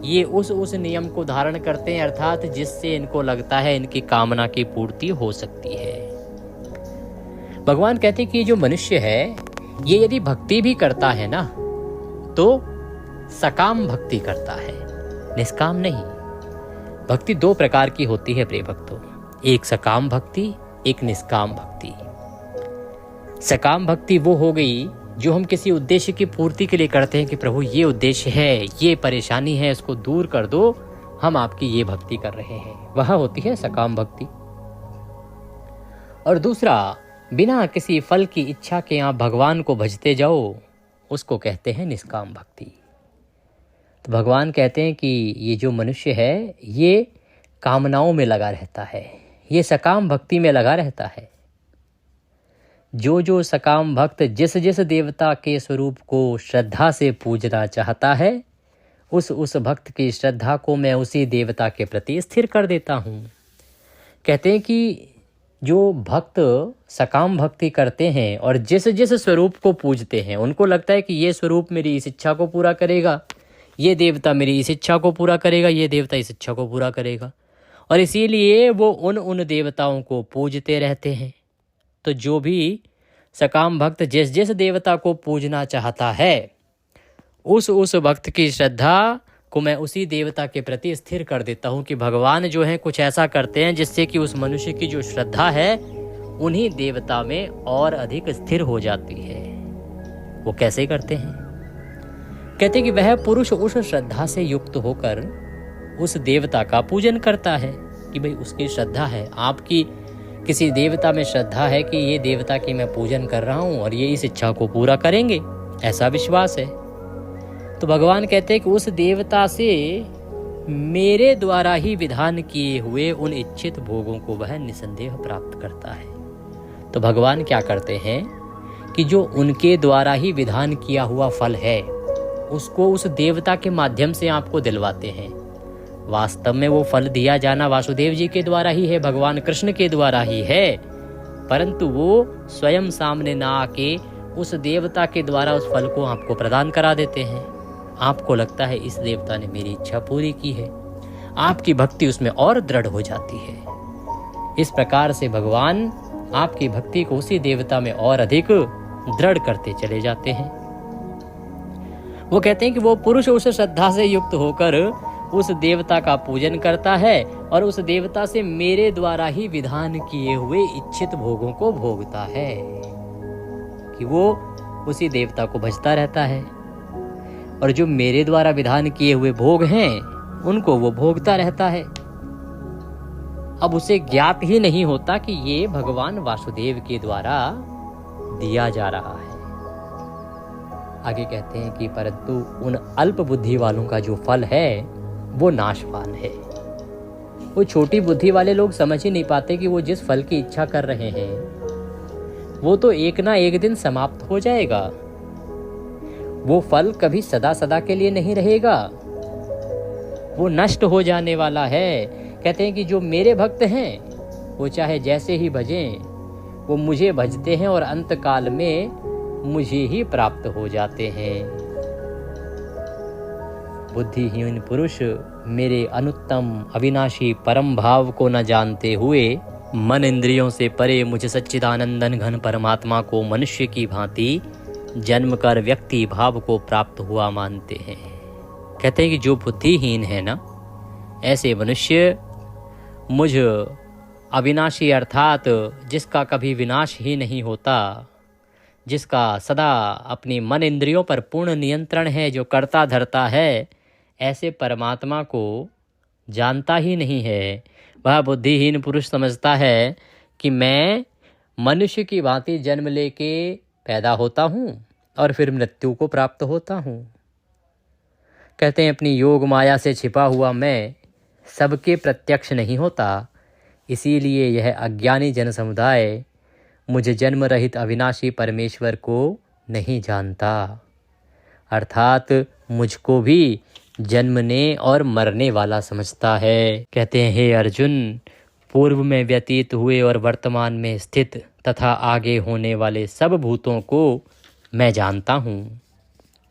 ये उस नियम को धारण करते हैं, अर्थात जिससे इनको लगता है इनकी कामना की पूर्ति हो सकती है। भगवान कहते हैं कि जो मनुष्य है ये यदि भक्ति भी करता है ना, तो सकाम भक्ति करता है, निष्काम नहीं। भक्ति 2 प्रकार की होती है प्रिय भक्तों, एक सकाम भक्ति, एक निष्काम भक्ति। सकाम भक्ति वो हो गई जो हम किसी उद्देश्य की पूर्ति के लिए करते हैं कि प्रभु ये उद्देश्य है, ये परेशानी है, इसको दूर कर दो, हम आपकी ये भक्ति कर रहे हैं, वह होती है सकाम भक्ति। और दूसरा, बिना किसी फल की इच्छा के आप भगवान को भजते जाओ, उसको कहते हैं निष्काम भक्ति। तो भगवान कहते हैं कि ये जो मनुष्य है ये कामनाओं में लगा रहता है, ये सकाम भक्ति में लगा रहता है। जो सकाम भक्त जिस देवता के स्वरूप को श्रद्धा से पूजना चाहता है, उस भक्त की श्रद्धा को मैं उसी देवता के प्रति स्थिर कर देता हूँ। कहते हैं कि जो भक्त सकाम भक्ति करते हैं और जिस स्वरूप को पूजते हैं, उनको लगता है कि ये स्वरूप मेरी इस इच्छा को पूरा करेगा, ये देवता मेरी इस इच्छा को पूरा करेगा, ये देवता इस इच्छा को पूरा करेगा, और इसीलिए वो उन देवताओं को पूजते रहते हैं। तो जो भी सकाम भक्त जिस देवता को पूजना चाहता है, उस भक्त की श्रद्धा को मैं उसी देवता के प्रति स्थिर कर देता हूँ कि भगवान जो है कुछ ऐसा करते हैं जिससे कि उस मनुष्य की जो श्रद्धा है उन्हीं देवता में और अधिक स्थिर हो जाती है। वो कैसे करते हैं? कहते कि वह पुरुष उस श्रद्धा से युक्त होकर उस देवता का पूजन करता है कि भाई उसकी श्रद्धा है, आपकी किसी देवता में श्रद्धा है कि ये देवता की मैं पूजन कर रहा हूँ और ये इस इच्छा को पूरा करेंगे, ऐसा विश्वास है। तो तो भगवान कहते हैं कि उस देवता से मेरे द्वारा ही विधान किए हुए उन इच्छित भोगों को वह निसंदेह प्राप्त करता है। तो भगवान क्या करते हैं कि जो उनके द्वारा ही विधान किया हुआ फल है उसको उस देवता के माध्यम से आपको दिलवाते हैं। वास्तव में वो फल दिया जाना वासुदेव जी के द्वारा ही है, भगवान कृष्ण के द्वारा ही है, परंतु वो स्वयं सामने ना आके उस देवता के द्वारा उस फल को आपको प्रदान करा देते हैं। आपको लगता है इस देवता ने मेरी इच्छा पूरी की है, आपकी भक्ति उसमें और दृढ़ हो जाती है। इस प्रकार से भगवान आपकी भक्ति को उसी देवता में और अधिक दृढ़ करते चले जाते हैं। वो कहते हैं कि वो पुरुष उस श्रद्धा से युक्त होकर उस देवता का पूजन करता है और उस देवता से मेरे द्वारा ही विधान किए हुए इच्छित भोगों को भोगता है, कि वो उसी देवता को भजता रहता है और जो मेरे द्वारा विधान किए हुए भोग हैं उनको वो भोगता रहता है। अब उसे ज्ञात ही नहीं होता कि ये भगवान वासुदेव के द्वारा दिया जा रहा है। आगे कहते हैं कि परंतु उन अल्प बुद्धि वालों का जो फल है वो नाशवान है। वो छोटी बुद्धि वाले लोग समझ ही नहीं पाते कि वो जिस फल की इच्छा कर रहे हैं वो तो एक ना एक दिन समाप्त हो जाएगा। वो फल कभी सदा सदा के लिए नहीं रहेगा, वो नष्ट हो जाने वाला है। कहते हैं कि जो मेरे भक्त हैं वो चाहे जैसे ही भजें वो मुझे भजते हैं और अंत काल में मुझे ही प्राप्त हो जाते हैं। बुद्धिहीन पुरुष मेरे अनुत्तम अविनाशी परम भाव को न जानते हुए मन इंद्रियों से परे मुझे सच्चिदानंदन घन परमात्मा को मनुष्य की भांति जन्म कर व्यक्ति भाव को प्राप्त हुआ मानते हैं। कहते हैं कि जो बुद्धिहीन है ना, ऐसे मनुष्य मुझ अविनाशी अर्थात जिसका कभी विनाश ही नहीं होता, जिसका सदा अपनी मन इंद्रियों पर पूर्ण नियंत्रण है, जो करता धरता है, ऐसे परमात्मा को जानता ही नहीं है। वह बुद्धिहीन पुरुष समझता है कि मैं मनुष्य की भांति जन्म लेके पैदा होता हूँ और फिर मृत्यु को प्राप्त होता हूँ। कहते हैं अपनी योग माया से छिपा हुआ मैं सबके प्रत्यक्ष नहीं होता, इसीलिए यह अज्ञानी जन समुदाय मुझे जन्म रहित अविनाशी परमेश्वर को नहीं जानता, अर्थात मुझको भी जन्मने और मरने वाला समझता है। कहते हैं हे अर्जुन, पूर्व में व्यतीत हुए और वर्तमान में स्थित तथा आगे होने वाले सब भूतों को मैं जानता हूँ,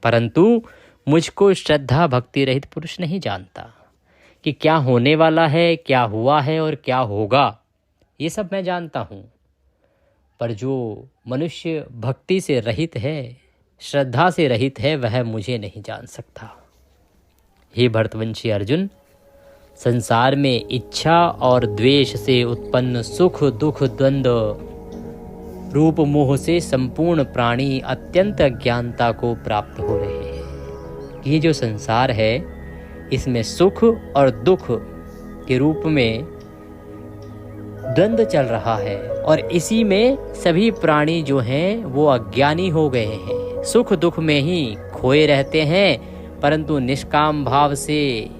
परंतु मुझको श्रद्धा भक्ति रहित पुरुष नहीं जानता कि क्या होने वाला है, क्या हुआ है और क्या होगा, ये सब मैं जानता हूँ। पर जो मनुष्य भक्ति से रहित है, श्रद्धा से रहित है, वह मुझे नहीं जान सकता। हे भरतवंशी अर्जुन, संसार में इच्छा और द्वेष से उत्पन्न सुख दुख द्वंद्व रूप मोह से संपूर्ण प्राणी अत्यंत अज्ञानता को प्राप्त हो रहे हैं। ये जो संसार है इसमें सुख और दुख के रूप में द्वंद्व चल रहा है और इसी में सभी प्राणी जो हैं वो अज्ञानी हो गए हैं, सुख दुख में ही खोए रहते हैं। परंतु निष्काम भाव से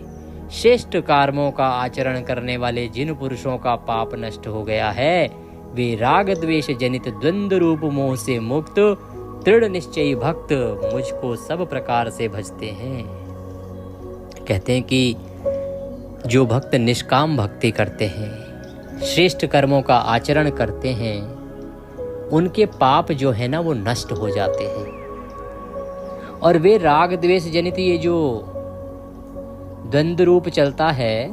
श्रेष्ठ कर्मों का आचरण करने वाले जिन पुरुषों का पाप नष्ट हो गया है, वे राग द्वेष जनित द्वंद्व रूप मोह से मुक्त दृढ़ निश्चयी भक्त मुझको सब प्रकार से भजते हैं। कहते हैं कि जो भक्त निष्काम भक्ति करते हैं, श्रेष्ठ कर्मों का आचरण करते हैं, उनके पाप जो है ना वो नष्ट हो जाते हैं और वे राग द्वेष जनित ये जो द्वंद्व रूप चलता है,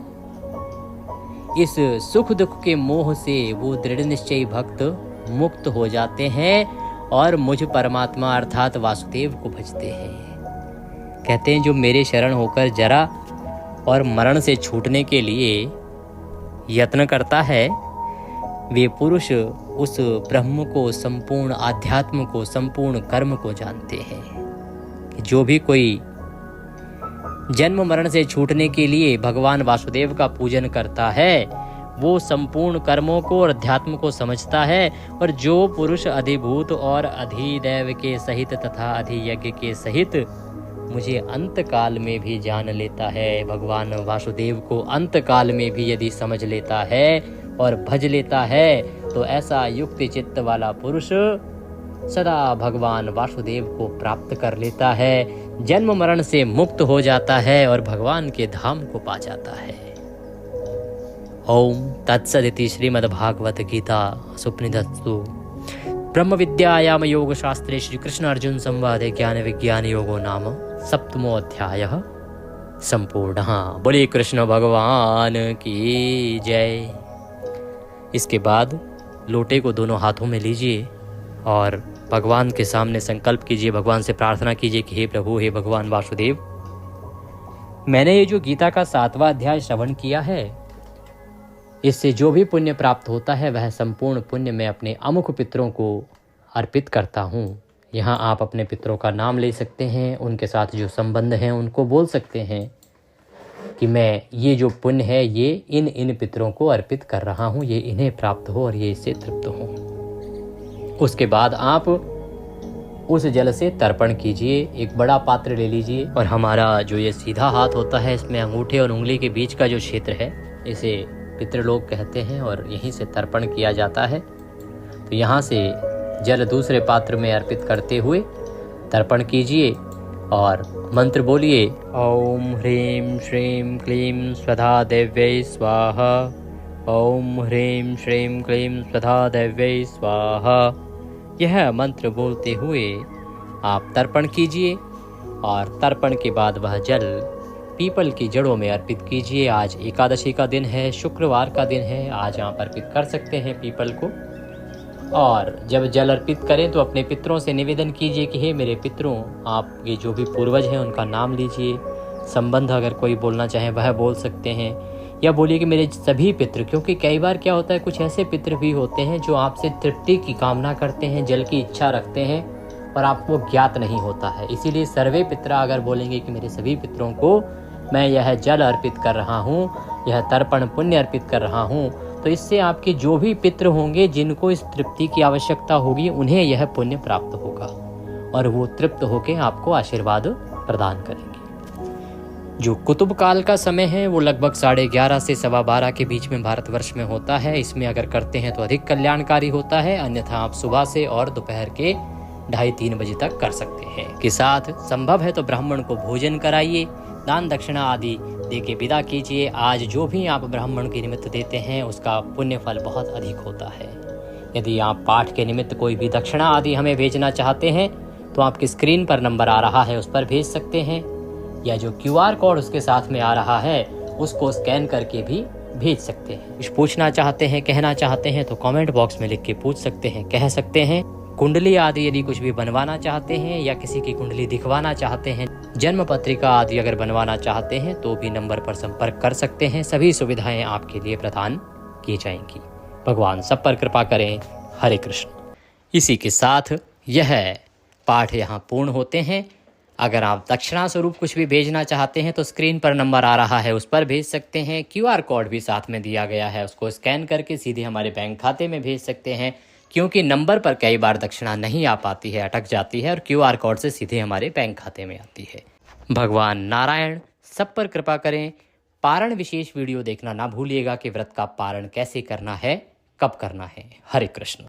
इस सुख दुख के मोह से वो दृढ़ निश्चयी भक्त मुक्त हो जाते हैं और मुझ परमात्मा अर्थात वासुदेव को भजते हैं। कहते हैं जो मेरे शरण होकर जरा और मरण से छूटने के लिए यत्न करता है, वे पुरुष उस ब्रह्म को, संपूर्ण आध्यात्म को, संपूर्ण कर्म को जानते हैं। जो भी कोई जन्म मरण से छूटने के लिए भगवान वासुदेव का पूजन करता है, वो संपूर्ण कर्मों को और अध्यात्म को समझता है। और जो पुरुष अधिभूत और अधिदैव के सहित तथा अधियज्ञ के सहित मुझे अंतकाल में भी जान लेता है, भगवान वासुदेव को अंतकाल में भी यदि समझ लेता है और भज लेता है, तो ऐसा युक्ति चित्त वाला पुरुष सदा भगवान वासुदेव को प्राप्त कर लेता है, जन्म मरण से मुक्त हो जाता है और भगवान के धाम को पा जाता है। ओम तत्सदिति श्रीमद्भागवत गीता सुपनिषत्सु ब्रह्म विद्यायाम योग शास्त्रे श्री कृष्ण अर्जुन संवादे ज्ञान विज्ञान योगो नाम 7वां अध्याय संपूर्ण। बोले कृष्ण भगवान की जय। इसके बाद लोटे को दोनों हाथों में लीजिए और भगवान के सामने संकल्प कीजिए, भगवान से प्रार्थना कीजिए कि हे प्रभु, हे भगवान वासुदेव, मैंने ये जो गीता का 7वां अध्याय श्रवण किया है, इससे जो भी पुण्य प्राप्त होता है वह संपूर्ण पुण्य मैं अपने अमुख पितरों को अर्पित करता हूँ। यहाँ आप अपने पितरों का नाम ले सकते हैं, उनके साथ जो संबंध हैं उनको बोल सकते हैं कि मैं ये जो पुण्य है ये इन पितरों को अर्पित कर रहा हूँ, ये इन्हें प्राप्त हो और ये इससे तृप्त हो। उसके बाद आप उस जल से तर्पण कीजिए। एक बड़ा पात्र ले लीजिए और हमारा जो ये सीधा हाथ होता है, इसमें अंगूठे और उंगली के बीच का जो क्षेत्र है, इसे पितृलोक कहते हैं और यहीं से तर्पण किया जाता है। तो यहाँ से जल दूसरे पात्र में अर्पित करते हुए तर्पण कीजिए और मंत्र बोलिए, ओम ह्रीं श्रीं क्लीं स्वधा देव्यै स्वाहा, ओम ह्रीं श्रीं क्लीं स्वधा देव्यै स्वाहा। यह मंत्र बोलते हुए आप तर्पण कीजिए और तर्पण के बाद वह जल पीपल की जड़ों में अर्पित कीजिए। आज एकादशी का दिन है, शुक्रवार का दिन है, आज आप अर्पित कर सकते हैं पीपल को। और जब जल अर्पित करें तो अपने पितरों से निवेदन कीजिए कि हे मेरे पितरों, आपके जो भी पूर्वज हैं उनका नाम लीजिए। संबंध अगर कोई बोलना चाहे वह बोल सकते हैं, या बोलिए कि मेरे सभी पितृ, क्योंकि कई बार क्या होता है, कुछ ऐसे पितृ भी होते हैं जो आपसे तृप्ति की कामना करते हैं, जल की इच्छा रखते हैं और आपको ज्ञात नहीं होता है। इसीलिए सर्वे पितरा अगर बोलेंगे कि मेरे सभी पितरों को मैं यह जल अर्पित कर रहा हूँ, यह तर्पण पुण्य अर्पित कर रहा हूँ, तो इससे आपके जो भी पितृ होंगे जिनको इस तृप्ति की आवश्यकता होगी, उन्हें यह पुण्य प्राप्त होगा और वो तृप्त होकर आपको आशीर्वाद प्रदान करेंगे। जो कुतुब काल का समय है वो लगभग 11:30 से 12:15 के बीच में भारतवर्ष में होता है। इसमें अगर करते हैं तो अधिक कल्याणकारी होता है, अन्यथा आप सुबह से और दोपहर के 2:30-3 बजे तक कर सकते हैं। के साथ संभव है तो ब्राह्मण को भोजन कराइए, दान दक्षिणा आदि देके विदा कीजिए। आज जो भी आप ब्राह्मण के निमित्त देते हैं उसका पुण्य फल बहुत अधिक होता है। यदि आप पाठ के निमित्त कोई भी दक्षिणा आदि हमें भेजना चाहते हैं तो आपकी स्क्रीन पर नंबर आ रहा है, उस पर भेज सकते हैं, या जो QR कोड उसके साथ में आ रहा है उसको स्कैन करके भी भेज सकते हैं। कुछ पूछना चाहते हैं, कहना चाहते हैं तो कमेंट बॉक्स में लिख के पूछ सकते हैं, कह सकते हैं। कुंडली आदि यदि कुछ भी बनवाना चाहते हैं या किसी की कुंडली दिखवाना चाहते हैं, जन्म पत्रिका आदि अगर बनवाना चाहते हैं तो भी नंबर पर संपर्क कर सकते हैं। सभी सुविधाएं आपके लिए प्रदान की जाएंगी। भगवान सब पर कृपा करें। हरे कृष्ण। इसी के साथ यह पाठ यहाँ पूर्ण होते हैं। अगर आप दक्षिणा स्वरूप कुछ भी भेजना चाहते हैं तो स्क्रीन पर नंबर आ रहा है, उस पर भेज सकते हैं। QR कोड भी साथ में दिया गया है, उसको स्कैन करके सीधे हमारे बैंक खाते में भेज सकते हैं, क्योंकि नंबर पर कई बार दक्षिणा नहीं आ पाती है, अटक जाती है और QR कोड से सीधे हमारे बैंक खाते में आती है। भगवान नारायण सब पर कृपा करें। पारण विशेष वीडियो देखना ना भूलिएगा कि व्रत का पारण कैसे करना है, कब करना है। हरे कृष्ण।